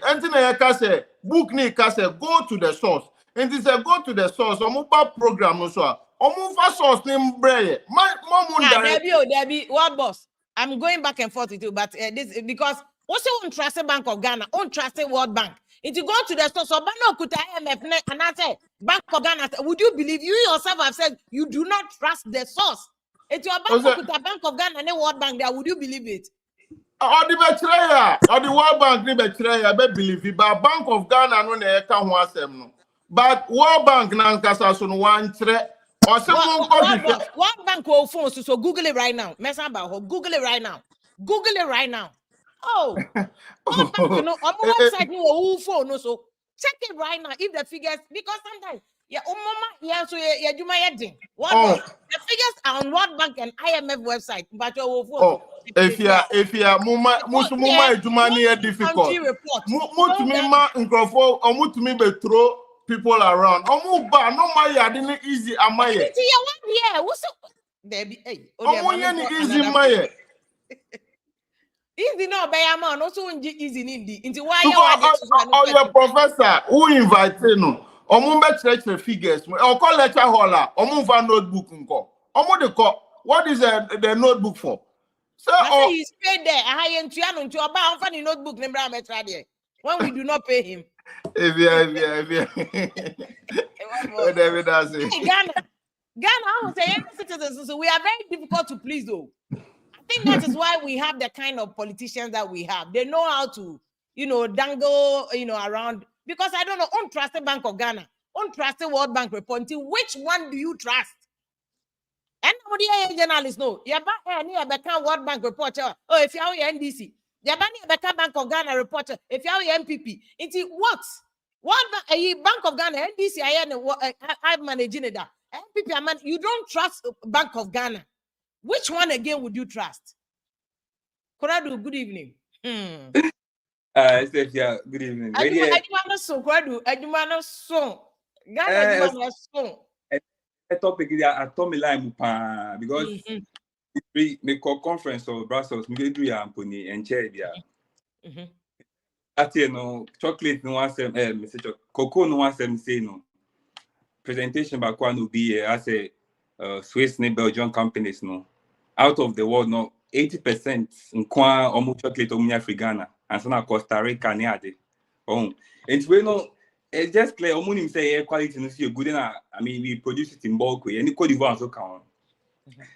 book ni say go to the source. And they say go to the source. Omuba program no so. Omufa source name breye. Debbie, what boss? I'm going back and forth with you, but this because also on trust Bank of Ghana, on trust World Bank. If you go to the source, so Bano Kuta IMF and I say Bank of Ghana, would you believe you yourself have said you do not trust the source? If you are Bank of Ghana and World Bank there, would you believe it? Or the betrayer, or the World Bank the betrayer, I believe it. But Bank of Ghana no ne can want them. But World Bank na nkasa so no one tre. Or someone World Bank will phone so Google it right now. Mess about Google it right now. Google it right now. Oh, World Bank, you know, on my website, no phone, no so check it right now. If the figures, because sometimes Yeah, mama, yeah, so yeah, you my heading. What Oh, the figures are on World Bank and IMF website, but your oh, if you are muma ejumani is difficult. country report. Mut me ma nkrofo, or mut me be throw people around. Omu ba no ma ya didn't easy amaye. Yeah, what's up? There be hey, Omu yani easy maye. Easy no by a man, also easy nindi. Into why Because your professor who invite no. Omu be church figures. Or call lecture hall. Omu va notebook nko. Omu de ko. What is the notebook for? So I say he's paid there. I hire him to about funny notebook number when we do not pay him. If Whatever that's it. Hey, Ghana, I would say citizens, so we are very difficult to please though. I think that is why we have the kind of politicians that we have. They know how to, dangle, around. Because I don't know, untrusted Bank of Ghana, untrusted World Bank reporting. Which one do you trust? And nobody journalists know. You have World Bank reporter. Oh, if you are NDC, you have Bank of Ghana reporter. If you are MPP, it's what? Bank of Ghana, NDC, I'm managing it. MPP, you don't trust Bank of Ghana. Which one again would you trust? Koradu, good evening. Yeah, good evening. Ajumana so, Koradu, Ajumana so. Ghana, Ajumana so. A topic is a Tommy Lime because we call conference of Brussels, we do ya Amponi and chair. At chocolate no one message cocoa no one say no. Presentation back one will be as a Swiss and Belgian companies no. Out of the world no 80% in Kwa omu chocolate omu Africana and so na Costa Rica ni ade. Oh, and we know. It's just clear. Omunim say air quality no see good enough. I mean, we produce it in bulk. Any Cote d'Ivoire so count.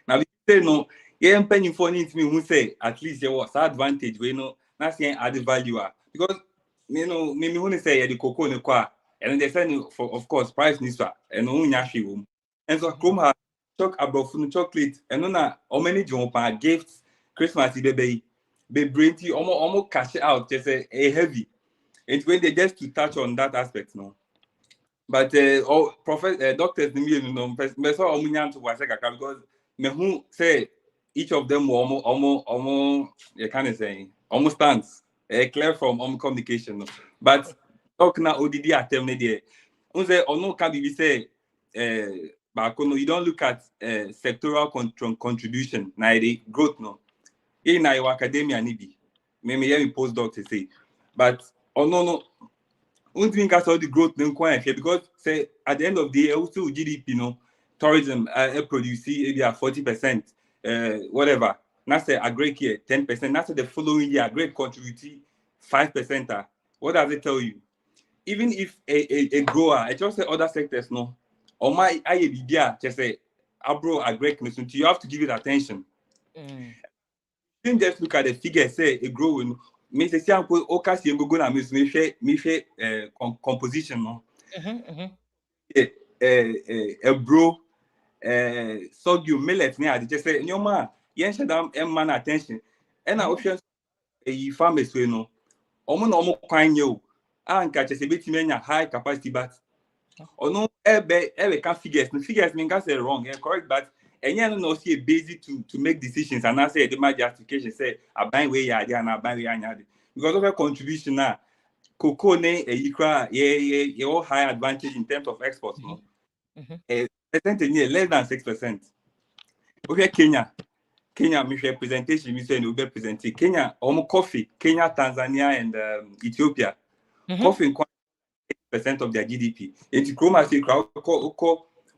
Now we say no. Yeah, penny for me who say at least there was advantage. We know not saying added value because me who say the cocoa no kwa and they say for of course price needs and no nyashi room and so come have talk about food chocolate and no na how many jumpa gifts Christmas baby brainty almost cash out just a heavy. It's when they just to touch on that aspect, no. But doctors, because me who say each of them almost you can't say almost stands clear from communication, no. But talk now ODD attempt there. Unse no can be say but you don't look at sectoral contribution, na the growth, no. In our academia, maybe me postdoc to say, but. Oh no. Only think all the growth here because say at the end of the year, also GDP, tourism produce maybe 40%, whatever. That's a great year, 10%. That's the following year, great contribute 5%. What does it tell you? Even if a grower, I just say other sectors, no, or my idea, just say abroad a great mission. You have to give it attention. Don't just look at the figure, say a growing. Mais c'est si un peu au cas si un gogo na me fait composition non bro sorghum millet ne ade just say nyoma yen shadam man attention and na option e farmers we no omo na omo kwan ye o anka che se betimi anya high capacity but ono ebe can figures mean can say wrong correct but and no see a basic to make decisions and I say the my justification say I buy way ya and I buy way anya because of a contribution now cocoa ne yeah all high advantage in terms of exports no percentage less than 6%. Okay, Kenya me representation me say no be presenting Kenya almost coffee Kenya Tanzania and Ethiopia coffee 8% of their GDP. It's chroma say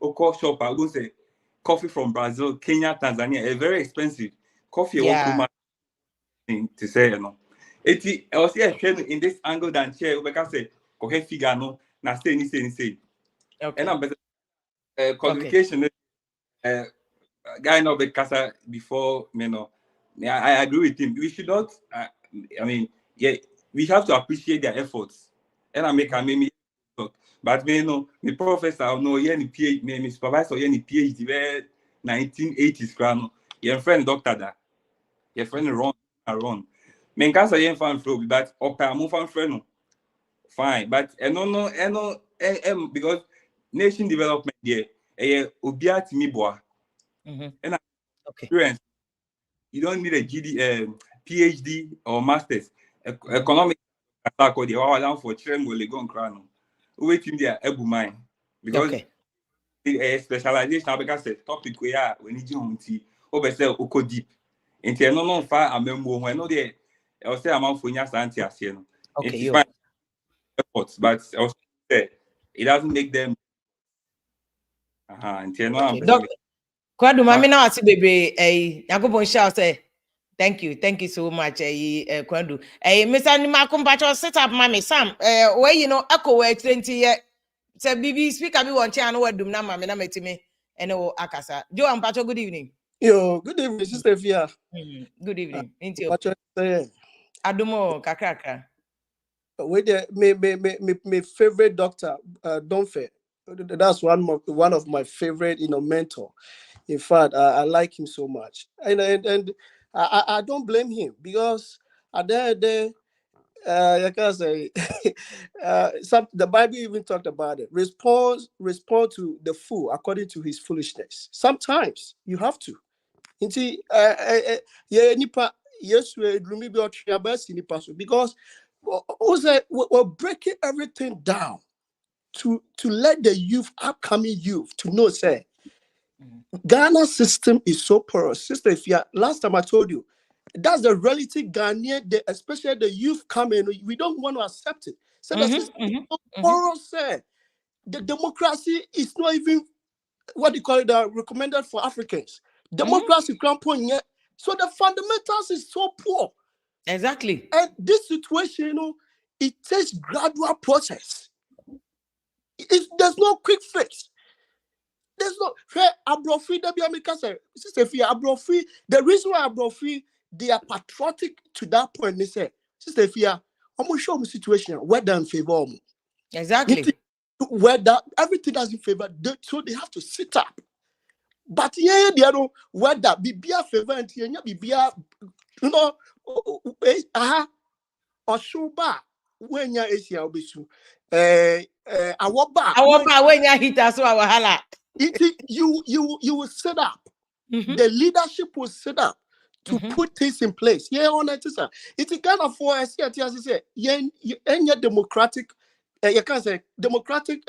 Oko shop I go say coffee from Brazil, Kenya, Tanzania, is very expensive. Coffee thing to say, you know. I was here in this angle than share we can say okay figure no na say ni say. Okay. And I'm better qualification guy no be casa before I agree with him. We should not I mean we have to appreciate their efforts. And I make but me professor no any PhD me supervisor any PhD where 1980s crown your friend doctor that your friend Ron me can say yen fan flow but upper move fan friend fine but no because nation development there. Obia timi boa. And Okay. experience. You don't need a PhD or masters. Economic attack or the hour for children will go on crown. Wait in there, ebu mine. Because specialization because the topic we are when you home tea over sell oko deep. Into no far a member when no there. I'll say amount for your santi as you know. Okay, Efforts, but also say it doesn't make them. Okay. Kwadu mami na wati bebe Yakobon shall say thank you so much Kwadu. Mr. Nimakumbacho set up mami Sam where you know echo where 20 year say BB speaker bi won channel wadum na mami na metime ene wo akasa. Joe Ampacho, good evening. Yo, good evening, Sister Fia. Good evening. Into Adumo kakaka. With my favorite doctor, Donfe. That's one of my favorite, mentor. In fact, I like him so much, and I don't blame him because at the end of the day, I can say, the Bible even talked about it. Respond to the fool according to his foolishness. Sometimes you have to. Inti nipa yes we drumi be otriabasi nipa so because we're breaking everything down to let the upcoming youth to know say Ghana system is so porous. Sister, if you last time I told you that's the reality Ghanaian, especially the youth coming, we don't want to accept it. So the system is so porous. The democracy is not even what do you call it, recommended for Africans. Democracy point. So the fundamentals is so poor. Exactly. And this situation, it takes gradual process. There's no quick fix. There's no Abrofi, Sister Fia, Abrofi, the reason why Abrofi, they are patriotic to that point, they say, Sister Fia, I'm gonna show me situation where they're in favor. Exactly. Where that everything doesn't favor, so they have to sit up. But yeah, they know whether bibia favor and bibia, or shuba when ya Asia obisu. Awoba when ya hit us our hala. You will set up. The leadership will set up to put things in place. Yeah, on it, sir. It's a kind of for as say, any democratic, you can say democratic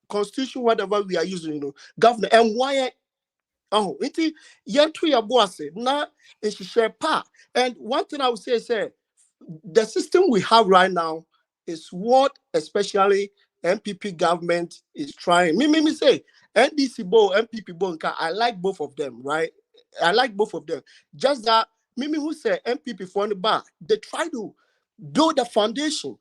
constitution, whatever we are using, governor, and why. Oh, it's yentu ya boss na share pa. And one thing I would say, the system we have right now is what especially MPP government is trying. Me say NDC bo, MPP bo, I like both of them, right? I like both of them. Just that Mimi who say MPP for the bar, they try to build a foundation.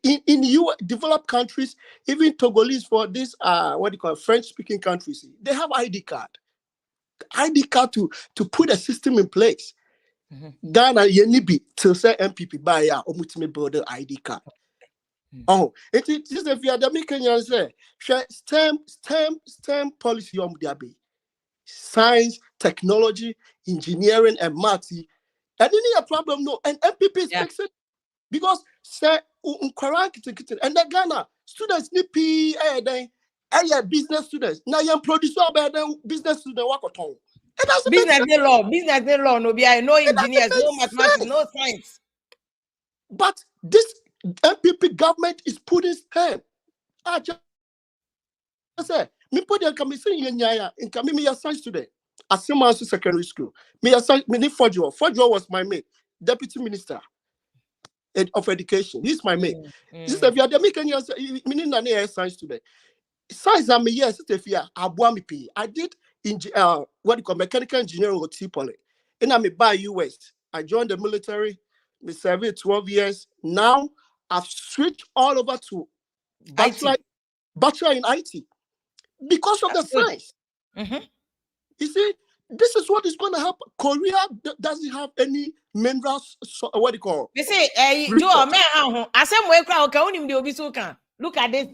In developed countries, even Togolese for this what do you call French-speaking countries, they have ID card to put a system in place. Ghana yenibi to say MPP buy ya omutime build the ID card. Oh, it is if you are the American say STEM policy diabe. Science, technology, engineering, and maths. And any a problem no, and MPP is fixing because say and the Ghana students nipi business students now young producer business student work on business law no be no engineers no mathematics no science but this MPP government is putting STEM. I just say me put them come say nyanya in come me a science student at Simon's secondary school me a science me Fojo was my mate deputy minister of education. He's my mate. This if you are the making meaning a science student. Science I'm yes, if you are I did what you call mechanical engineering with T-Poly. And I'm by US. I joined the military, we served 12 years. Now I've switched all over to bachelor in IT because of the science. You see, this is what is going to help. Korea doesn't have any minerals. What do you call? They say, Joel, I said, look at this,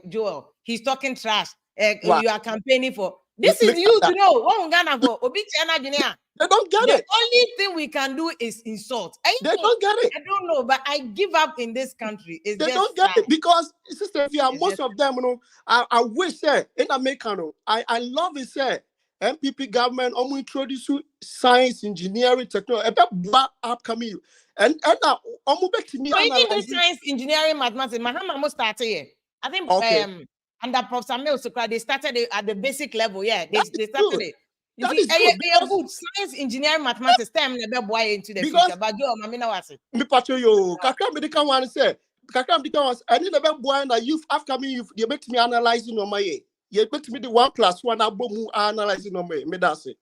Joel. He's talking trash. You are campaigning for. This is you to know. What Ghana go? Obi China Guinea. They don't get The it. only thing we can do is insult. They don't get it. I don't know, but I give up in this country. It's They just don't get sad. it because sister, if you are It's most just of them, you know, I wish in America, no, I love it, say MPP government introduce science, engineering, technology, about upcoming and now back to me so even analyze do science, engineering, mathematics. Mahama must start here. I think okay. under Prof. Samuel Sokra, they started it at the basic level. Yeah, they started Good. it. You That see, is good because good science, engineering, mathematics, STEM never boy into the because future. But Joe, Mamina was it. me pacho yo kakra me de kan wan say kakra me de kan wan and the best boy na youth upcoming youth they make me analyzing on my you make me the 1+1 abomu analyzing on me that's it.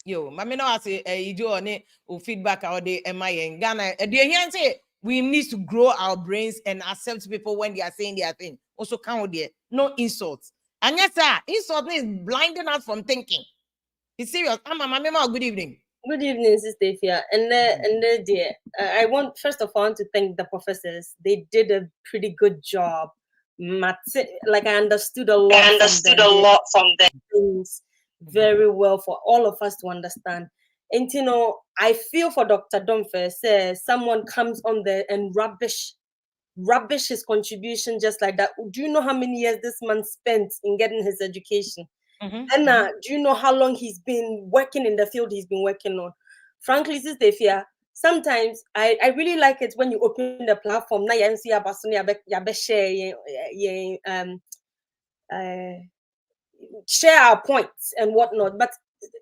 Yo, Mamina was it. You do on it or feedback or the MI in Ghana. Do you hear say we need to grow our brains and accept people when they are saying their thing. Also count there, no insults. And yes, sir, insult is blinding us from thinking. It's serious. Mama, good evening. Good evening, Sister Fia. Dear, I want first of all to thank the professors. They did a pretty good job. Like I understood a lot from them. Things very well for all of us to understand. And you know, I feel for Dr. Domfe. Says someone comes on there and rubbish his contribution just like that. Do you know how many years this man spent in getting his education? And do you know how long he's been working in the field he's been working on? Frankly, Sister Fia, sometimes I really like it when you open the platform. Now you share our points and whatnot, but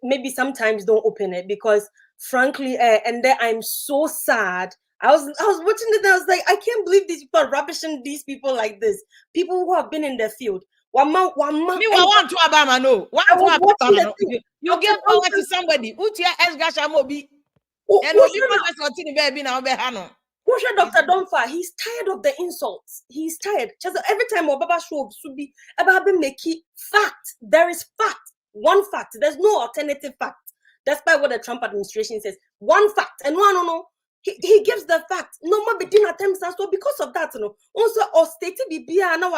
maybe sometimes don't open it because frankly, and then I'm so sad. I was watching it and I was like, I can't believe these people are rubbishing these people like this. People who have been in the field. One month. Want to Obama, no. You give power to somebody. Utia Esgasha Mobi. And baby now Behano. Dr. Donfa, he's tired of the insults. He's tired. Just every time Obaba show should be about making fact. There is fact. One fact. There's no alternative fact. Despite what the Trump administration says. One fact. And no. He gives the fact. No more between attempts. So because of that, no. Also, or stated Bibia now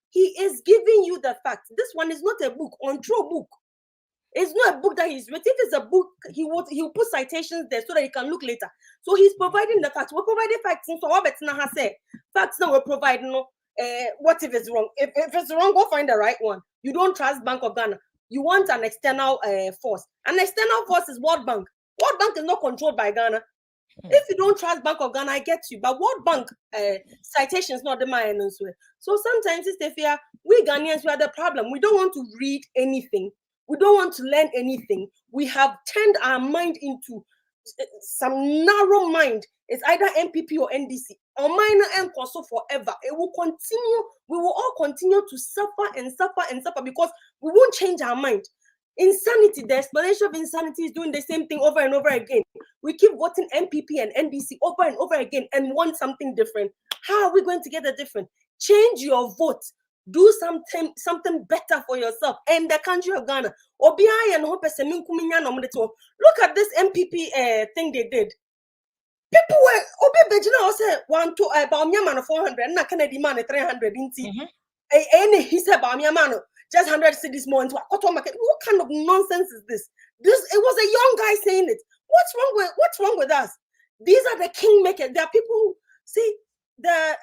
he is giving you the fact. This one is not a book, untrue book. It's not a book that he's written. If it's a book, he'll put citations there so that you can look later. So he's providing the facts. We're providing facts. So what Betina has said, facts now we're providing. What if it's wrong? If it's wrong, go find the right one. You don't trust Bank of Ghana. You want an external force. An external force is World Bank. World Bank is not controlled by Ghana. If you don't trust Bank of Ghana, I get you. But World Bank citation is not the mind. So sometimes it's fear. We Ghanaians, we are the problem. We don't want to read anything. We don't want to learn anything. We have turned our mind into some narrow mind. It's either MPP or NDC. Our minor and also forever. It will continue. We will all continue to suffer and suffer and suffer because we won't change our mind. Insanity, the explanation of insanity is doing the same thing over and over again. We keep voting MPP and NDC over and over again and want something different. How are we going to get a different? Change your vote. Do something better for yourself and the country of Ghana. Look at this MPP thing they did. People were say Bawumia man 400 and Kennedy man 300 he said Bawumia man just 100 cities more into what kind of nonsense is this? It was a young guy saying it. What's wrong with us? These are the kingmakers. There are people who see the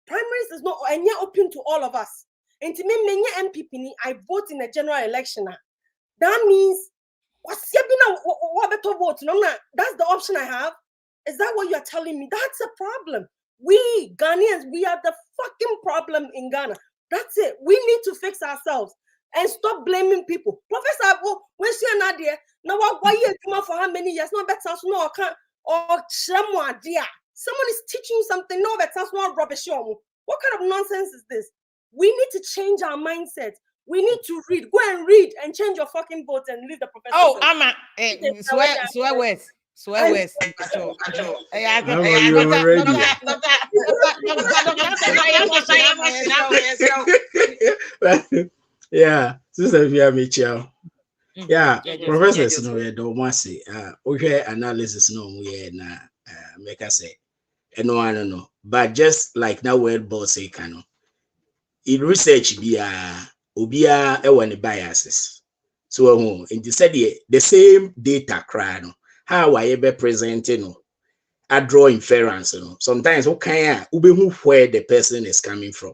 primaries is not and yet open to all of us. And to me, MPP, I vote in a general election. That means what's what better vote? No, that's the option I have. Is that what you're telling me? That's a problem. We Ghanaians, we are the fucking problem in Ghana. That's it. We need to fix ourselves and stop blaming people. Professor, when she not there, now why you for how many years? No better no or someone is teaching you something. No better no rubbish. What kind of nonsense is this? We need to change our mindset. We need to read. Go and read and change your fucking vote and leave the professor. Oh, Amma, swear words. Yeah, Sister Via Mitchell. Yeah, professors no we don't want say okay analysis no we na make us say no, but just like that word boss say cano in research obia e biases. So in the same data crano, how I ever presenting I draw inference. Sometimes where the person is coming from.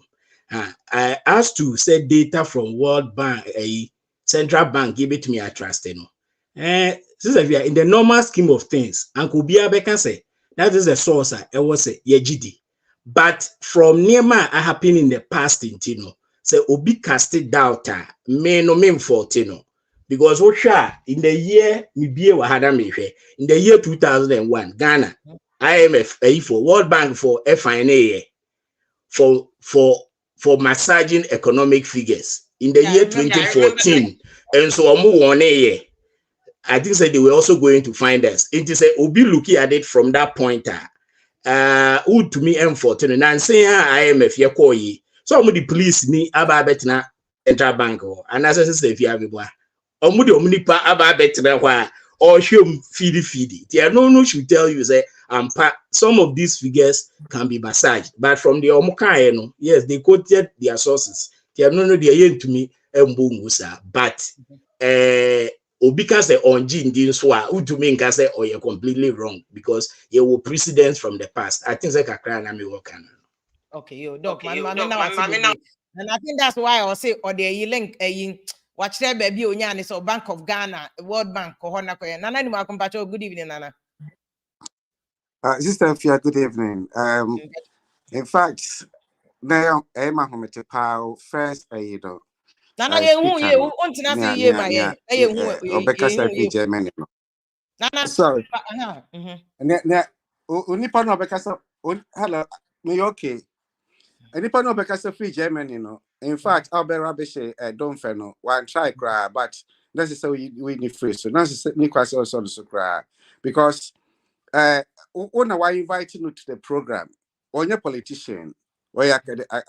I asked to set data from World Bank, a central bank, give it to me, I trust in the normal scheme of things, Uncle Biabe can say that is the source I was say GD. But from Nema I happen in the past in Tino, say Obi casted doubt may no mean for Tino. Because in the year in the year 2001, Ghana, IMF for World Bank for FINA for massaging economic figures in the year 2014, and so I think that they were also going to find us. It is a Obi looking at it from that point. Who to me M14 and say IMF yakoi. So the police ni aba betina central bank and as I say if you have omudi omnipa aba betina kwa or show feedy. No should tell you say some of these figures can be massaged, but from the Omuka, yes, they quoted their sources. They have no idea to me but because the onjin didn't swear, who to me can say, oh, you're completely wrong because you were precedents from the past. I think like a okay, you doc, man, and I think that's why I say, or the link a watch there, baby, Onyani, so Bank of Ghana, World Bank, Kohona, Nana, good evening, Nana. Sister Fia, good evening. In fact, now Emma Hometepao first, Nana, you want to know ye, my Germany. Sorry. Unipa no Becassa, hello, me okay. Unipa no Becassa free Germany, In fact, I'll be rubbish, don't feno, one try cry, but necessarily we need free, so necessarily also cry because. When I invite you to the program, or your politician, or your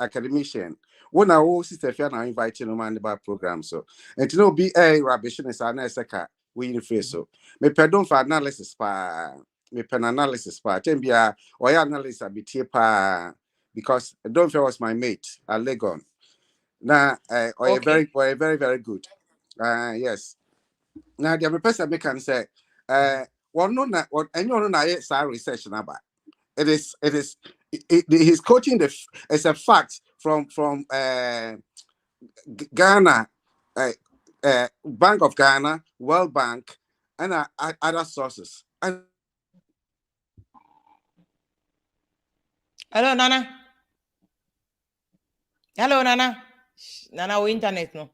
academician, when I will sister Fiona invite you to man about program. So, and to know be a rubbish is an SK, we face so. Me pardon for analysis pa, me pen analysis pa, Tembia, or your analysis a bit pa, because don't feel was my mate, a Legon. Now, or very, very good. Yes. Now, the other person me can say, well, no, what anyone knows research about. He's quoting as a fact from Ghana, Bank of Ghana, World Bank, and other sources. Hello, Nana. Hello, Nana. Nana, we internet no.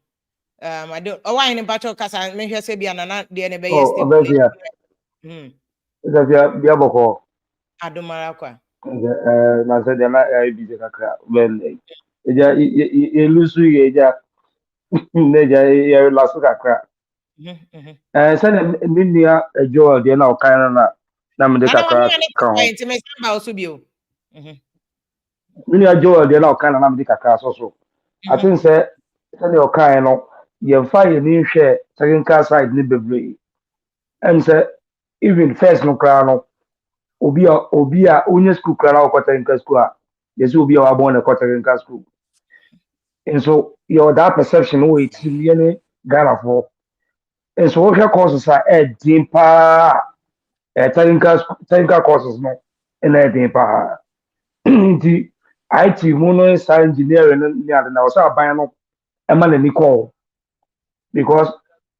I don't. Oh, why in battle? Cause I make sure say be Nana. The NB yesterday. Bia boko. Adomara kwa. Na said the na be the kakra. Well, you lose you neja ya last kakra. Send minia Joel the na kind na me the kakra. Minia Joel the na kind na me the kakra so. I think say send your kind no you find ni share second car side ni bebre. And say even first no kra no obi a onye school kra na okota school a yes obi a born a okota school. And so your that perception way it's really Ghana for. And so what courses are deeper technical courses no and deeper. The IT mono science engineering and na also buy no e ma na call because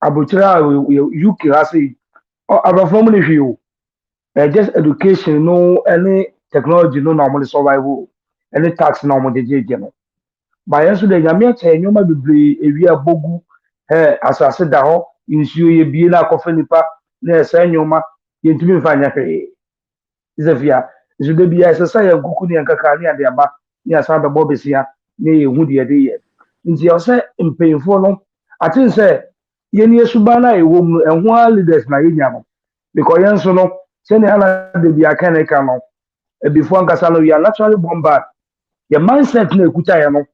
abuchira UK has it our family view just education no any technology no normally survival any tax normally no by yesterday nyame che nyoma bebre ewia bogu asase da ho insuo ye bie na kofa nipa na esa nyoma yentumi mfanya hwe izafia zude bia esa ya guku ni ankaka ni ade aba ni asa be bobesia na ye hu de ye nti o se mpeyfo no atin se ye ni esuba na ewo mu ehwa leaders na ye nyamo because yenso no se ne ala de bia kaneka no before ankasa no we are naturally bombard your mindset na ekuta ye no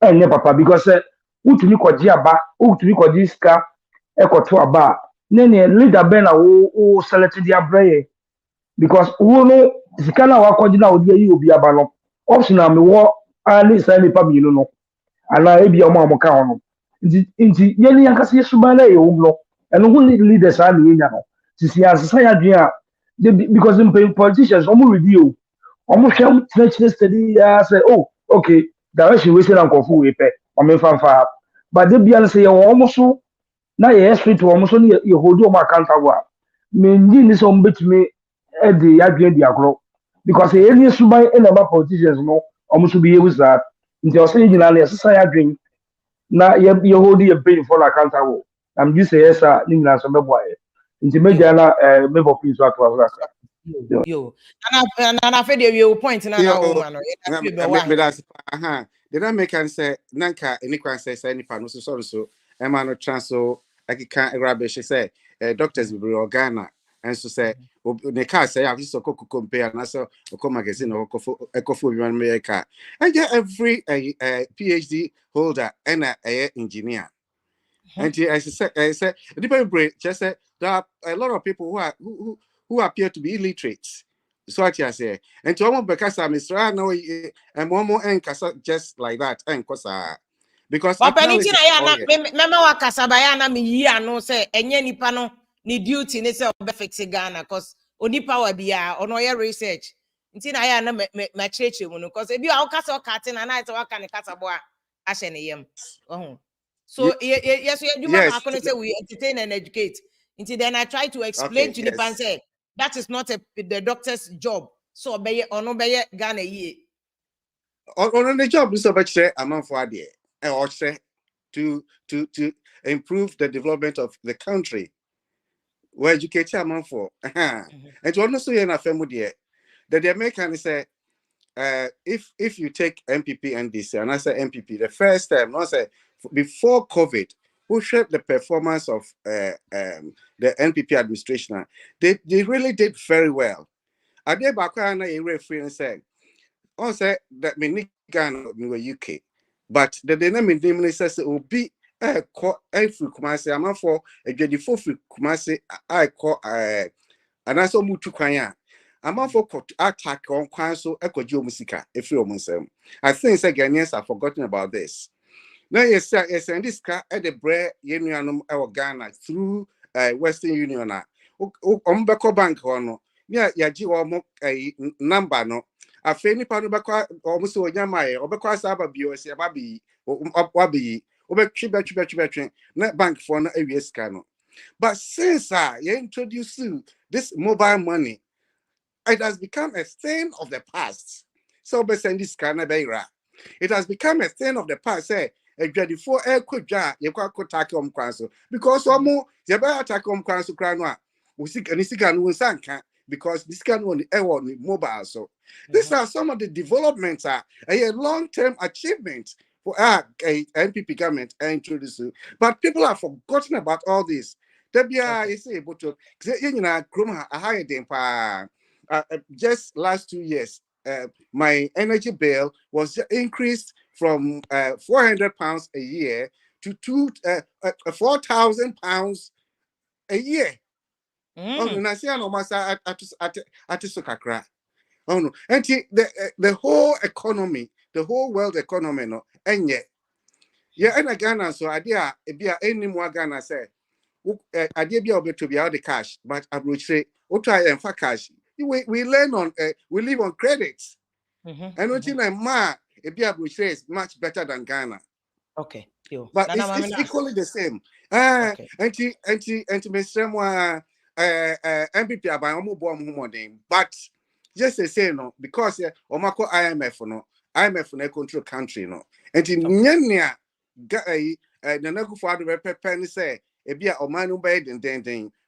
enye papa because utumi kwaji aba utumi kwaji ska ekoto aba nene leader ben na wo select dia braye because wo no sika na wa kwaji na odi yi obi aba no option na me wo ali sai ni pa mi no ana ebi omo amoka hono nti yeni yankasa yesuba na ye wumno eno hu leaders a ne nya no sisi asesa ya dwen a because in politicians omo review omo hwem tire study ya say oh okay direction we say na nkofo we pe omo fanfa but de bia say ye omo so na ye street omo so ne ye hold omo accountable a me nyi ni so omo betumi e de ya dwen di agro because ye ni suban e na ma politicians no omo so bi ye wusa nti o say nyina na asesa ya dwen na ye hold your brain for accountable. I'm just say yes, sir. Ni na so be boy. Nti media na me bo please what was that. Yo. And I feel the point na Yo, na woman no. me that's Did I make an say Nanka any can say any panel so Emma transfer I can't grab she say doctors will be organa and so say the car say I just compare and so a magazine or eco America. And get every PhD holder and a engineer. And I said, different brain just said there are a lot of people who appear to be illiterate. So what you say, and to almost because I'm Mr. No, and one more and just like that, and because But anything I oh, na mema wa kasabaya na me yi ano say enye nipa no ni duty ni say obe fix Ghana cause onipa wa bia ono ye research. Nti na ya na ma cheche mu no cause ebi a kasa o kate na na ite waka ne kasa bo a ahye ne yam. So yes we adwuma ba yes, ko say we entertain and educate. Nti then I try to explain okay, to nipa yes. say that is not the doctor's job. So obeye ono beye Ghana yi. On the job, so much say I'm on for idea, and also to improve the development of the country. Where education I'm on for, and to also in a family that the American say. If you take MPP and DC, and I say MPP, the first time, I say before COVID, who shaped the performance of the NPP administration, they really did very well. I did back when I reference say, I say that me Ghana me UK, but the dynamic minister will be call every Kumasi. I'm for a 24 Kumasi. I call and I saw mutu kwanya. I'm for attack on council echo musica if you're Muslim. I think Ghanaians have forgotten about this. Now, yes, and this car at the bread union of Ghana through Western Union. Umbeko Bank or no, yeah, Yaji or a number no. A fanny panubaka almost so yamai, or because Ababi or Sababi or Wabi, or Chiba, not bank for no areas cano. But since you introduce this mobile money, it has become a thing of the past. So, this kind of it has become a thing of the past. Say, a ready for a quick jar, you can't attack on council because one more, you better attack on council crown. We see any second one sank because this can only mobile. So, these are some of the developments are a long term achievement for our NPP government introduce. But people have forgotten about all this. Is able to a higher than just last 2 years, my energy bill was increased from £400 a year to £4,000 a year. Oh no, I see no masa at Sokakra. Oh no, and the whole economy, the whole world economy, no, and yeah, and Ghana, so idea any more Ghana say. Idea be able to be out the cash, but I would say, try and for cash. We learn on, we live on credits. And what you know, it be able to say is much better than Ghana. Okay, but it's equally the same. And to me, someone MPP about more but just the same, no, because Omako IMF no, IMF no control country no, and in Nyanya, the Naku father repen say. Ebia omanu bed and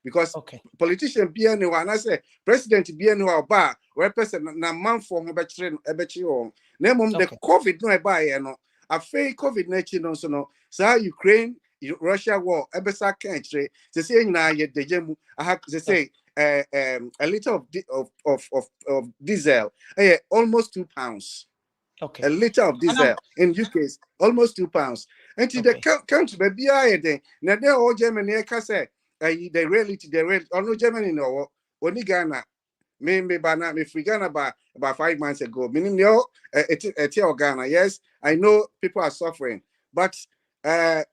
because politician be anyone I say president be anyone ba represent na man for ebechi on name the COVID no buy no a fake COVID 19 no so no so Ukraine Russia war ebesa country they say na ye dejemu I have to say a liter of diesel almost £2. A liter of diesel in UK is almost £2. And to the country, baby, now they all Germany, I say, the reality, or no Germany, no, only Ghana, maybe banana, if we Ghana about 5 months ago, meaning no, it's Ghana. Yes, I know people are suffering. But there are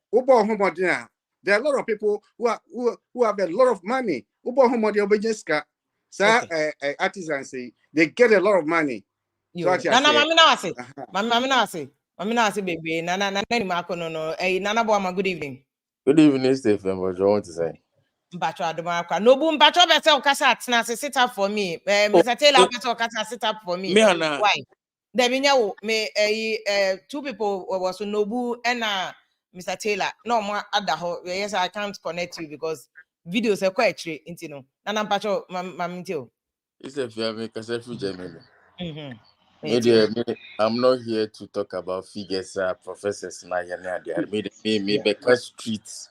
a lot of people who have a lot of money. Artisans say they get a lot of money. So Nana Mamina say baby. Nana ni makono no. Nana Boama, good evening. Good evening, Stephen. What do you want to say? Mbacho Adomaka. No boom, Mbacho better okasa atina sit up for me. Mr. Taylor better okasa sit up for me. Why? There me two people was Nobu and Mr. Taylor. No more other. Yes, I can't connect you because videos are quite true. You know. Nana Mbacho mamintio. It's a fair make a free Germany. Mm-hmm. I'm not here to talk about figures, professors. Me because streets.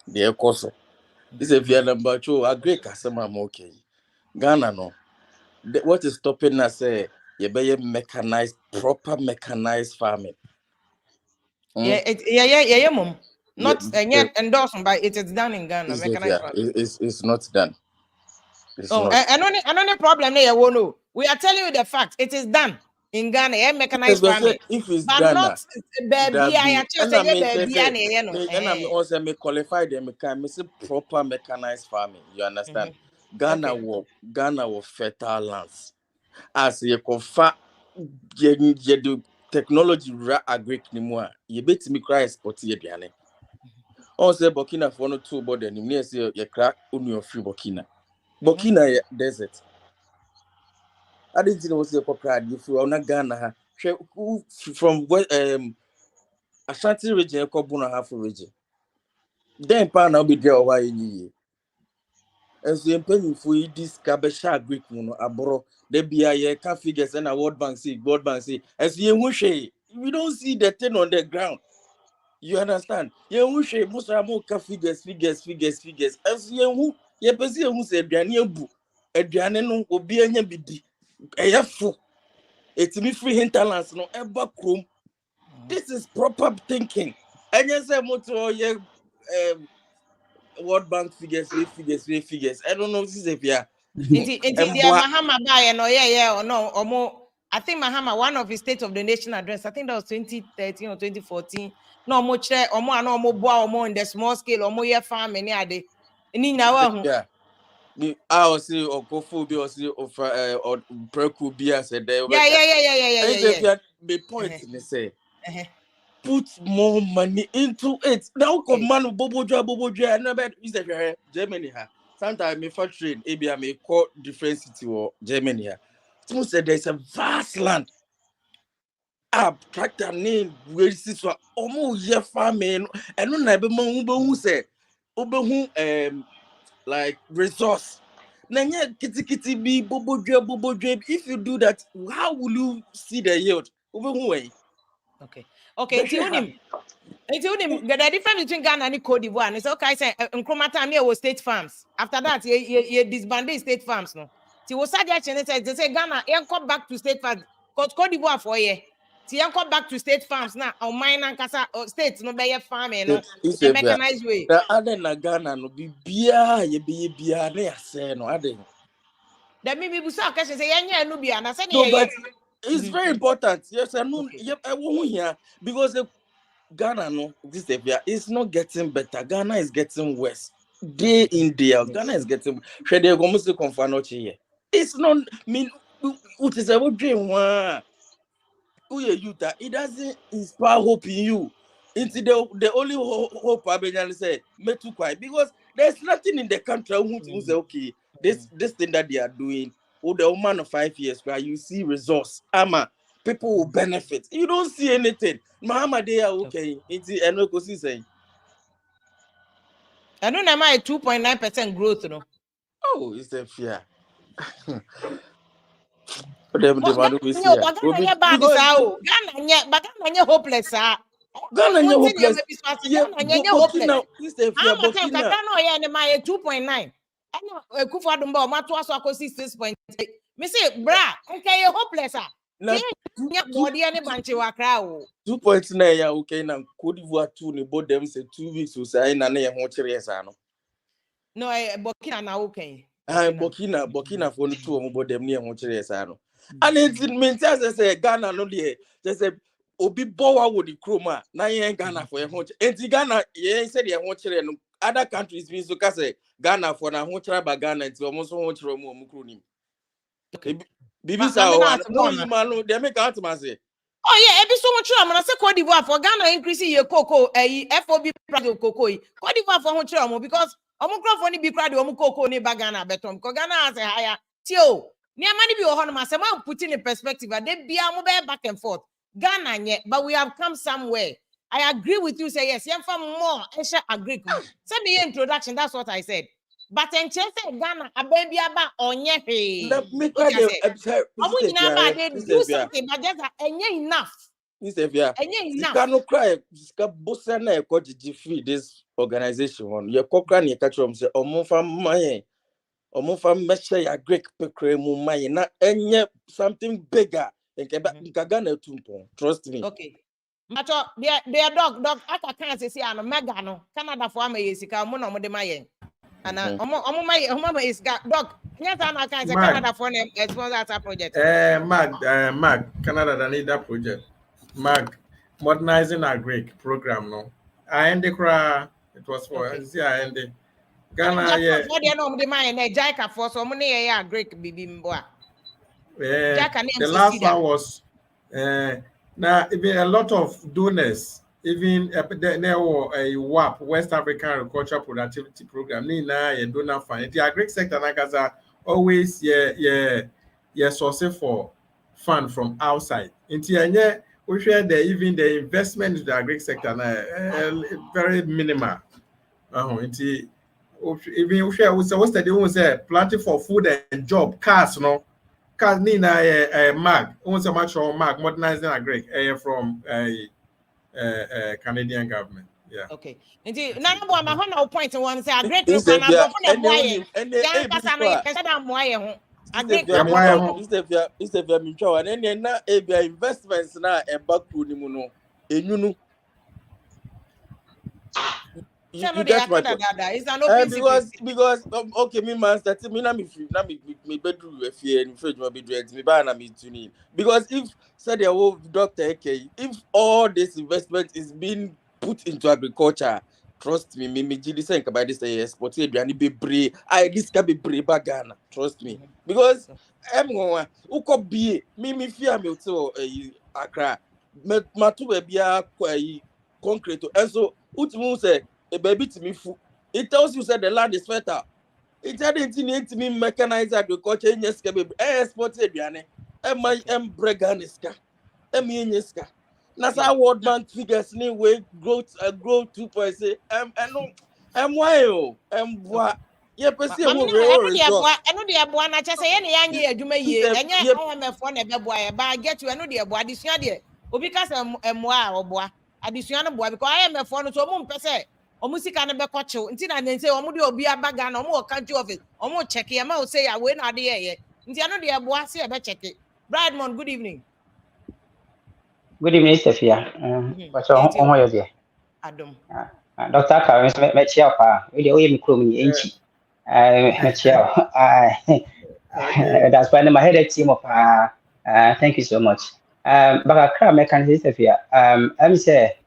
The course. It's a fair number. A great customer. I'm okay. Ghana no. What is stopping us? You be mechanized, proper mechanized farming. Yeah, mom. Not yet endorsed, but it is done in Ghana. It's not done. It's not. And only problem there, no. We are telling you the fact. It is done in Ghana. Mechanized farming. If it's but Ghana, not baby. I also may qualify them. Can proper mechanized farming. You understand? Ghana will fertile lands. As you confer, you do technology agric anymore. You bet me cry spot ye biane. Also Burkina for no two body and you say you crack on your free Burkina. Burkina desert. I didn't know what's your copyright if you are not Ghana. From where Ashanti region, Kobuna half region. Then pan I'll be there over in ye. And so, paying for this Kabesha Greek mono abro, there be a figures and a World Bank see, as you wish we don't see the thing on the ground. You understand? You wish most of more figures. As you who said, Daniel, a Dianeno will be a bidi. A full. It's me free hinterlands, no ever chrome. This is proper thinking. And yes, I'm motor World Bank figures. I don't know this is if yeah. Mahama buy or no or more. I think Mahama, one of his State of the Nation address, I think that was 2013 or 2014. No more chair or more, no more bois or more in the small scale or more farm any other. Yeah. I will see or Kofu or see or Preku Bia said there. Yeah. The point they say. Put more money into it. Now come man Bobo and about Germany. Sometimes me for train, maybe I may call different city or Germany. Someone said there's a vast land. Tractor name where this one almost year farming and no neighbor who say like resource. Nanya kitty be bobo job. If you do that, how will you see the yield? Okay. It's the difference between Ghana and Cote d'Ivoire. And it's okay. I say Nkrumah near was state farms. After that, you disbanded state farms. No, so was they say Ghana, you come back to state farms. Cote d'Ivoire for you. So you come back to state farms now. Or mine and Casa states no be farming. No, it's a mechanized way. The other na Ghana no be bia ne say no ade. That maybe we saw question say yanya no bia na say no, but it's very important. Yes, I know. I won't hear because Ghana no this it's not getting better. Ghana is getting worse. Day in day out. Ghana is getting. It's not mean what is a dream one. It doesn't inspire hope in you. It's the only hope I said me too quiet because there's nothing in the country who say okay this thing that they are doing. The woman of 5 years where you see results. People will benefit. You don't see anything. Mahama they are okay. It's and saying. I don't know my 2.9% growth, no. Oh, it's a fear. Ghana hopeless. Ghana hopeless. I'm 2.9. I know Kufadumba, Matuaso 6.8. Me say, bra, okay, you're hopeless. 2.9 ya okay na Cote d'Ivoire 2 ni both them say 2 weeks so say na na ho kire esa no. No, Burkina na okay. Burkina for no 2 both them ni ho kire esa no. And it means say Ghana no dey just say obi bowa wo di kroma na yen Ghana for ho enti Ghana yen said ye ho kire no other countries bi so ka say Ghana for na ho kire ba Ghana enti omo so ho kire mu omo kro nim bibi sa o no yima no de make out ma say oh yeah ebi so much am na say Cote d'Ivoire for Ghana increase ye cocoa FOB price of cocoa Cote d'Ivoire for ho kire am because omo kro for ni bi kra de omo cocoa ni ba Ghana betom because Ghana has a higher tio ni amani bi o ho no ma say man put in perspective they bia mo be back and forth Ghana nye, but we have come somewhere. I agree with you. Say yes, for more. I agree. Send me introduction. That's what I said. But in Chelsea, Ghana, a baby about onye. Me quite do something, but just enough. Mr. Via, enough. No cry. Bossa na ekojiji free this organization one. Your kokra ni catch them say omofa maye. Omofa mesha ya Greek pekre mu maye na enye something bigger. Ghana tumpo. Trust me. Okay. Macho, their dog, aka can't say ano mega no. Canada for me yesika mo no mo de maye. Ana omo is dog. Nyata na can't say Canada for them sponsor that project. Mag, Canada that need that project. Mag, modernizing our Greek program no. I end the it was for I end the Ghana yeah. For the no de maye na Jaika for so mo ne ya Greek bibi mboa. The last one was now even a lot of donors, even there were a WAP, West African Agricultural Productivity Program, Nina, a donor fund. The agri sector always source for fund from outside. Into we share even the investment in the agri sector very minimal. Even we share what's the planting for food and job cars, no. Cause Nina Mag, almost a much of Mag modernizing agri from Canadian government. Yeah. Okay. Indeed, none of my whole point one say a great Mr. Via Mincho and then na investments na embarku ni mu no enyunu. You get my point. It's an open because okay, me man that me na me bedroom we fear and fridge my bedroom me buy na me tuni. Because if said the old doctor okay, if all this investment is being put into agriculture, trust me, me gidi say about this export aduane bebre, this can be brave Ghana, trust me. Because uko be me fear me to Accra. Ma to be a concrete and so ultimately say a baby to me it tells you that the land is fertile. It didn't to me mechanized agriculture in yes export aduane my breganiska yeska nasa world bank figures ni we growth 2.6 why ye pese who de aboa na che say ye ne yanye adwuma yie enye OMF na be boa ye ba get you eno de aboa adesua de obi ka say emoa a oboa adesua no boa because IMF no so mo mpese omo sika no be kochew nti na nse omo de obi abaga na omo country office omo check ye ma o say ya we na de ye nti eno de aboa se ye be check Bradmon, good evening. Good evening, Sophia. What's on your dear? Adam. Dr. Karen, Metchiapa, really, you call me, ain't she? Metchiel. That's why my head team of thank you so much. But I can't make an Sophia. I'm say,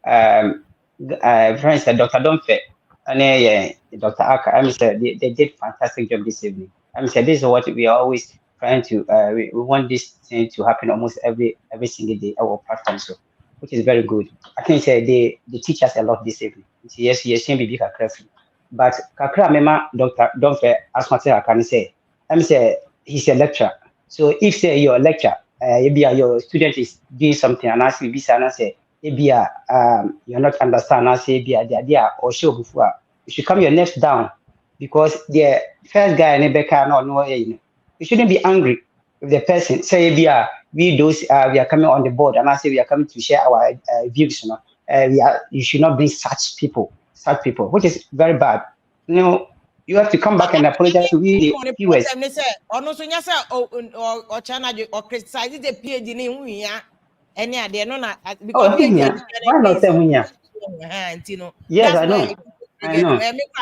friends, Dr. Domfe, and Dr. Aka, I'm say they did fantastic job this evening. I'm say this is what we are always trying to we want this thing to happen almost every single day our platform, so which is very good. I think they teach us a lot this evening. Yes, can be careful. But Kakra Mema Dr. Domfe, as much as I can say, I'm say he's a lecturer. So if say your lecture, maybe your student is doing something and ask me and I say, maybe you're not understand, I say be the idea or show before you should come your next down because the first guy in Rebecca no you shouldn't be angry with the person. Say we those we are coming on the board and I say we are coming to share our views, you should not bring such people, which is very bad. You have to come back and apologize to we viewers. Ono so nya say o chana o criticize the PhD ni hu ya ene ade no na because PhD why not say hu ya yes I know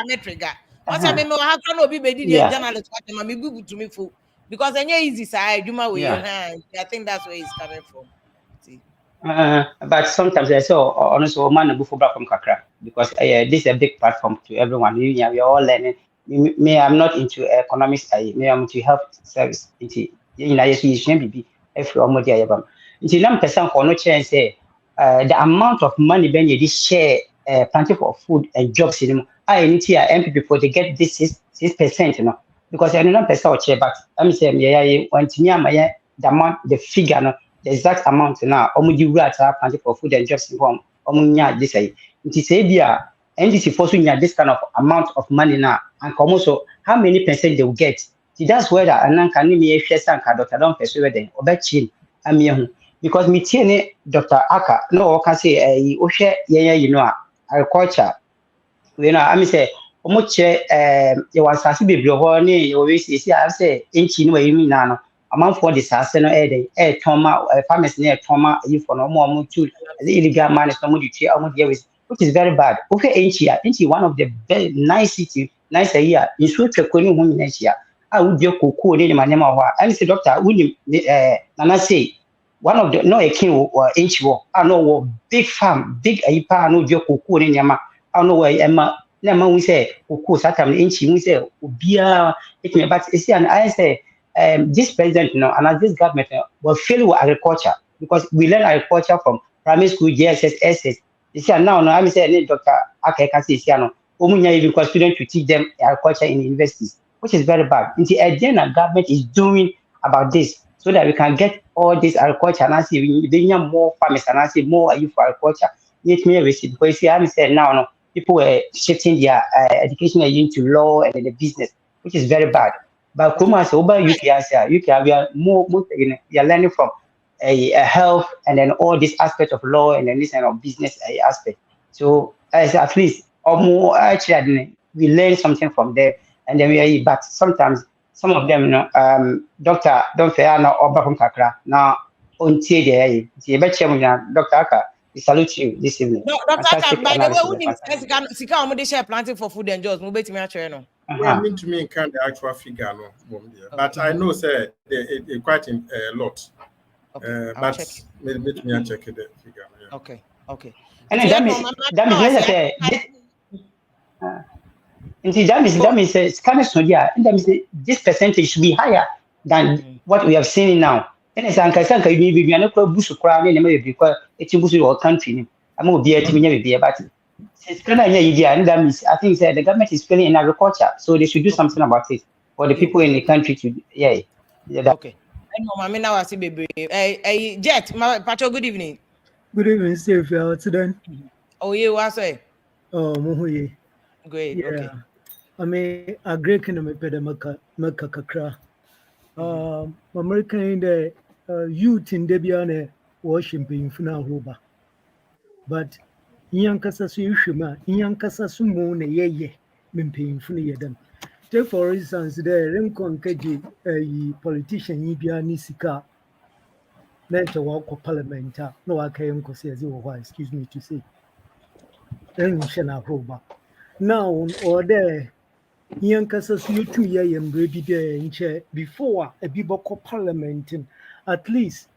me trigger o say me ha kan obi be di journalist what me bubu to me fo because enye easy say adwuma we I think that's where it's coming from. See. But sometimes I say, honestly, man, go for back from Kakra because this is a big platform to everyone. We are all learning. Me, I'm not into economics. Me, I'm into health service. Into you shouldn't be if you're more there. Into nam person for no chance say the amount of money when you share plenty of food and jobs in them. I need here MPP for they get this 6%, you know, because I don't know person or share, but I'm saying yeah, want me the amount, the figure, no, the exact amount now. Omu di wura ta plenty for food and jobs in home. Omu nya this ay. It is bia NDC force nya this kind of amount of money now, and also how many percent they will get. See, that's where that and can me share sanka Dr. Don't persuade them or bet chin because me tie Dr. Aka no can say ohwe you know agriculture we know I say omo che you was asase bebre ho ne we see I say enchi no we mi na no amanfo de sase no toma farmers na toma you for no mo tu illegal man no mo de tia omo de which is very bad okay enchi one of the very nice city nice here in so twekoni hu nyina chia a wo de kokoo ne ma nyama ho a say doctor woni nana say one of the no a king or inch war I know big farm big aipa no je kokoo ne nyama I know where Emma Nema we say kokoo satam inch we say obia it me but see and I say this president you know and this government will fail with agriculture because we learn agriculture from primary school JSS SS you see now no I say Dr. Aka can see no omunya even for students to teach them agriculture in universities which is very bad until again the government is doing about this so that we can get all this agriculture and I see we need more farmers and I see more youth for agriculture. Yet me receive because see I'm saying now no people were shifting their education into law and the business, which is very bad. But Kuma say over UK we are more you know, we are learning from a health and then all this aspect of law and then this kind of business aspect. So as at least or more actually we learn something from there and then we are but sometimes some of them, you know, Doctor, don't say, no, or from Kakra. Now, on TDA, Dr. Aka, we salute you this evening. No, Dr. Aka, Fantastic by the way, analysis. who didn't Sika Omo share planting for food and jobs? Mobile me actually no. Yeah, I mean to me kind of actual figure no, but I know say it quite a lot. But maybe to me check the figure. Yeah. Okay. And then that means that means scanning sodia, and that means this percentage should be higher than what we have seen now. And as Uncle Sanka, you be an equal bush of crown in America because it's a bush or country. I'm going to be a team, but since and that means I think that the government is failing in agriculture, so they should do something about it for the people in the country to Okay. I mean now I see baby. Jet, my Pacho, good evening. Good evening, Steve. What's done? Oh, you was say? Oh, Muhuye. Great. Yeah. Okay. I mean, a great kind of meka kakra. American in the youth in Debiane worshiping Funa Huba. But Yankasa Sushima, Yankasa Sumo, ye, Mimping Funi them. Take for instance, the Rincon Kaji, a politician, Yibia Nisika, meant to walk of parliament. No, I can't excuse me to say. Now, or there, Yankasa Sutu Yam Baby there in chair before a Biboko parliament, at least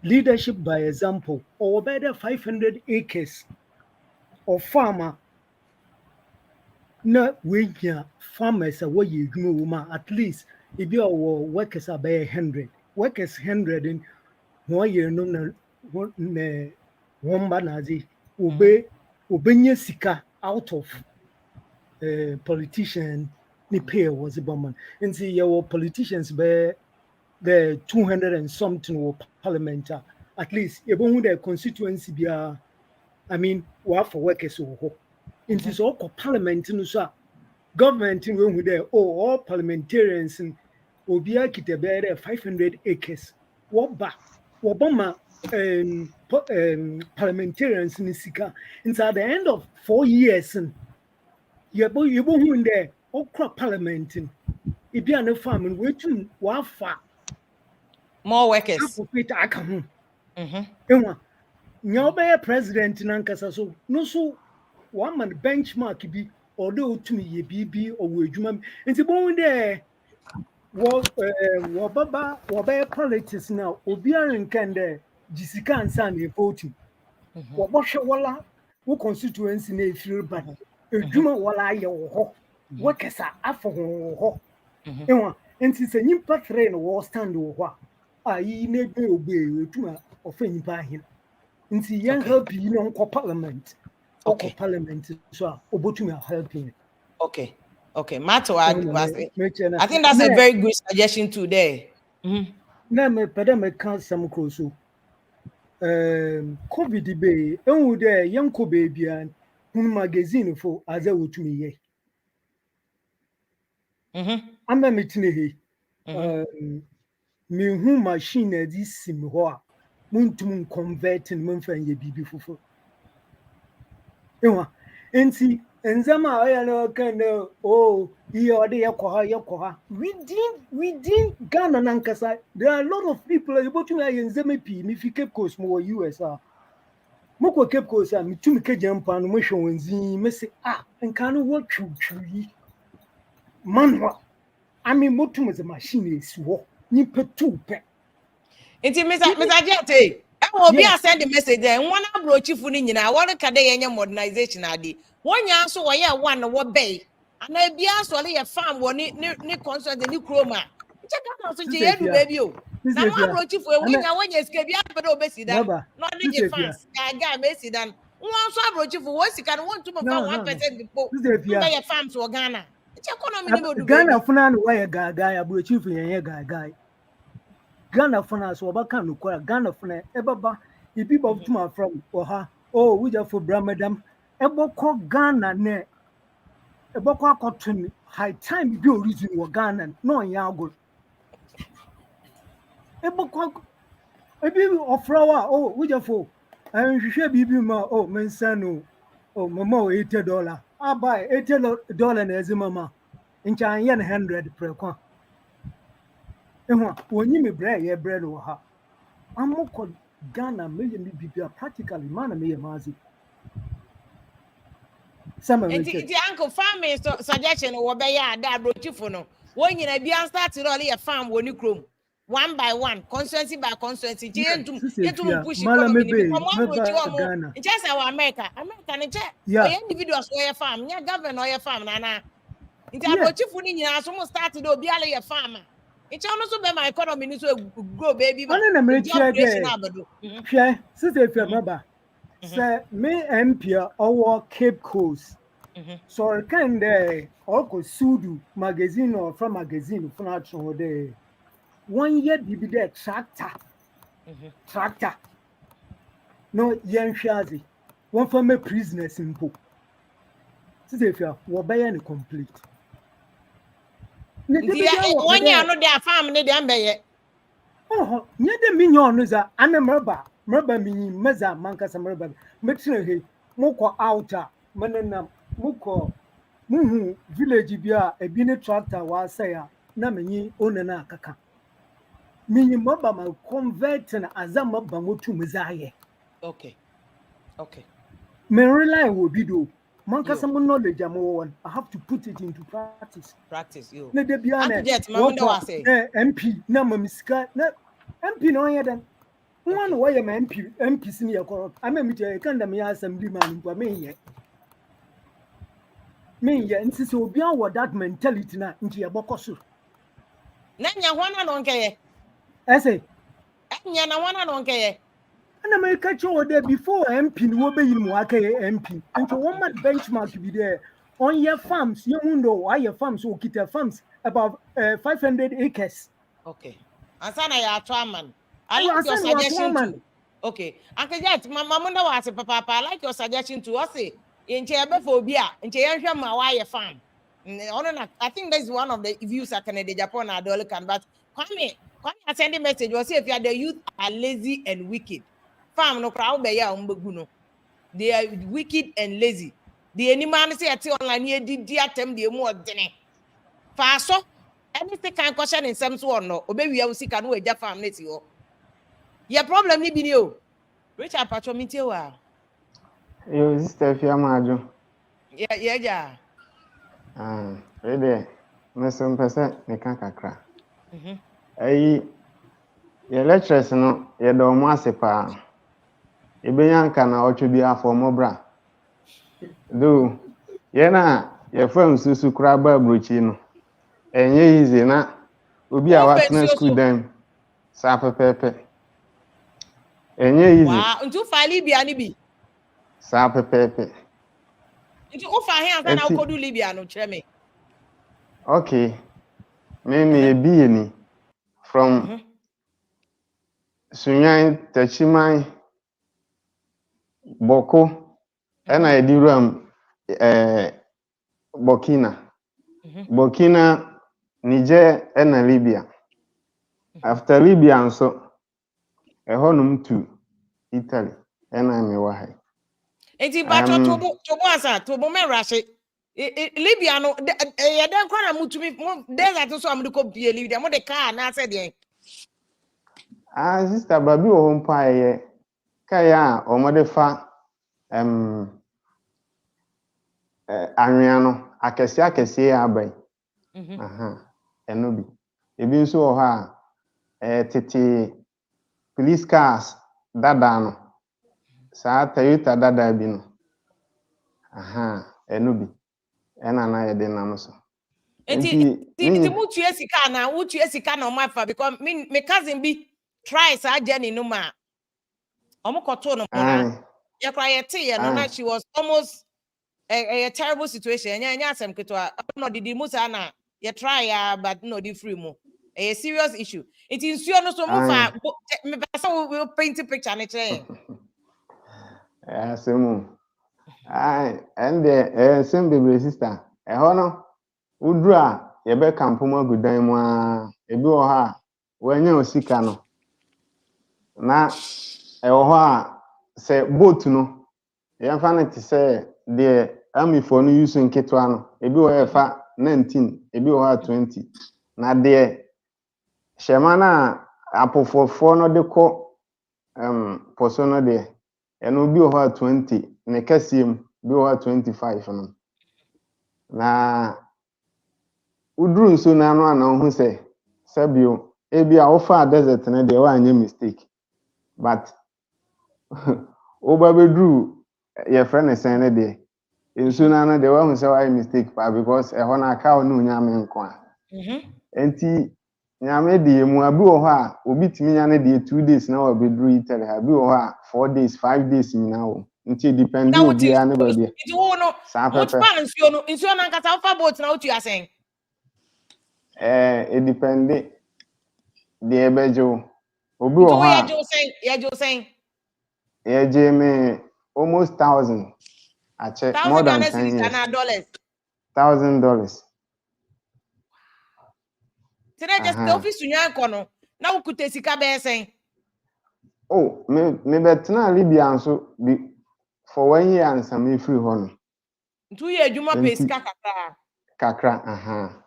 leadership by example, or better 500 acres of farmer. No, we farmers are what you do, at least if you are workers are by 100, workers 100 in 1 year, no, one banazi, obey sika out of politician ni pay was a bomb. And see your politicians be the 200 and something or parliament. At least you won't their constituency be I mean, what for workers who in this all parliament no so government when we there all parliamentarians and obia kita be 500 acres. What back what bomber parliamentarians in Sika. And so at the end of 4 years and you in there okra parliament if you are no farm and waiting wafa more workers nyobe president nankasa so no so one man benchmark be although to me ye bibi or wejuma nti bon there what baba politics now obiara nkan there jisika ansa na voting wɔbɔhwɛ wala wo constituency na efiri ba edwuma wala ayɛ wɔ hɔ wɔkɛsa afɔ wɔ hɔ ɛwa nti sɛ nyimpa three no wɔ stand wɔ hɔ a yi na ebe obe etuma ɔfɛ nyimpa ahen nti yɛn help yi no nkɔ parliament ɔkɔ parliament so a obotumi help you. Okay, Mato, I think that's a very good suggestion too there. Na me pede me kan sam kroso. COVID be enwu there young ko baby an hun magazine for as wotumi ye. Amba me tine he. Me hu machine adi sim ho a muntum converting munfa ye bibi fofo. Ewa enti enzama aya no kind oh he ode yakoha within Ghana nankasa there are a lot of people able to aya enzema pi me fi Cape Coast mo US moko Cape Coast me tumi ka jampa no mo hwe wonzi me se nka no wo twutwi manwa ami motum ze machine esi ho ni petu pe enti Mr. Jete obi a send the message there one abrochi fu ni nyina won ka de yenye modernization ade wonya so wo ye one wo bay ana bia so le ye farm wo ni consult ni kroma check out so je yedu baby o na mo abrochi fu wonya sika bia pe de obesida no ni je fans ga mesida won so abrochi fu wo sika no won tuma fa 1% bipo na ye farms wo Ghana check economy ni be do Ghana funa no wa ye gaga abrochi fu yenye gaga Ghana funa so obaka no kwara Ghana funa ebaba ibi botuma from oha we just for Bramadam eboko Ghana ne eboko akotun high time bi origin wo Ghana no nya agol eboko ebi ofrawa we just for hwehwe bibi ma mensa no mama $80 buy $80 na ezimama ncha yen 100 prekwa wonyi me bre ye bre no ha amoko Ghana me ye bibia practically man me ye mazi sama me enti uncle farming suggestion wo be ya da brochifo no wonyina bia start roll ye farm woni krom one by one constituency by constituency yentum push economy ni come on brochi o just our America ne che individuals wo ye farm nya government wo ye farm na enti brochifo ni nyina so mo start do bia le ye farm it's also be my economy ni so grow baby ba na me hwe sister if remember say me MP or Cape Coast so kind or ko sudu magazine or from magazine for na tro there 1 year bibi there tractor no yen hwazi one for me prisoners impo sister if wo be ya complete one year no their farm ne dem be ye nye de minyon no za amemraba minyi meza mankasa mraba metre he moko outer menena moko muhu village bia ebi ne tractor wa saya na menyi onena akaka minyi maba ma convert na azama ba motu mezaye okay me rely wo bido mankasa mo knowledge am won I have to put it into practice yo ne de bia na MP na mamisika na MP no yeden one way MP senior corrupt I mean me can dem ya assembly man kwa me nti se obi an that mentality na nti e bokoso na nya hwana no nkeye ese nya na hwana no nkeye na me ka cho there before MP ni wo be yin mu akaye MP nti one man benchmark be there on your farms you know why your farms o kita farms about 500 acres okay ansana ya atwaman I like your suggestion too. Okay. Uncle Jet, mama no was papa. I like your suggestion too. I say in Chebephobia, in Cheyan Mawaya farm. I think that's one of the views I can the Japan Adolican. But Kwame send a message was if you are the youth are lazy and wicked. Farm no crowd be ya umbeguno. They are wicked and lazy. The any man say at online here did them the more than Faso. Anything can question in some sort no. Obey we will see can we just farm net you. Your problem ni bini o. Richard Patronite wa. Yo, sister Fiamajo. Yeah. Ready. Meso mpese ne kan kakra. Your lecturers no ye do mo ase pa. Ebenya nka na otwe bi afọ mo bra. Do ye na ye fam susu kura ba brochi no. Enye easy na obi a Who watena fancy school also? dan sa pepepe. Enye easy Wow, into file Libya ni bi. sa pepepe. Into o fa here na Enti ukodu Libya no kyerɛ me. okay. Me be ni from Sunyan Tachiman Boko and I diram Burkina. Burkina, Niger and Libya. After Libya and so a honum to Italy and I'm a wahi. Enti bacho tobo asa tobo me rashe. Libya no ye den kwa na mutumi desert so am de ko bie Libya mo de car na say den. Sister Babi o home pa kaya o mode fa anwea no akese abai. Eno bi. Ebi nso o ha tete police cars dada no. Sa Toyota dada bi no. Eno bi. Ena na ye de nam so. Enti mutu esika na utu esika na omafa because me cousin bi try sa journey no ma. Omo koto no mona. Ye kwa ye te ye no na she was almost a terrible situation. Nya asem ketwa no didi musa na ye try ya but no di free mo. A serious issue. It is you no so mo fa me pasa we paint a picture na kire. Asemu. And the same baby sister. Hono udru a ye be kampo agudan mu a ebi wo ha wanya osika no. Na ho a se boat no ye fa na ti se de amifo no use nketwa no ebi wo ye fa 19 ebi wo ha 20 na de shema na apofofo no de ko poso no de eno bi wo ha 20 ne kasiem bi wo ha 25 no na udru nso na anu ana hu se sabio ebi a ofa desert na de wa anya mistake but oba bedru your friend is saying de nso na anu de wa hu se wa mistake pa because e ho na aka onu nya me nko a enti nyame de mu abi wo ho a obi timi nya ne de 2 days na wa bedru Italy abi wo ho a 4 days 5 days nyina wo nti depend obi a ne ba bia Iti wo no mo fa nsio na nkata fa boat na otu asen. It depend the ebejo obi Iti wo wo ha ye jo sen. ye je me almost 1,000 a check more than 10 years $1,000 $1,000 Today just the office nyan kono na wo kuta sika be sen. Oh me betna Libya so be for 1 year and some free hono. Ntu ye adwuma pe sika kakra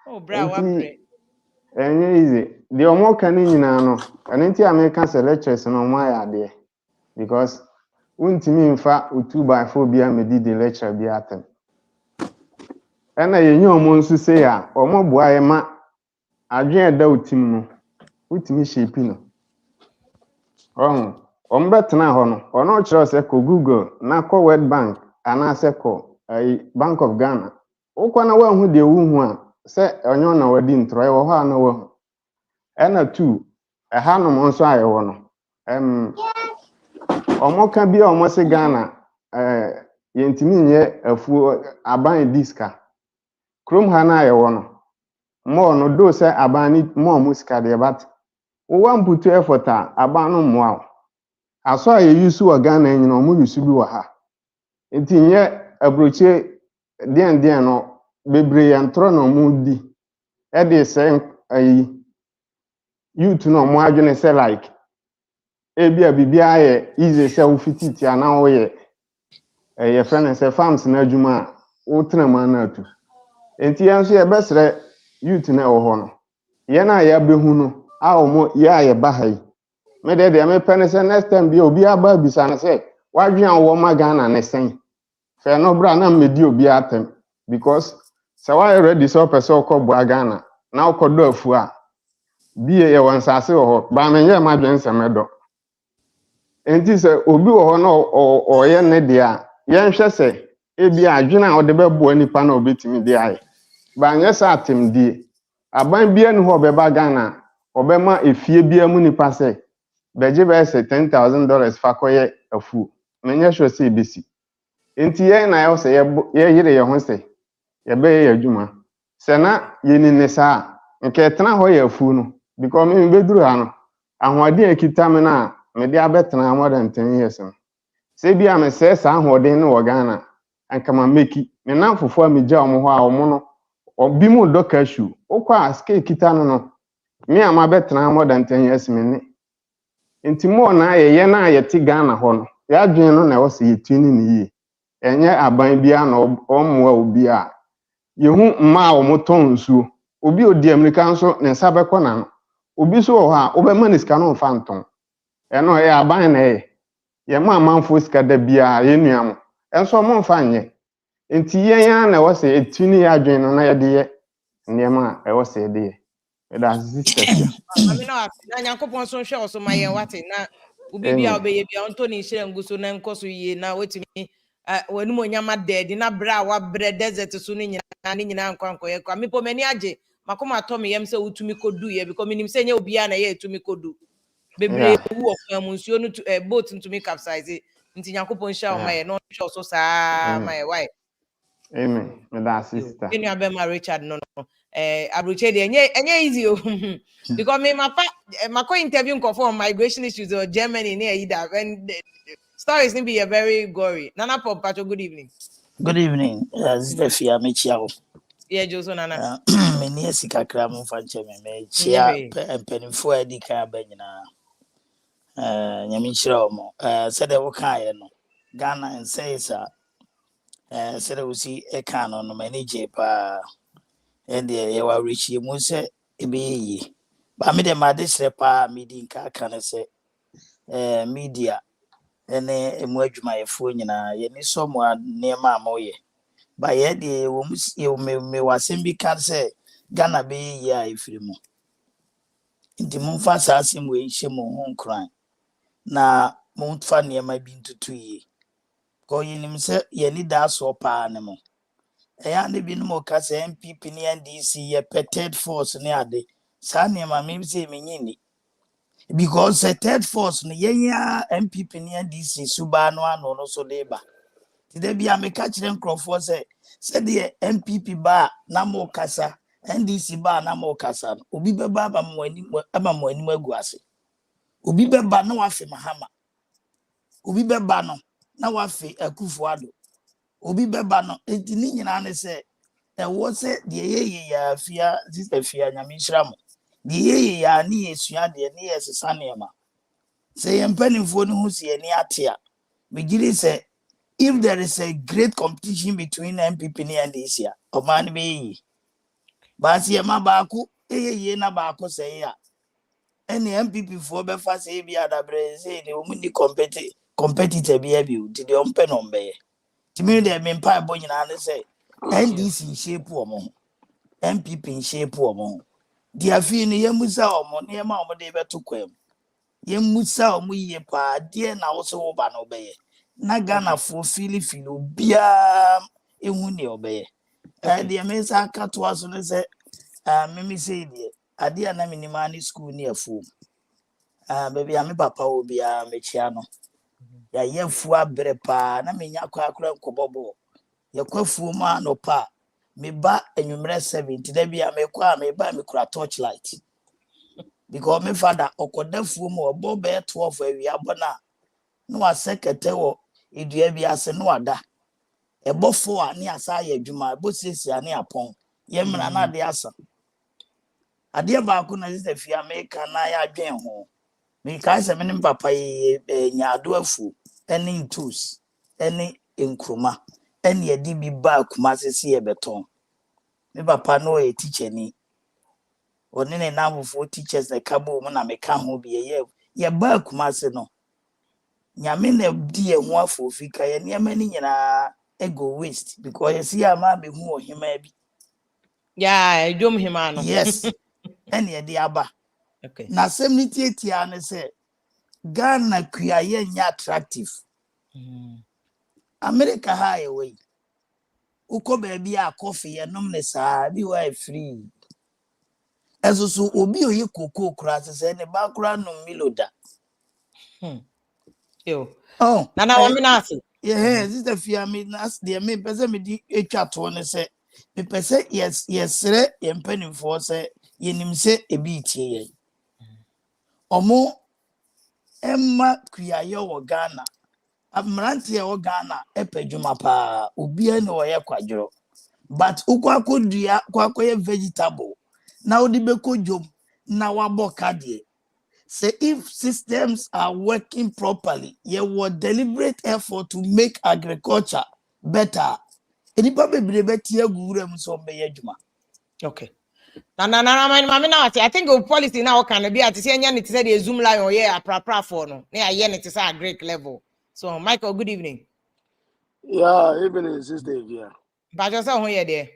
Oh bra wa bre. Enye easy the omo kan nyina no enti American lectures no mo ya de because untimi mfa 2x4 bia me di the lecture bia atem ena yenye omo nsu se ya omo boa ye ma adwen da utim no utimi shape no omo betena ho no ono kire se ko Google na ko World Bank ana se ko Bank of Ghana ukwana wa hu de wu a se onyo na wadi ntro e wo ha na wo ena 2 ha no mo nso aye wo no omo ka bia omo se Ghana yentimi nye afuo aban diska krom ha na aye wo no mo no do se aban ni mo musika de bat wo wan putu effort aban no mo a aso aye yusu wa Ghana nyina omo yusu bi wa ha enti nye abroche den no bebre ya ntro no mo di e de se ayi youth no mo adwene se like ebia bibia ye easy se wo fititi ana wo ye your friend say farms na adwuma wo tena ma na atu enti yanso ye besre youth na wo ho no ye na ya behu no a omo ya ye bahai me de me pene se next time bi obi aba bisa na se wadwen wo ma Ghana ne sen fe no bra na medi obi atem because se wa ready so person ko bo Ghana na okodo afu a bi ye won sase wo ho ba me ye ma dwen semedo enti se obi wo ho na o ye ne dia ye nhwe se ebi adwena a ode bebo nipa na obetimi dia aye ba nye sa atemdie aban bia ni ho beba Ghana obema efie bia mu nipa se beje be se $10,000 fa koye afu menye sure se ebesi enti ye na yo se ye yire ye ho se ye be ye adwuma se na ye ni ne sa nke tena ho ye afu no because me beduru ha no ahoɔden ekita me na me de abetena more than 10 years no se bia me se sa ahoɔden no wɔ Ghana anka ma meki me na fofo a me gya omo ho a omo no obi mu dɔ cashew okwa ske kita no me ama betena more than 10 years me ne enti mo na ye na ye ti Ghana ho no ya dwen no na wo se ye tuni ni yi enye aban bia na omo a obi a yehu mma a omo ton nsuo obi odi America nso ne nsa bɛkɔ na no obi so wɔ ha obɛma ne sika no mfa nton ɛno yɛ aban na ye ma amanfo sika da bia ye nuamo enso mo mfa nyɛ enti yɛn ya na wo se etuni ya dwen no na ye de ye nneɛma a ɛwɔ se de ye da sister fia Ami na Nyankopɔn so hwɛ so ma yɛn wate na obi bia obeye bia onto ni hyɛ nguso na nkoso yie na wetumi wani mo nyama dead na bra wa bre desert so ni nyina nkwankoye kwa mipo mani age makoma to me yem se wutumi kodu ye because minim se nya obi a na ye etumi kodu bebre wu okwan mu nsuo no boat ntumi capsize nti Nyankopɔn hya o ma ye no hwɛ so saa ma ye why amen me da sister enu abema Richard no abroche de enye easy o because me mako interview for migration issues or Germany near Ida when the stories need be a very gory. Nana Pop Pacho, good evening. Good evening. Sister Fia Mechiao. Yeah, Joso Nana. Many a sikakra mumfanche me chia penifo edi ka banyina. Nyamichira omo. Said they were no. Ghana and says said we see a canon no manage pa and the yawa rich you say ebe. But me the madisre pa meeting ka can say media ene emu adwuma yefo nyina ye ni somwa nema amoye ba ye de wo me wasem bi kan se Ghana be ya ifiri mu nti mumfa sasem we hye mu ho nkran na mumfa nema bi ntutu yi ko yinim se ye ni da so pa ne mo eya ne bi no mo ka se MPP ne NDC ye petted force ne ade sa nema me se menyini because the third force no yenya MPP ne NDC suba no ano no so leba ti da bia me ka kire nkrofo se de MPP ba na mo kasa NDC ba na mo kasa obi beba ba mo anim agu ase obi beba na wafe Mahama obi beba no na wafe Akufo-Addo obi beba no enti ni nyina ne se e wo se de yeye ya fia sister fia nyame hira mo de yeye ya ni esua de ne yesesa nema se yempanimfo no hu se ni atia begiri se if there is a great competition between MPP and NDC, or man be but see ma baako ye na baako say ya any MPP for be fa say bi adabre say ni omu ni competitor bi abi ti de ompe no mbe ti me de me mpa bo nyina ne say NDC shape omo MPP shape omo dia fi ni yemusa omo ne ma omo de beto kwam yemusa omo ye pa de na wo so wo ba no be na Ghana for fili bia ehu ne obeye de me sa ka to aso ne se me say de ade na minima ni school ni afu baby me papa obi a me chia no ya yefu abre pa na me nya kwa akra nkobobo ye kwafu ma no pa me ba enwumre 70 da bia me kwa me ba me kura torchlight because me father okodafu mu obo be 12 awi abona no asekete wo idua bi ase no ada ebofo a ne asa ya adwuma ebosiesia ne apon ye mra na de asa ade ba ko na sister fi America na ya adwen ho me kai se me ne papa ye nyaado afu ene tools ene enkroma ene ye di bi ba kuma sese ye beton me papa no e teacher ni oni ne na for teachers na kabo mu na me ka ho bi ye ba kuma se no nyame na di ye ho afofika ye niam ni nyina ego waste because you see ama be hu ohima bi yeah edom hima no yes ene ye di aba Okay. Na semnity etia ne say Ghana kuaye nya attractive. America high away. Uko baby a coffee enom ne saa bi wa free. Eso so obi oye koko kura se ne ba kura no miloda. Yo. Oh, Nana waminasi. Yeah, this is the fear me nas the me pese me di etwa to ne se. Me pese yes re ye mpanimfo se yenim se ebi tie ye. Omo emma kuaye wo Ghana. Amranti wo Ghana epadwuma pa obi e no ye kwadworo. But ukwakodua kwakoye vegetable. Now the beko job na waboka de. Say if systems are working properly, you will deliberate effort to make agriculture better. Enipa bebre betie gurem so be adwuma. Okay. I think the policy now can be at the same it said a Zoom line or yeah, a for no. Yeah, it is a great level. So Michael, good evening. Yeah, evening, sister. Yeah. But yourself who you there?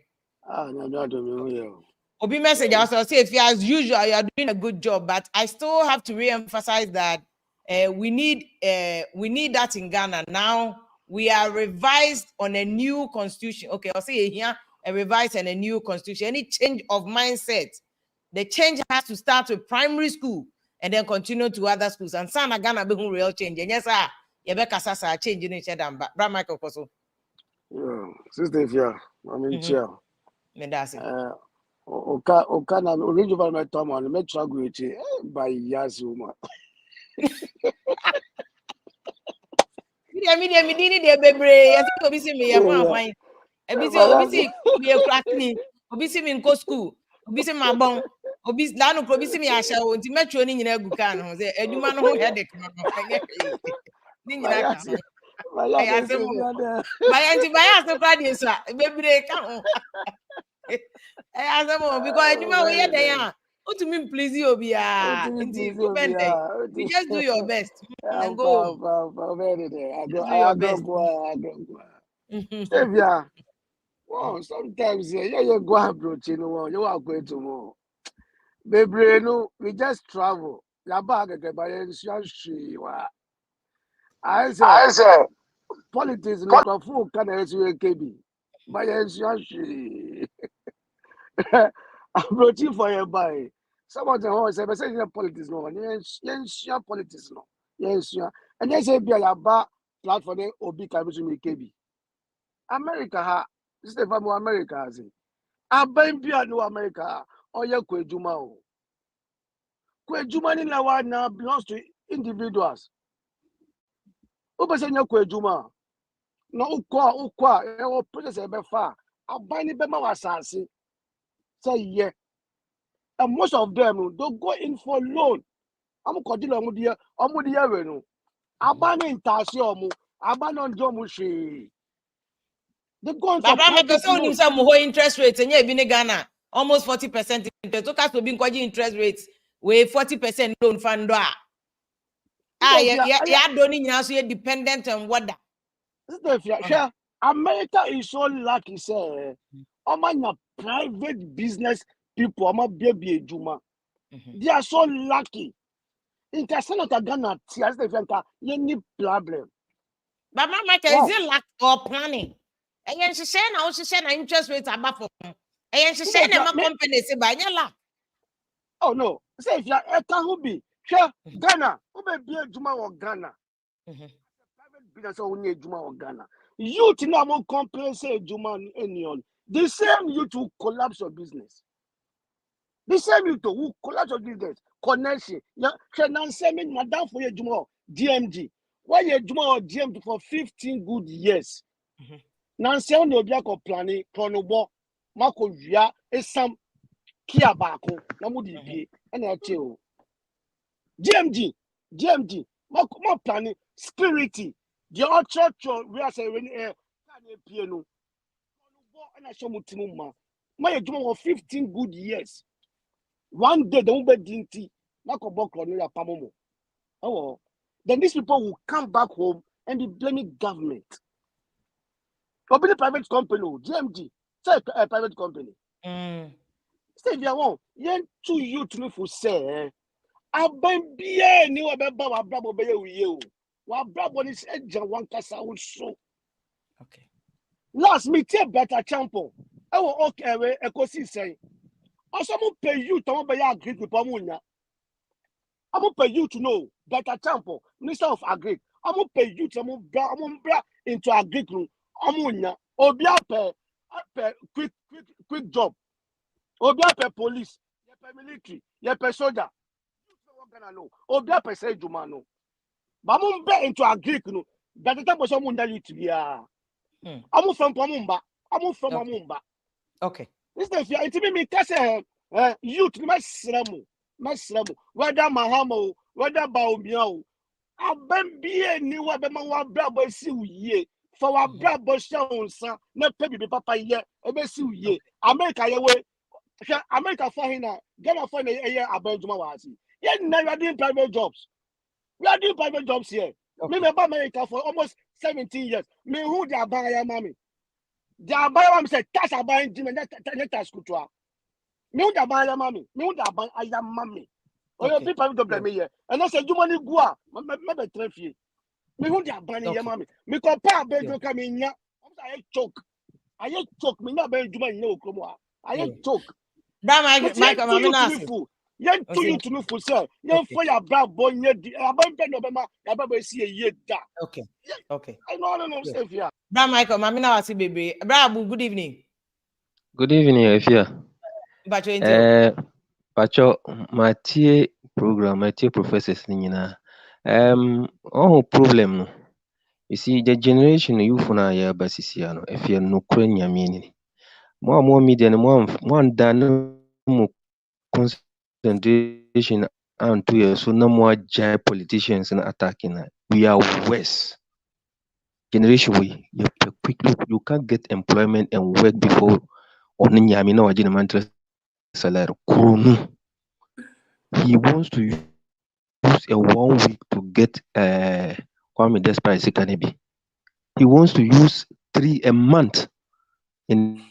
No, no, Obi message also say if you as usual you are doing a good job, but I still have to re-emphasize that we need that in Ghana now. We are revised on a new constitution. Okay, I'll say here a revised and a new constitution. Any change of mindset, the change has to start with primary school and then continue to other schools. And sana Ghana be real change. And yes, sir, you better sasa change in each other. But Michael Koso. Yeah, sister. Yeah, I'm in chair. Me that's it. Oka na original my Tom on me struggle with it by years woman. Me did it bebre. I think obi see me one. Obi see me a crackney. Obi see me in school. Obi see my bon. Obi lanu obi see me asha o nti metro ni nyina gu kan ho say adwuma no ho headache no enye ni nyina ka ho. Aya se mo. Baya nti baya se kwa dey so bebre ka ho. Aya se mo because adwuma we ye den a otumi please obi a nti go bend. You just do your best and go. I go. Stevia. Well, sometimes you go abroad, you know, you are going to more. Baby, no, we just travel. Ya bag by insurance. I say, politics no go full can KB. By insurance. Approaching for your buy. Some of the horse say politics no. Yes, politics no. Yes, and they say be a bar platform obi can be KB. America ha. This is the family America has it. Aban bia no America oye kwejuma o. Kwejuma ni lawa na belongs to individuals. Obese nya kwejuma. Na ukwa e o process e be fa. Aban ni be ma wasase. Say yeah. And most of them don't go in for loan. I'm kodilo omudia we no. Aban ni ntase omu. Aban on do mu hwe. They go in for private loan. Some whole interest rates and yeah, Ghana almost 40% interest. Look at to be interest rates with 40% loan fund. Yeah, don't now so dependent on what that. America is so lucky, sir. Your private business people, baby Juma. They are so lucky. In Senator Ghana, any problem. But Mama, is it lack or planning? And then she said, now she said, interest rates are back for them. And she said, my company say, by your luck. Oh, no. Say, if you are a be sure, Ghana, who may be a Juma or Ghana. Private business only Juma or Ghana. You now will compensate Juma anyone. The same you to collapse your business. The same you to who collapse your business. Connection. Yeah, can say me madam for your Juma DMG. Why your Juma or DMG for 15 good years? Nancy on the object of planning, Chronobo, Marco Via, some Kia Bako, Namudi, and I chill. GMG, more planning, spirity, the old church, we are saying, piano, and I show Mutimuma. My Juma 15 good years. One day, the Uber Dinty, Marco Bokronia Pamomo. Oh, then these people will come back home and be blaming government. Or be the private company, GMG, say a private company. Say, if you want, yen to you to me for say, Abambie ni wabeba wabrabo beye uye. Wabrabo ni seja wankasa uso. Okay. Last me tie better champion. Ewo okay we ekosi say. Also mo pay you to mo be agree with pamunya. I'm pay you to know better champion. Minister of Agri. I'm pay you to mo bra into agri room. Amunya. Obi ape quick job. Obi ape police. Yepe military. Yepe soldier. Obi ape say juma no. But mo be into agri no. Better champion so mo nda you to be I'm from Pamumba. I'm from Amumba. Okay. This is if me kase youth masramu. Whether Mahama, whether Bawumia, Abambie ni wa be ma wa brabo si uye. For wa brabo shonsa na pebi be papa ye e si uye. America ye we America for hina Ghana for na ye abanjuma wa asi. Ye na you are doing private jobs. We are doing private jobs here. Me remember America for almost 17 years. Me who they are buying mommy. They are buying mommy say tax are buying Jim and that tax kutua. Me who they are buying mommy. Me who they are buying I am mommy. Oh, you people don't blame me here. And I say you money go out. Me be trefie. Me who they are buying your mommy. Me compare bedroom come in ya. I choke. I choke. Me not buying Juma in no kromo. I choke. That Mike, I'm not yen to you to me for sir. Yen for your bra boy nye di. Abang pen obema. Abang see a year da. Okay. Okay. I know safe here. Bra Michael, mami na wasi baby. Bra Abu, good evening. Good evening, Efia. Bacho intel. Bacho, matie program, matie professors ni nyina. Oh problem no. You see, the generation youth na ya basisi ano. Efia no kure nyamini. Mo media no mo andane mo concentration and 2 years so no more giant politicians and attacking. We are worse. Generation we you quick look, you can't get employment and work before on nyami na wajina mantra salary. He wants to use a 1 week to get Kwame Despite Sikanebi. He wants to use 3 a month in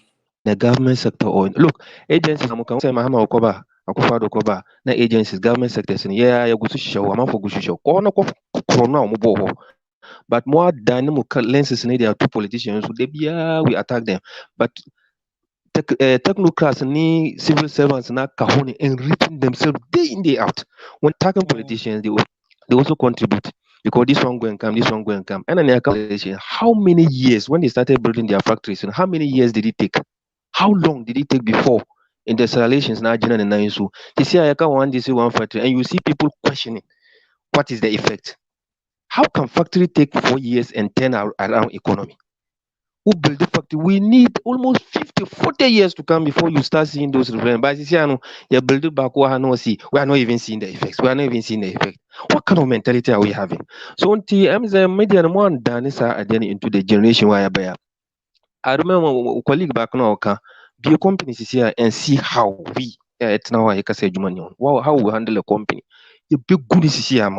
the government sector. Or look, agencies amuka say Mahama Okoba, Akufo Okoba, na agencies, government sectors, yeah, you go to show, I'm for go show. Corona, but more dynamic lenses in there are 2 politicians, we attack them. But technocrats and civil servants now kahoni enriching themselves day in day out. When attacking politicians, they also contribute because this one go and come, this one go and come. And then calculation, how many years when they started building their factories, and how many years did it take? How long did it take before industrializations now general and now so this year I can one factory and you see people questioning what is the effect? How can factory take 4 years and turn around economy? Who build the factory? We need almost 50, 40 years to come before you start seeing those returns. But you see, you build it back, we are not even seeing the effects. We are not even seeing the effect. What kind of mentality are we having? So until I'm the media and one done is into the generation where I remember a colleague back now can be a company here and see how we now I can say how we handle a company. The big good is here.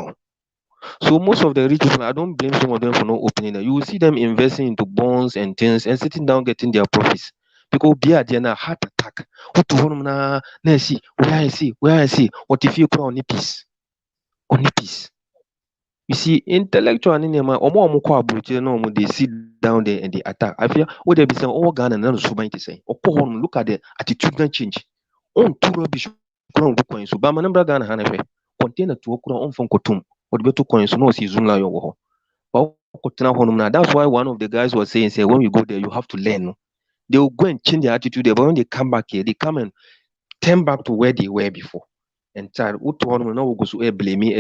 So most of the rich people, I don't blame some of them for not opening it. You will see them investing into bonds and things and sitting down getting their profits. Because be at the heart attack. What to hold na see, where I see, what if you call on peace? On peace. You see, intellectual and they sit down there and they attack. I feel what they be saying, oh Ghana and so many say. Look at the attitudinal change. On two rubbish so but number Ghana Hanafe. Container to okura on from Kotum. What better coins no see zoom la yo. That's why one of the guys was saying, say when you go there, you have to learn. They will go and change their attitude there, but when they come back here, they come and turn back to where they were before. And child, who told me no go to blame me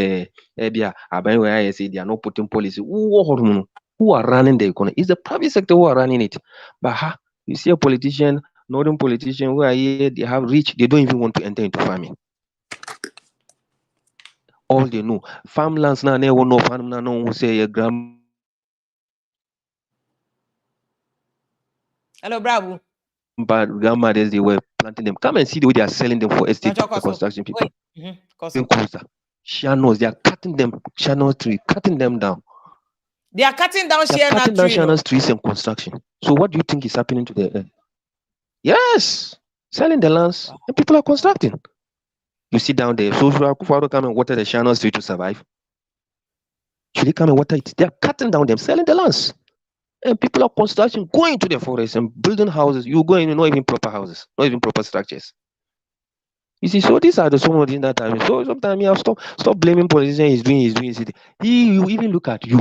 where I say they are not putting policy. Who are running the economy? It's the private sector who are running it. But you see a politician, northern politician who are here, they have rich, they don't even want to enter into farming. All they know. Farmlands now, they won't know farm now, no one say a grand. Hello, Bravo. But grandmothers, they were planting them. Come and see the way they are selling them for estate construction people. Shanos, they are cutting them, Shanos tree, cutting them down. They are cutting down Shanos trees and construction. So what do you think is happening to the Yes, selling the lands and people are constructing. You sit down there. So should Akufo-Addo come and water the channels for you to survive? Should he come and water it? They are cutting down them, selling the lands. And people are construction going to the forest and building houses. You go in, not even proper houses, not even proper structures. You see, so these are the some of the things that I so sometimes you have stop blaming politicians. He's doing. He will even look at you.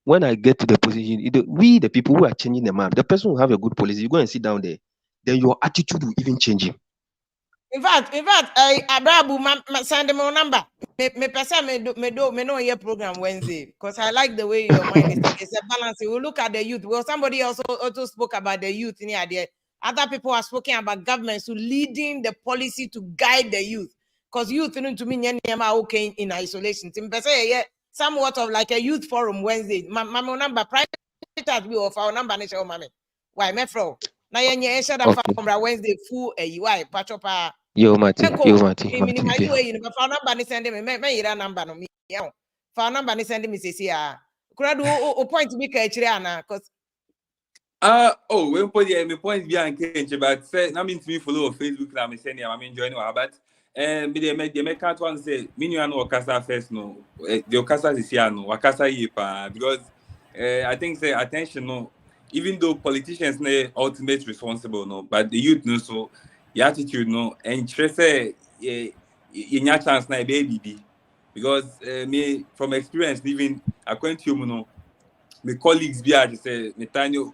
When I get to the position, we the people who are changing the map, the person will have a good policy. You go and sit down there, then your attitude will even change him. In fact, Abrabu, send them a number. Me person me know your program Wednesday because I like the way your mind is. It's a balance. We look at the youth. Well, somebody also spoke about the youth in here. Other people are speaking about governments who leading the policy to guide the youth. Because youth to me okay in isolation. Somewhat of like a youth forum Wednesday. My number private we offer our number nature mommy. Why me fro? Na yenye share that from Wednesday full why pachopa. Yo Mati. Minimum you phone number ni send me ira number no me. Phone number ni send me say kura do o point me ka chire ana cause we put me point be an kenche but say na mean to me follow on Facebook na me send am join wa but me dey make count one say me no wakasa first no the wakasa is here no wakasa ye pa because I think say attention no even though politicians ne ultimate responsible no but the youth no so the attitude no and say you chance na baby because me from experience even according to you no my colleagues be just say Netanyahu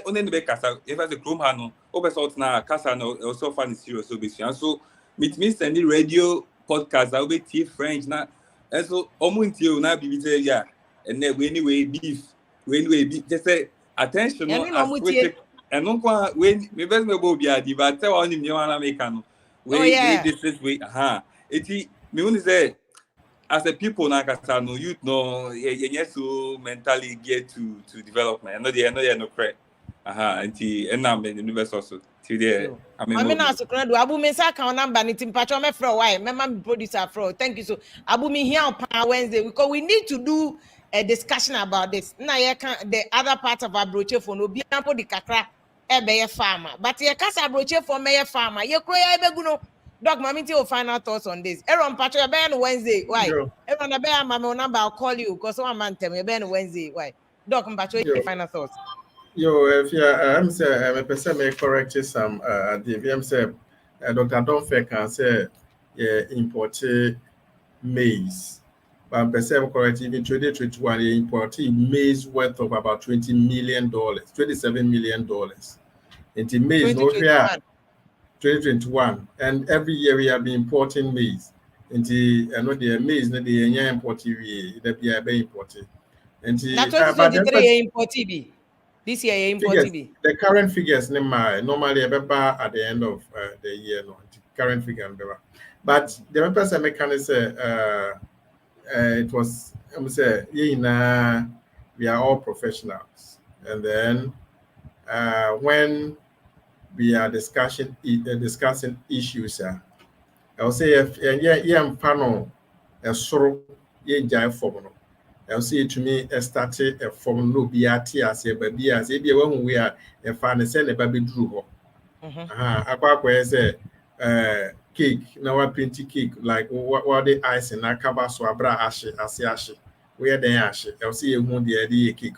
only be kasa if as a chrome hano obe sort na kasa no also fan serious so be so meet me sending radio podcast I be tea French na and so omunti na be say yeah and then anyway beef just say attention no as we and no when me best me go be a diva tell on him you wanna make no we this way eti me want say as a people now, no youth no yes so mentally get to development. I know they no correct. And now in the universe also today. I mean also do Abu me sa account number ni tim patcho me fro why me man producer fro. Thank you so Abu me here on Wednesday because we need to do a discussion about this. Na the other part of our brochure for no be ampo di kakra e be farmer. But ye kasa brochure for me farmer. Ye kro ya be guno Doc, mommy, your final thoughts on this. Aaron Patrick, Ben Wednesday. Why? Aaron, I bear my number. I'll call you because one man tell me Ben Wednesday. Why? Doc, Patrick, your final thoughts. If I'm saying, I'm person may correct some. The I'm saying, Dr. Donfe can say, imported maize. But I'm person correct even 2021 imported maize worth of about $20 million, $27 million. And the maize no here. 2021, and every year we have been importing maize. And the maize, the imported they be imported. And the 2023 imported. This year imported. The current figures normally about at the end of the year, no the current figure. But the person can say it was say we are all professionals, and then when we are discussing issues. I'll say if panel a soro jai form. I'll say to me a started a form no BRT as a baby as if you when we are a fan send a baby drew. Aqua say cake now a pinty cake like what the ice and a cover so abra ashe as where the ashe. I'll see you won't the idea cake.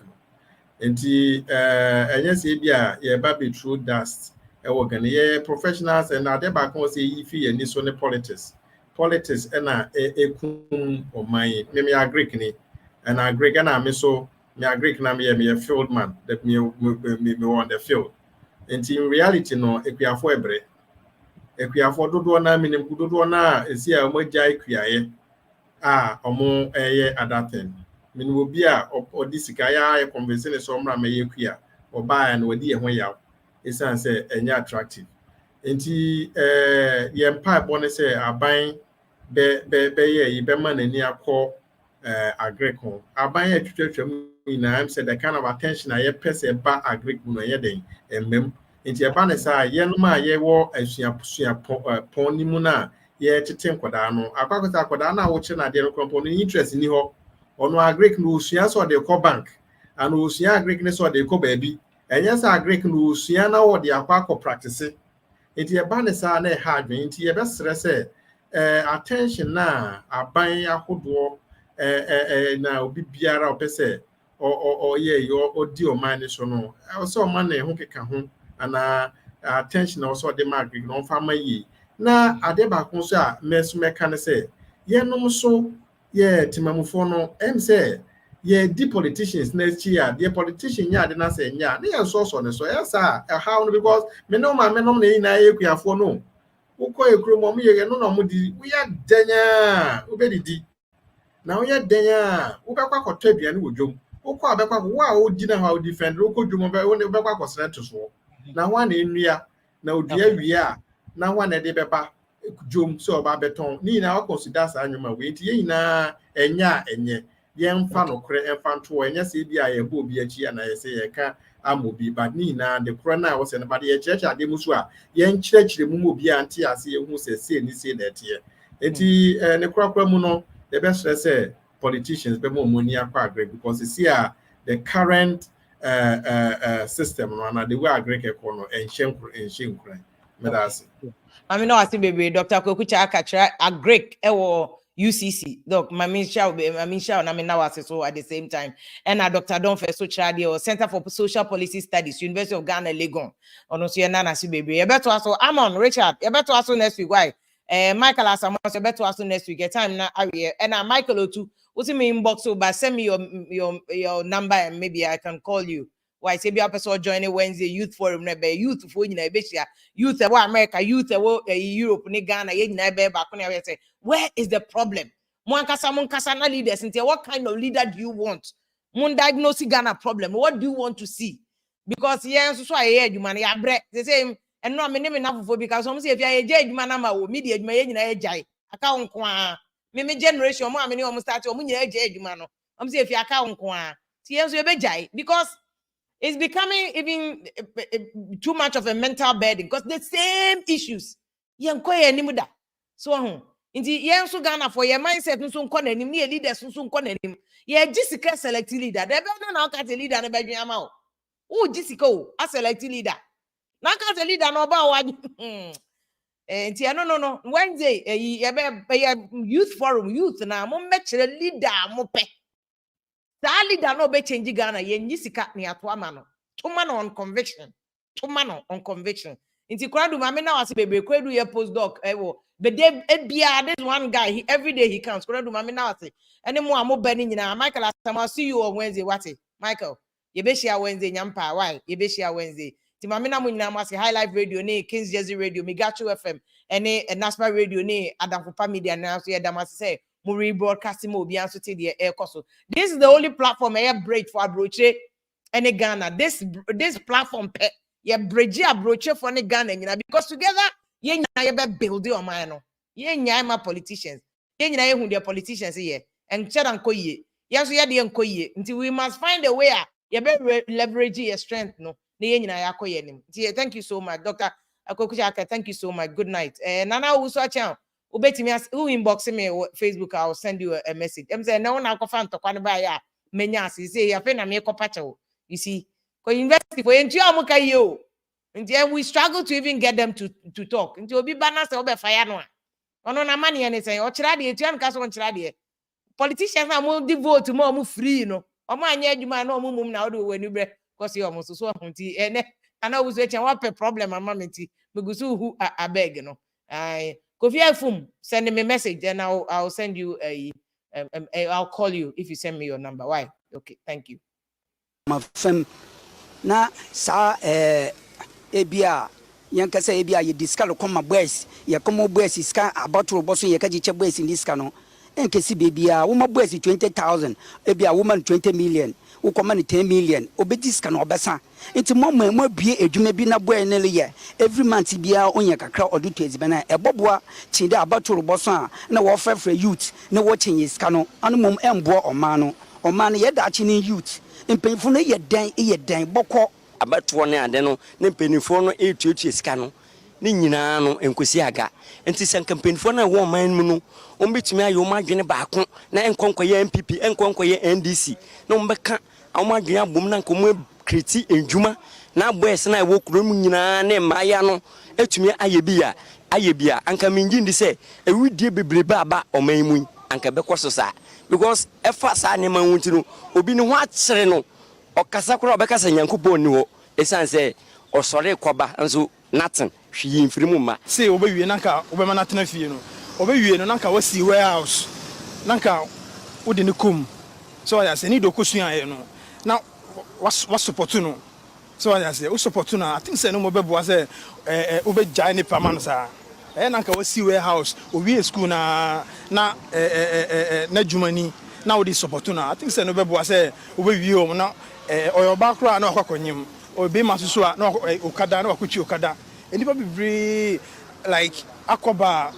And yes, yeah, baby true dust. Professionals and they back on say if you need so politics and or my me agree and I agree and I so me agree na me a field man that me on the field. And in reality no equiafo ebre equiafo dodo na minim dodo na esi a mo jai kuaye omo other thing minim obi a odisika ya conversation so mra me kua oba and wodi e ho yaw esan say enya attractive enti ye mpa bo ne say aban be ye be man ani akọ agricole aban atwetwam na am say the kind of attention aye person ba agricole no ye den emmem enti eba ne say ye no ma ye wo asua pon ni mu na ye tete nkoda no akwakota akoda na wo che na de no kompo no interest ni ho ono agric no usua so de ko bank and usua agric ne so de ko baabi enya sa agric no usua na wo de akwa ko practice enti e ba ne sa na ha adwen enti e be sere se attention na aban ahodoɔ na obi biara ɔpɛ sɛ ɔyɛ ɔdi ɔman ne so no ɔsɛ ɔman na ɛho keka ho ana attention na ɔsɛ ɔde ma agric na ɔmfa ma yie na ade baako nso a mɛso mɛka ne sɛ yɛnom so yɛ timamufoɔ no ɛm sɛ yɛdi politicians na akyi a deɛ politician nyɛ ade na sɛ nyɛ a ne yɛ nsɔsɔ ne so ɛyɛ saa ɛhaw no because menom na nyinaa yɛ kuafoɔ no wokɔ ekuro mu ɔmo yɛ no na ɔmo di woyɛ danya wobɛdidi na woyɛ danya wobɛkɔ akɔtɔ aduane wɔ dwom wokɔ abɛkɔ wo a wodi na hɔ defend wokɔ dwom wobɛkɔ akɔsrɛ to soɔ na ho ana nnua na odua wie a na ho ana de bɛba dwom sɛ ɔba bɛtɔn ne nyinaa wakɔnsida saa nnwoma wei nti yɛ nyinaa ɛnyɛ a ɛnyɛ yɛmfa nokorɛ ɛmfa nto wɔ ɛnyɛ sɛ bi a yɛbɔ obi akyi a na yɛsɛ yɛka ama obi but ne nyinaa de korɔ no a wɔsɛ no bade yɛkyerɛkyerɛ ade mu so a yɛnkyerɛkyerɛ mu ma obi a nte ase yɛhu sɛ sei ne sei na ɛteɛ nti ne korakora mu no yɛbɛsrɛ sɛ politicians bɛma ɔmo ani akɔ agrɛ because see the current system no and the way agrɛ kɛkɔ no ɛnhyɛ nkura medase mami no ase bebe Dr. Kwekucha akatra agrek ewo UCC doc mami show na me na wase so at the same time and Dr. Donfe so chade or Center for Social Policy Studies University of Ghana Legon ono so na na se bebe e beto aso Amon Richard e beto aso next week why Michael Asamo e beto aso next week get time na awie and Michael Otu uti me inbox so but send me your number and maybe I can call you. Why say be a person joining Wednesday youth forum na be youth for nyina be share youth wa America youth wa Europe ni Ghana ye nyina be ba ko na say where is the problem mon kasa na leaders nti what kind of leader do you want mon diagnose Ghana problem what do you want to see because yeah so aye adwuma na ya bre they say and no me na fofo because some say if ya je adwuma na ma wo media adwuma ye nyina ye jai aka nko a me generation mo amene o mo start o mo nyina je adwuma no am say if ya aka nko a ti yenso ye be jai because it's becoming even too much of a mental burden because the same issues. So, in the Yansu Ghana for your mindset, no soon con any leaders soon con him. Yeah, Jessica select leader. They better now cut a leader and a baby amount. Oh, Jessica, a select leader. Now cut a leader no about one. And no. Wednesday, a youth forum, youth now, more match a leader, more pet. That leader no be change Ghana ye nyisika ni atwa mano. Tumano on conviction. Tumano on conviction. Inti kwadu mame na wase bebe kwadu ye postdoc ewo. But they this one guy he every day he comes. Kwadu mame na wase. Any mo amo bani nyina Michael Asama see you on Wednesday what? Michael, ye be share Wednesday nyampa why? Ye be share Wednesday. Ti mame na mo nyina wase High Life Radio ne Kings Jersey Radio Migacho FM ene National Radio ne Adamfopa Media na so ye damase say mo rebroadcasting mo bi anso te de air coso. This is the only platform I have break for Abroche and Ghana. This platform ye bridge Abroche for Ghana because together ye be build your mind. Ye my politicians. Ye who their politicians here and chedan koye. Yes, ye de koye until we must find a way ye be leverage your strength no. Thank you so much, Dr. Akokuchaka. Thank you so much. Good night. Nana Uswa Ubetimi who inbox me Facebook, I'll send you a message. I'm saying no one alcohol to Kwanabaya. Menya say ya na me kopacho. You see, because university for you. And then we struggle to even get them to talk. Until be banners or be fire no. Ono na money and say, or chiradi, tian caso on chiradi. Politicians are more devote to more free, no. Or my you man no mum now do when you break because you almost so hunty. And I know who's what a problem, and mammy, because who I beg, you know. If you have send me a message, then I'll send you I'll call you if you send me your number. Why? Okay, thank you. My friend, na sa ebia yankasa ebia ye discalo come boys ye come boys iska about to boss ye kaji boys in this cano enkesi bebia woman boys 20,000 ebia woman 20 million wo come 10 million obedis can obesa nti mo bie adwuma bi na boy ne ye every month bia onye kakra oduto ezibana eboboa chinde about to boss na wo frefre youth na wo chenye iska no anu mom embo oman ye da chi ni youth mpemfo no ye dan bokọ abatoɔ ne ade no ne mpanimfoɔ no etuatua sika no ne nyinaa no enkosi aga enti sɛ mpanimfoɔ no wɔ man mu no ombetumi ayo madwene baako na enkonkɔyɛ MPP enkonkɔyɛ NDC na ombɛka amadwene abom na nkomo kreti endwuma na boys na ɛwɔ kuro mu nyinaa ne maaya no etumi ayɛ bi ya aye bia anka mingi ndi se ewudie bebrebe aba oman mu anka be kwaso sa because efa sa ne man wunti no obi ne ho akyere no okasa kora obekasa nyankopon ni ho esan se osore koba nso natin hwi mfirimu ma say obewie nanka obema natena fie no obewie no nanka wasi warehouse nanka wode ne kum so ya se ni do kosua ye no na was support no so ya se o support no I think say no mo bebo say obeja ni pama no sa nanka wasi warehouse owie school na Jumani na wode support no I think say no bebo say obewie o na oyoba kra na akokonyim obe masusu a na okada na wakuchi okada enipa bibre like akoba